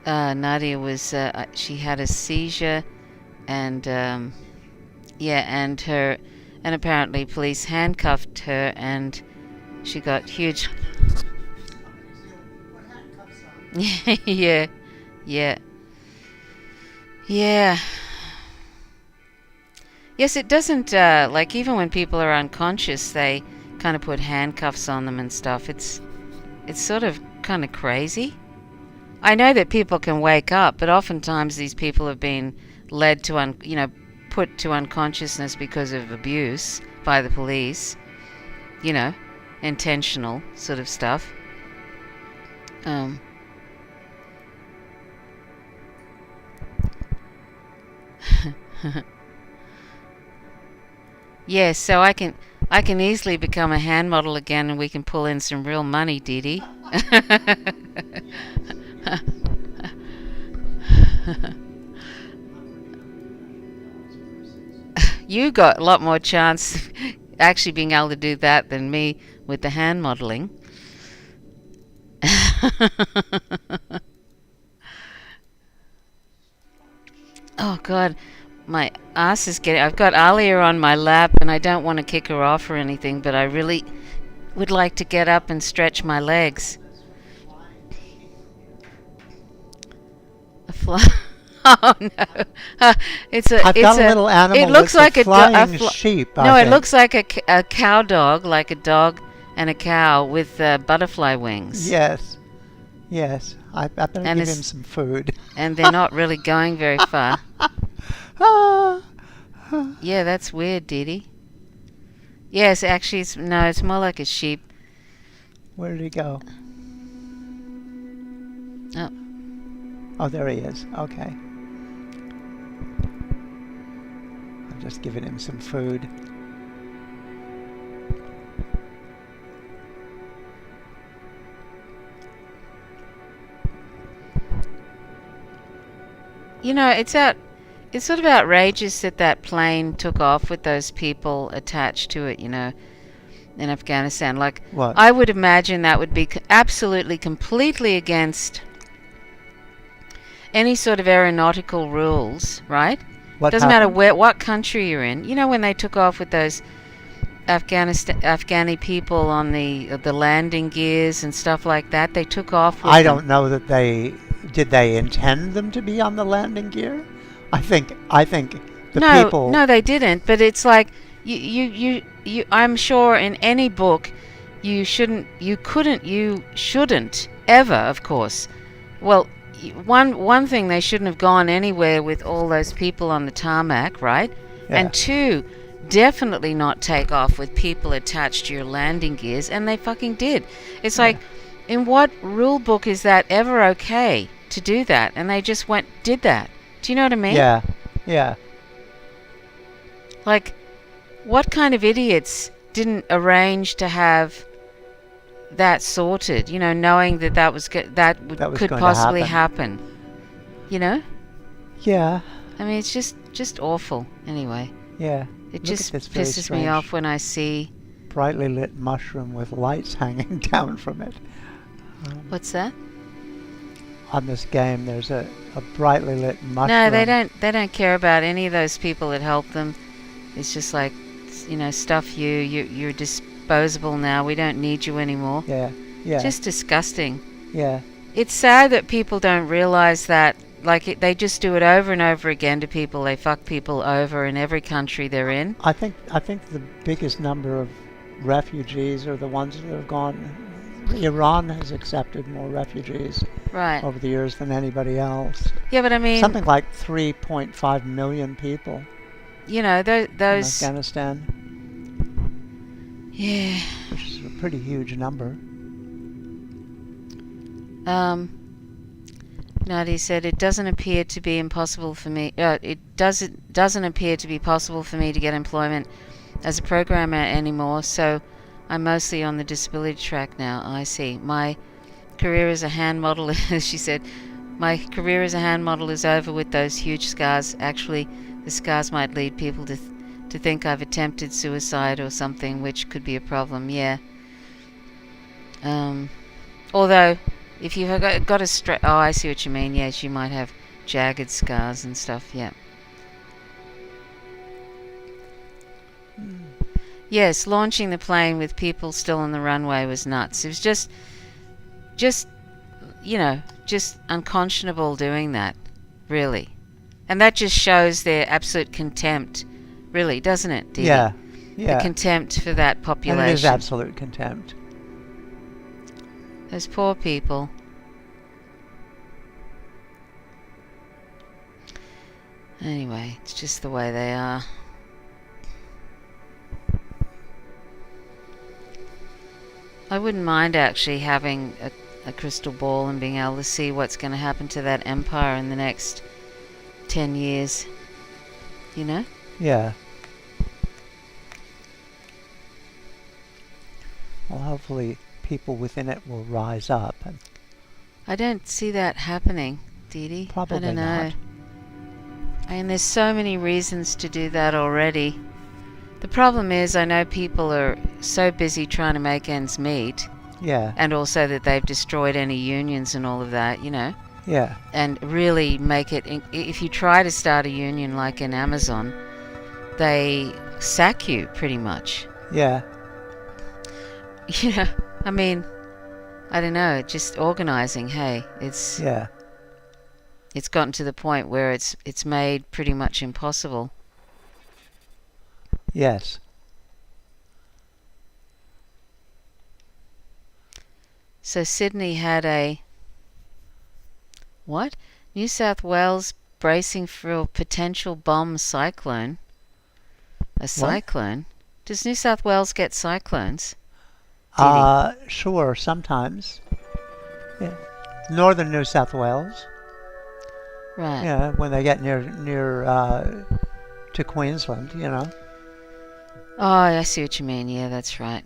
Nadia was she had a seizure, and and apparently police handcuffed her and she got huge. Yeah. Yes, it doesn't like even when people are unconscious, they kind of put handcuffs on them and stuff. It's sort of kind of crazy. I know that people can wake up, but oftentimes these people have been led to put to unconsciousness because of abuse by the police. Intentional sort of stuff. Yes, so I can easily become a hand model again, and we can pull in some real money, Dee Dee. you got a lot more chance actually being able to do that than me with the hand modeling. Oh God, my ass is getting. I've got Alia on my lap, and I don't want to kick her off or anything, but I really would like to get up and stretch my legs. A fly. Oh no! It's a. I've it's got a little animal. It looks that's like a flying sheep. No, I it think. looks like a cow dog, like a dog and a cow with butterfly wings. Yes. Yes. I better And give it's- him some food. And they're not really going very far. Ah. Yeah, that's weird, Didi. Yes, actually, it's more like a sheep. Where did he go? Oh. Oh, there he is. Okay. I'm just giving him some food. You know, it's sort of outrageous that that plane took off with those people attached to it, you know, in Afghanistan. Like, What? I would imagine that would be absolutely, completely against any sort of aeronautical rules, right? What Doesn't matter happened? what country you're in. You know, when they took off with those Afghani people on the landing gears and stuff like that, they took off with I them. don't know that did they intend them to be on the landing gear? I think the people. No, they didn't. But it's like you. I'm sure in any book, you shouldn't ever, of course. Well, one thing, they shouldn't have gone anywhere with all those people on the tarmac, right? Yeah. And two, definitely not take off with people attached to your landing gears, and they fucking did. It's like, in what rule book is that ever okay to do that? And they just did that. Do you know what I mean? Yeah. Yeah. Like, what kind of idiots didn't arrange to have that sorted? You know, knowing that was could going to possibly happen. happen. You know? Yeah. I mean, it's just awful. Anyway, Yeah. it Look just at this very pisses me strange off when I see. brightly lit mushroom with lights hanging down from it. What's that? On this game, there's a brightly lit mushroom. No, they don't. They don't care about any of those people that help them. It's just like, you know, stuff you. You're disposable now. We don't need you anymore. Yeah. Yeah. Just disgusting. yeah. It's sad that people don't realize that. Like, they just do it over and over again to people. They fuck people over in every country they're in. I think the biggest number of refugees are the ones that have gone. Iran has accepted more refugees Right. over the years than anybody else. Yeah, but I mean, Something like 3.5 million people you know, in those. Afghanistan, Yeah. which is a pretty huge number. Nadi said, it doesn't appear to be impossible for me. Doesn't appear to be possible for me to get employment as a programmer anymore. So I'm mostly on the disability track now. I see. My career as a hand model, she said, my career as a hand model is over with those huge scars. Actually, the scars might lead people to think I've attempted suicide or something, which could be a problem. Yeah. Although, if you've got a oh, I see what you mean. Yes, you might have jagged scars and stuff. Yeah. Yes, launching the plane with people still on the runway was nuts. It was just, you know, just unconscionable doing that, really. And that just shows their absolute contempt, really, doesn't it, Dee? Yeah. Yeah. The contempt for that and population. it is absolute contempt. Those poor people. Anyway, it's just the way they are. I wouldn't mind actually having a crystal ball and being able to see what's going to happen to that empire in the next 10 years. You know? Yeah. Well, hopefully people within it will rise up. And I don't see that happening, Dee Dee. Probably I don't know. not. And there's so many reasons to do that already. The problem is, I know people are so busy trying to make ends meet, Yeah. and also that they've destroyed any unions and all of that, Yeah. and really make it. If you try to start a union like in Amazon, they sack you pretty much. Yeah. I mean, I don't know. Just organizing. Hey, Yeah. it's gotten to the point where it's made pretty much impossible. Yes. So Sydney had what? New South Wales bracing for a potential bomb cyclone. A cyclone? Does New South Wales get cyclones? Sure, sometimes. Yeah. Northern New South Wales. Right. Yeah, when they get near to Queensland, Oh, I see what you mean. Yeah, that's right.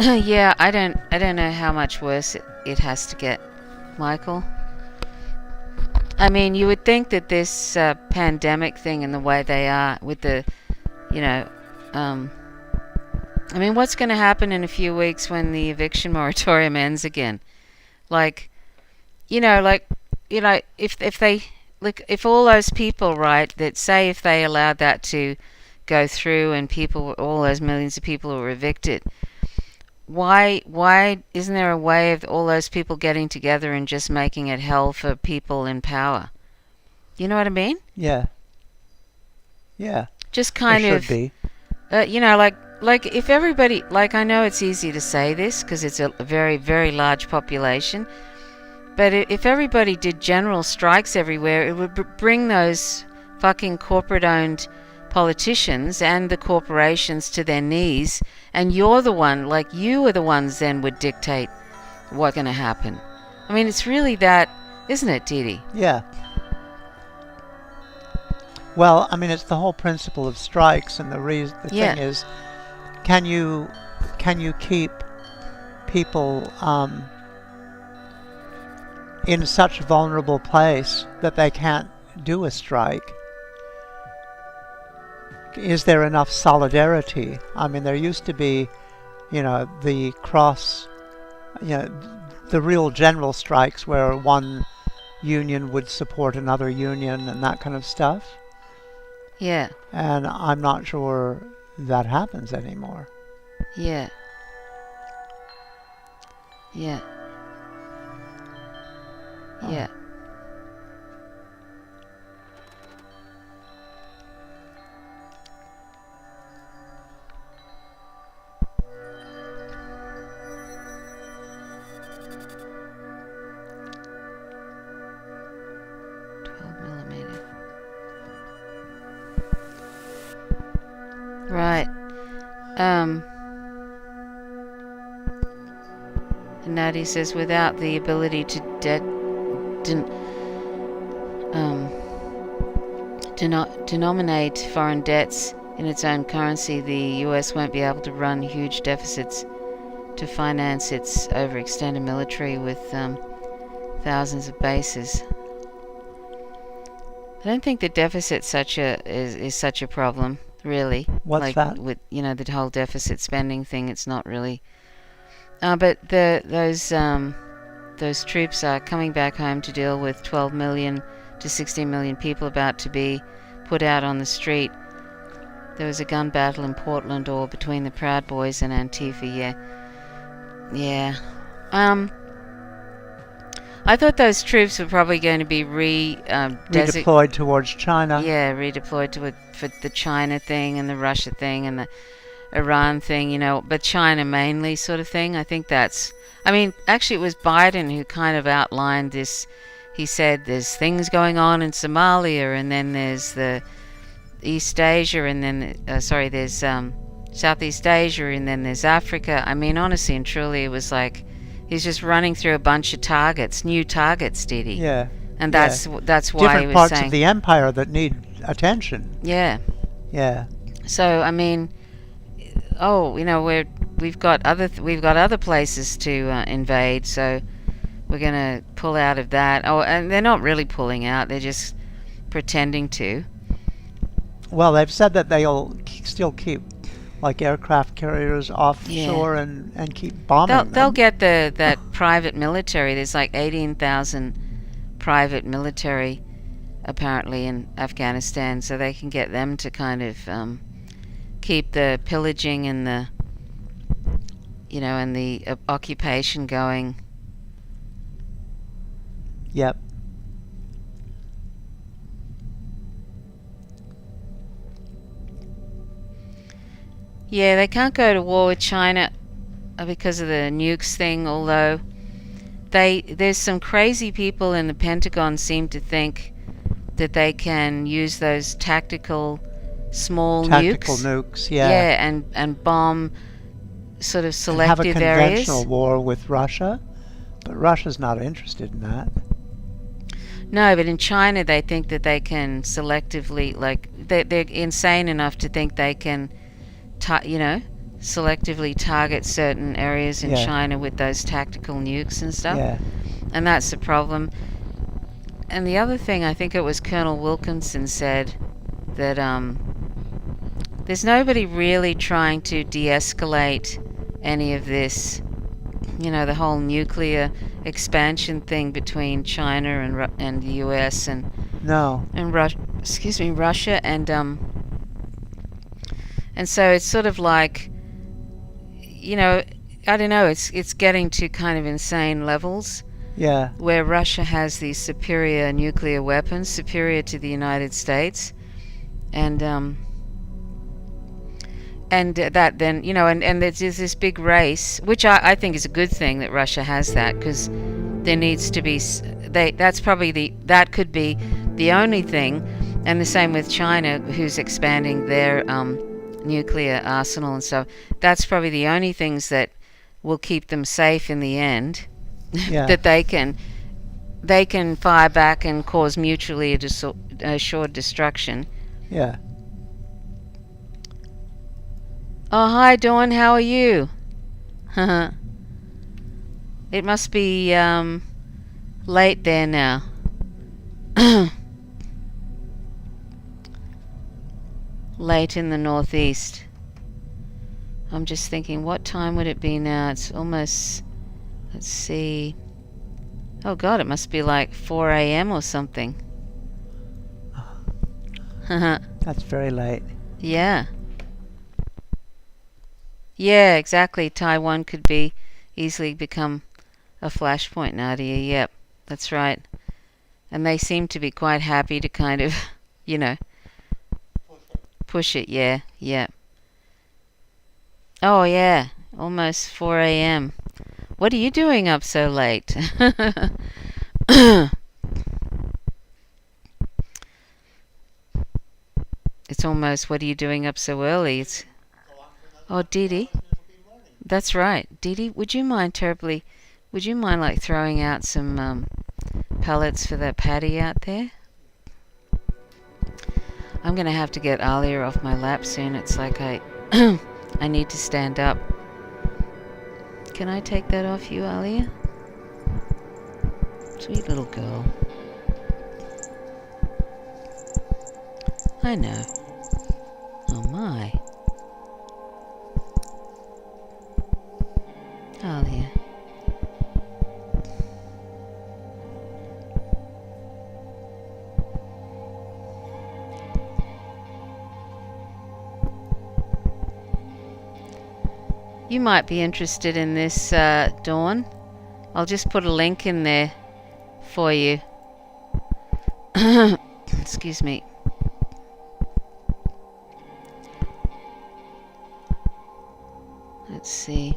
Yeah, I don't know how much worse it has to get, Michael. I mean, you would think that this pandemic thing and the way they are with the, I mean, what's going to happen in a few weeks when the eviction moratorium ends again? If all those people, right, that say if they allowed that to go through and all those millions of people were evicted, why isn't there a way of all those people getting together and just making it hell for people in power? You know what I mean? Yeah. Yeah. Just kind There of, should be. like if everybody, I know it's easy to say this because it's a very, very large population, but if everybody did general strikes everywhere, it would bring those fucking corporate-owned politicians and the corporations to their knees, and you are the ones then would dictate what's going to happen. I mean, it's really that, isn't it, Didi? Yeah. Well, I mean, it's the whole principle of strikes, and the Yeah. thing is, can you keep people in such a vulnerable place that they can't do a strike? Is there enough solidarity? I mean, there used to be, the the real general strikes where one union would support another union and that kind of stuff. Yeah, And I'm not sure that happens anymore. yeah, yeah, yeah. Right. And Natty says without the ability to denominate foreign debts in its own currency, the US won't be able to run huge deficits to finance its overextended military with thousands of bases. I don't think the deficit is such a problem, really. What's that? With the whole deficit spending thing, it's not really. But those troops are coming back home to deal with 12 million to 16 million people about to be put out on the street. There was a gun battle in Portland, or between the Proud Boys and Antifa. Yeah. I thought those troops were probably going to be redeployed towards China. Yeah, redeployed for the China thing and the Russia thing and the Iran thing, but China mainly sort of thing. I think actually it was Biden who kind of outlined this. He said there's things going on in Somalia, and then there's the East Asia, and then, there's Southeast Asia, and then there's Africa. I mean, honestly and truly, it was like he's just running through a bunch of targets, new targets, did he? Yeah. And Yeah. that's why Different he was parts saying, of the empire that need attention. yeah. Yeah. So I mean, we've got other places to invade, so we're gonna pull out of that. Oh, and they're not really pulling out; they're just pretending to. Well, they've said that they'll still keep like aircraft carriers offshore and keep bombing They'll them. get that private military. There's like 18,000 private military apparently in Afghanistan, so they can get them to kind of keep the pillaging and the occupation going. Yep. Yeah, they can't go to war with China because of the nukes thing, although there's some crazy people in the Pentagon seem to think that they can use those tactical small nukes, yeah. Yeah, and bomb sort of selective have a areas. conventional war with Russia, but Russia's not interested in that. No, but in China they think that they can selectively, like they're insane enough to think they can selectively target certain areas in China with those tactical nukes and stuff. Yeah. And that's the problem. And the other thing, I think it was Colonel Wilkinson said that there's nobody really trying to de-escalate any of this, the whole nuclear expansion thing between China and the US and Russia and so it's sort of like, I don't know, it's getting to kind of insane levels. Yeah. Where Russia has these superior nuclear weapons, superior to the United States, and that then, and there's this big race, which I think is a good thing that Russia has that, because there needs to be, that could be the only thing, and the same with China, who's expanding their nuclear arsenal and stuff. That's probably the only things that will keep them safe in the end. Yeah. That they can fire back and cause mutually assured destruction. Yeah. Oh, hi Dawn, how are you? It must be late there now. Late in the northeast. I'm just thinking, what time would it be now? It's almost, let's see. Oh God, it must be like 4 a.m. or something. That's very late. Yeah. Yeah, exactly. Taiwan could easily become a flashpoint, Nadia. Yep, that's right. And they seem to be quite happy to kind of, push it. Yeah, yeah. Oh yeah, almost 4 a.m. What are you doing up so late? It's almost, what are you doing up so early? Oh, Didi. That's right. Didi, would you mind like throwing out some pellets for that patty out there? I'm going to have to get Alia off my lap soon. It's like I need to stand up. Can I take that off you, Alia? Sweet little girl. I know. Oh my. Alia. You might be interested in this, Dawn. I'll just put a link in there for you. Excuse me. Let's see.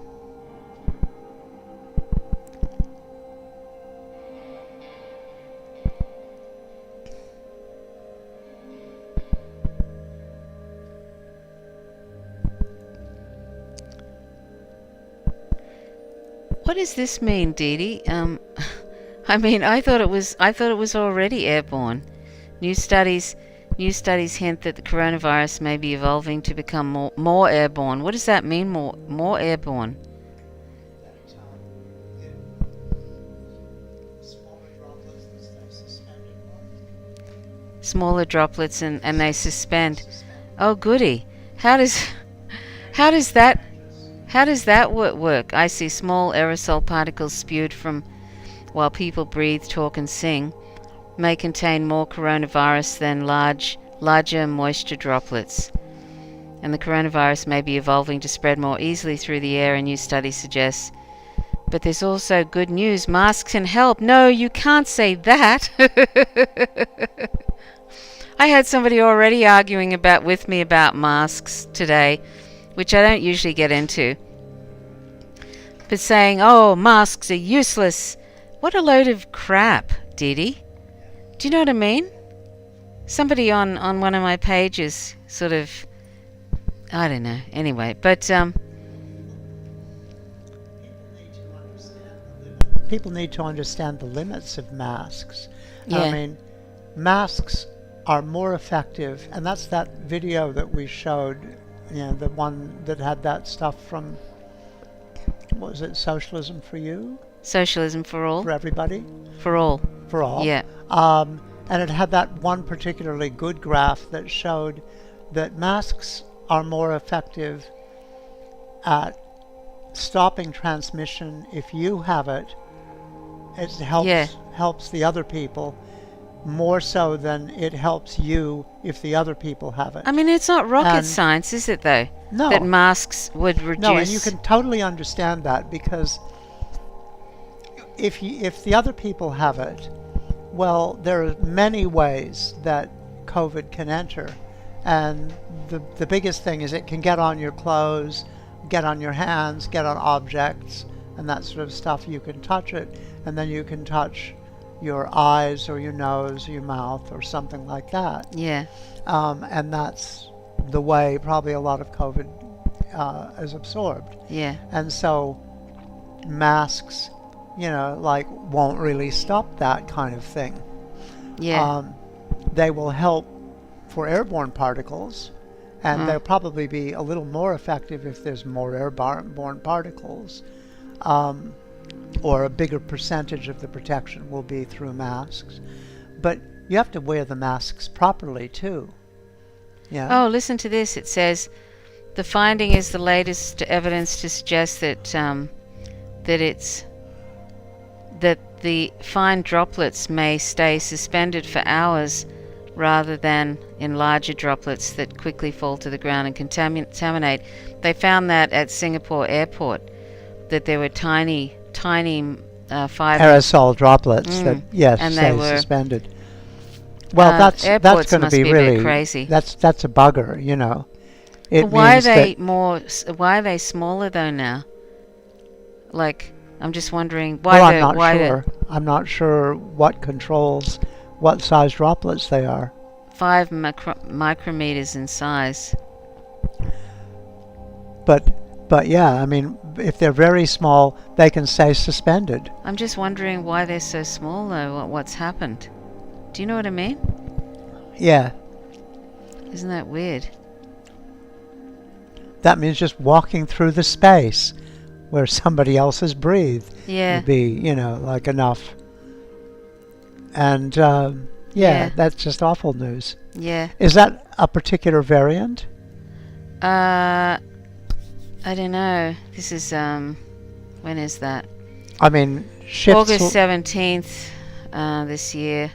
What does this mean, Dee Dee? I mean, I thought it was already airborne. New studies hint that the coronavirus may be evolving to become more airborne. What does that mean? More airborne? Smaller droplets and they suspend. Oh, goody! How does that work? I see small aerosol particles spewed from while people breathe, talk, and sing may contain more coronavirus than larger moisture droplets. And the coronavirus may be evolving to spread more easily through the air, a new study suggests. But there's also good news. Masks can help. No, you can't say that. I had somebody already arguing with me about masks today, which I don't usually get into. But saying, oh, masks are useless. What a load of crap, Dee Dee. Do you know what I mean? Somebody on one of my pages sort of, I don't know. Anyway, but people need to understand the limits of masks. Yeah. I mean, masks are more effective, and that's that video that we showed, the one that had that stuff from, what was it, Socialism for You? Socialism for all? For everybody? For all. For all. Yeah. And it had that one particularly good graph that showed that masks are more effective at stopping transmission if you have it. It helps the other people more so than it helps you if the other people have it. I mean, it's not rocket science, is it, though? No. That masks would reduce... No, and you can totally understand that, because if the other people have it, well, there are many ways that COVID can enter. And the biggest thing is it can get on your clothes, get on your hands, get on objects, and that sort of stuff. You can touch it, and then you can touch your eyes or your nose or your mouth or something like that. Yeah. And that's the way probably a lot of COVID is absorbed. Yeah. And so masks, won't really stop that kind of thing. Yeah. They will help for airborne particles, and they'll probably be a little more effective if there's more airborne particles. Or a bigger percentage of the protection will be through masks. But you have to wear the masks properly too. Yeah. Oh, listen to this. It says, the finding is the latest evidence to suggest that that the fine droplets may stay suspended for hours rather than in larger droplets that quickly fall to the ground and contaminate. They found that at Singapore airport, that there were tiny aerosol droplets that and stay they were suspended. Well, that's going to be really crazy. That's a bugger, It why means why are they smaller though now? Like, I'm just wondering why. Well, I'm not sure. I'm not sure what controls what size droplets they are. 5 micrometers in size. But yeah, I mean, if they're very small, they can stay suspended. I'm just wondering why they're so small, though. What's happened? Do you know what I mean? Yeah. Isn't that weird? That means just walking through the space where somebody else has breathed would be, like enough. And that's just awful news. Yeah. Is that a particular variant? I don't know. This is when is that? I mean, shifts August 17th this year.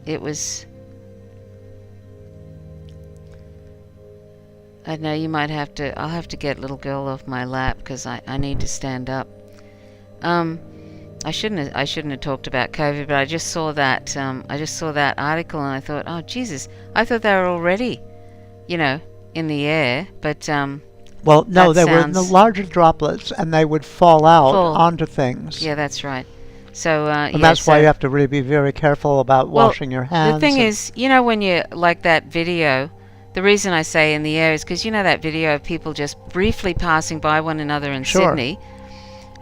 It was, I don't know, you might have to, I'll have to get little girl off my lap because I need to stand up. I shouldn't have talked about COVID, but I just saw that article and I thought, oh Jesus, I thought they were already, in the air, but well, no, they were in the larger droplets and they would fall out onto things. Yeah, that's right. So and that's why you have to really be very careful about washing your hands. The thing is, when you like that video, the reason I say in the air is because that video of people just briefly passing by one another in Sydney,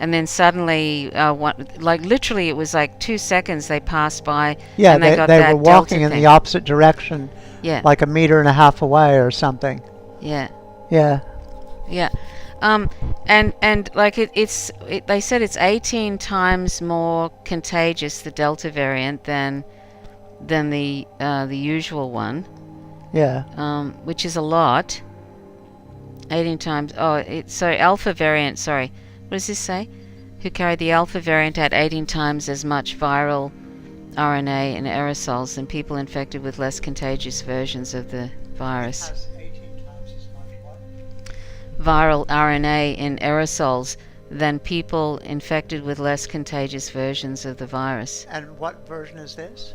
and then suddenly, like literally, it was like 2 seconds they passed by, Yeah, and they got they that were walking Delta in thing. the opposite direction, Yeah, like 1.5 meters away or something. yeah, Yeah. yeah. And like they said it's 18 times more contagious, the Delta variant, than the usual one, Yeah. which is a lot. 18 times. Oh, so Alpha variant. Sorry, what does this say? Who carried the Alpha variant had 18 times as much viral RNA in aerosols than people infected with less contagious versions of the virus. Viral RNA in aerosols than people infected with less contagious versions of the virus. And what version is this?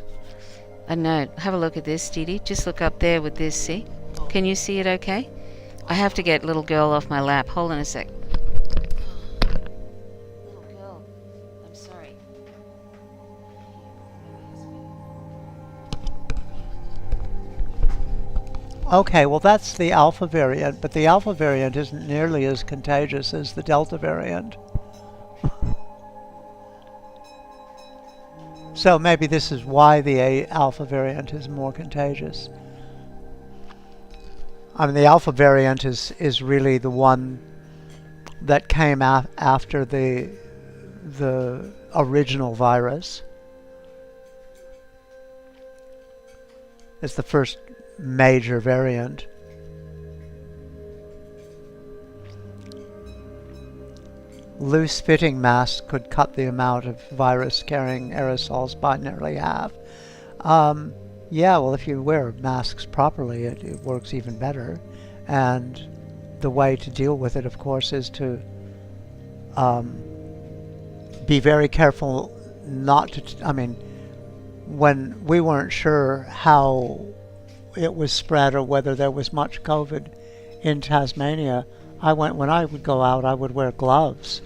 I don't know. Have a look at this, Didi. Just look up there with this, see? Can you see it okay? I have to get little girl off my lap. Hold on a sec. Little girl, I'm sorry. Okay, well that's the Alpha variant, but the Alpha variant isn't nearly as contagious as the Delta variant. So maybe this is why the Alpha variant is more contagious. I mean, the Alpha variant is really the one that came after the original virus. It's the first major variant. Loose fitting masks could cut the amount of virus carrying aerosols by nearly half. Yeah, well, if you wear masks properly, it works even better. And the way to deal with it, of course, is to be very careful not to, I mean, when we weren't sure how it was spread or whether there was much COVID in Tasmania, when I would go out, I would wear gloves.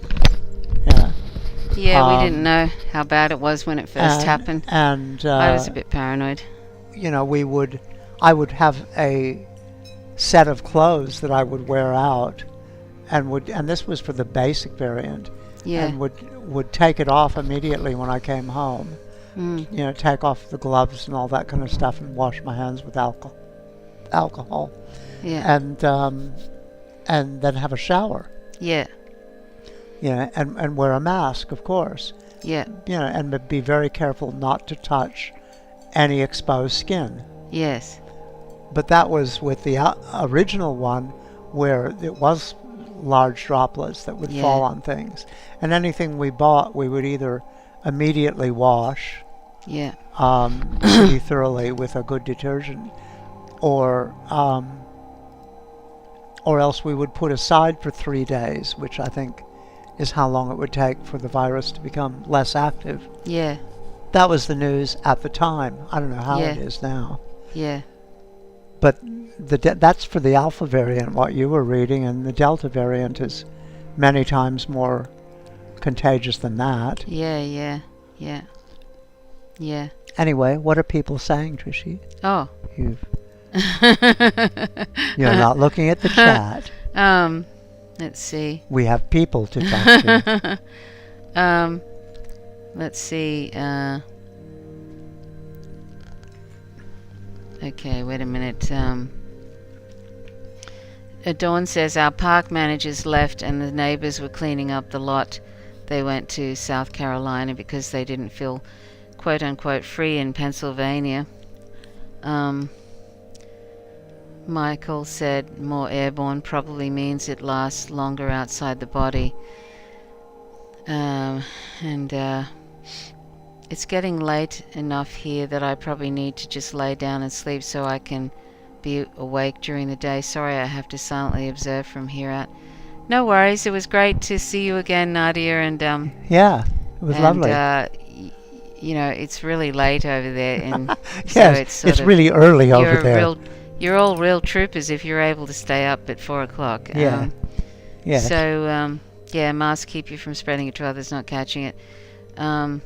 Yeah. Yeah, we didn't know how bad it was when it first happened. And I was a bit paranoid. you know, I would have a set of clothes that I would wear out, and this was for the basic variant, Yeah. and would take it off immediately when I came home. You know, take off the gloves and all that kind of stuff, and wash my hands with alcohol, Yeah. and then have a shower. Yeah. You know, and wear a mask, of course. Yeah. You know, and be very careful not to touch any exposed skin. Yes. But that was with the original one, where it was large droplets that would fall on things. And anything we bought, we would either immediately wash Yeah. pretty thoroughly with a good detergent, or else we would put aside for 3 days, which I think is how long it would take for the virus to become less active. Yeah. That was the news at the time. I don't know how it Yeah. is now. Yeah. But that's for the Alpha variant, what you were reading, and the Delta variant is many times more contagious than that. Yeah. Yeah. Yeah. Yeah. Anyway, what are people saying, Trishi? Oh. You're not looking at the chat. Let's see. We have people to talk to. Let's see. Okay, wait a minute. Dawn says our park managers left and the neighbors were cleaning up the lot. They went to South Carolina because they didn't feel quote unquote free in Pennsylvania. Michael said more airborne probably means it lasts longer outside the body. It's getting late enough here that I probably need to just lay down and sleep so I can be awake during the day. Sorry, I have to silently observe from here out. No worries. It was great to see you again, Nadia. And yeah, it was lovely. You know, it's really late over there, and yes, so it's really early over there. You're all real troopers if you're able to stay up at 4 o'clock. Yeah. Yeah. So yeah, masks keep you from spreading it to others, not catching it. I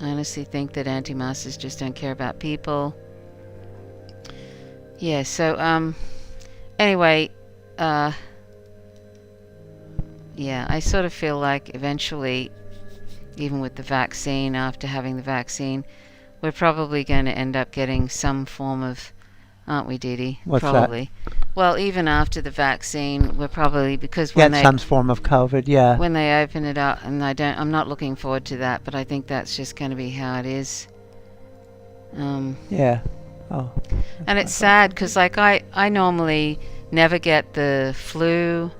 honestly think that anti-maskers just don't care about people. Yeah, so anyway, Yeah, I sort of feel like eventually, even with the vaccine, after having the vaccine, we're probably going to end up getting some form of, aren't we, Dee Dee? What's that? Probably. Well, even after the vaccine, we're probably, because Get some form of COVID, yeah. when they open it up, and I'm not looking forward to that, but I think that's just going to be how it is. Yeah. Oh. And it's sad because, like, I normally never get the flu,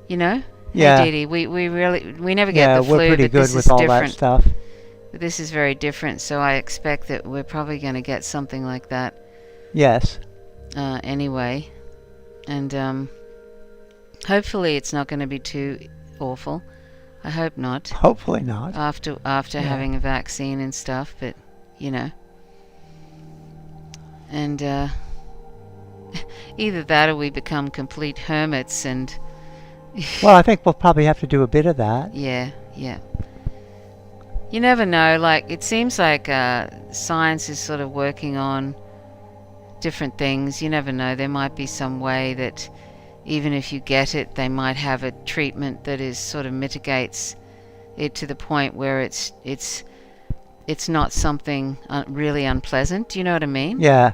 you know. Yeah. Hey, Dee Dee, we never get the flu. We're pretty but good this with is all different. that stuff. But this is very different, so I expect that we're probably going to get something like that Yes. anyway. And hopefully it's not going to be too awful. I hope not. Hopefully not. After Yeah. having a vaccine and stuff, but you know. And either that or we become complete hermits and Well, I think we'll probably have to do a bit of that. yeah. You never know, like it seems like science is sort of working on different things. You never know, there might be some way that even if you get it, they might have a treatment that is sort of mitigates it to the point where it's not something really unpleasant. Do you know what I mean? Yeah.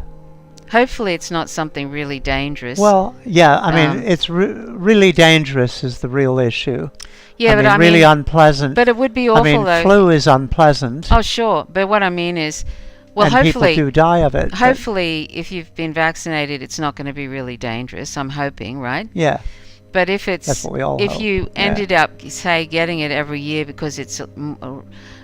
Hopefully it's not something really dangerous. Well, yeah, I mean, Um, it's really dangerous is the real issue. yeah, I but mean, I really mean, unpleasant. but it would be awful I mean, though. flu is unpleasant. Oh, sure. But what I mean is, well, and hopefully, people do die of it. but- hopefully, if you've been vaccinated, it's not going to be really dangerous. I'm hoping, right? Yeah, But if that's it's what we all if hope. you Yeah. ended up, say, getting it every year because it's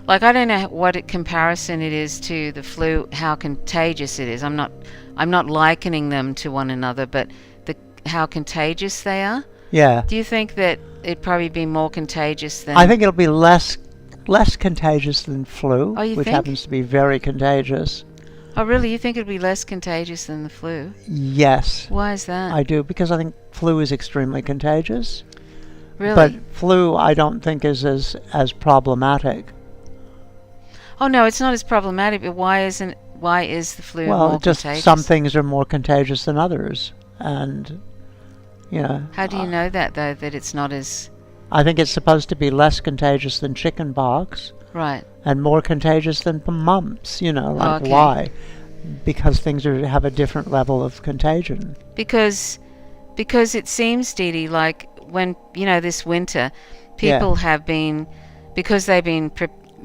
like I don't know what comparison it is to the flu, how contagious it is. I'm not likening them to one another, but how contagious they are. Yeah. Do you think that it'd probably be more contagious than? I think it'll be less contagious than flu, Oh, you which think? happens to be very contagious. Oh, really? You think it'd be less contagious than the flu? Yes, Why is that? I do, because I think flu is extremely contagious. Really? But flu, I don't think is as problematic. Oh no, it's not as problematic. But why is the flu Well, more just contagious? some things are more contagious than others, and you know. How do you know that though? That it's not as I think it's supposed to be less contagious than chickenpox right? and more contagious than mumps. You know, like Okay. why? Because things have a different level of contagion. Because it seems, Dee Dee, like when this winter, people have been, because they've been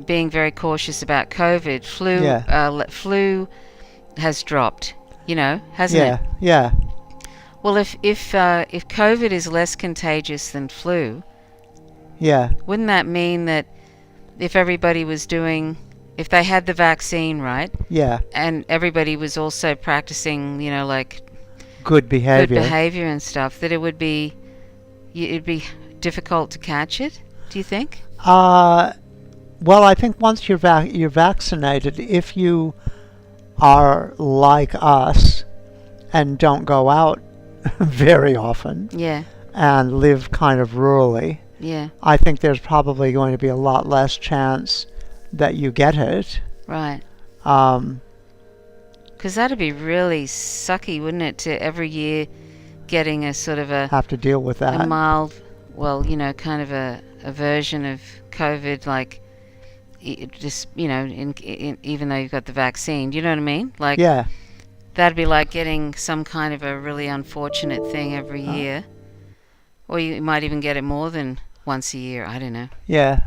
being very cautious about COVID. Flu has dropped. Hasn't it? Yeah. Well, if COVID is less contagious than flu, Yeah. wouldn't that mean that if everybody was if they had the vaccine, right, Yeah. and everybody was also practicing, like Good behavior. good behavior and stuff, that it'd be difficult to catch it? Do you think? Well, I think once you're vaccinated, if you are like us and don't go out very often Yeah, and live kind of rurally, yeah, I think there's probably going to be a lot less chance that you get it. right. Um, Because that'd be really sucky, wouldn't it, to every year getting a sort of a have to deal with that. mild, well, kind of a version of COVID, like just, even though you've got the vaccine. Do you know what I mean? Like, Yeah. that'd be like getting some kind of a really unfortunate thing every year. Or you might even get it more than once a year. I don't know. Yeah.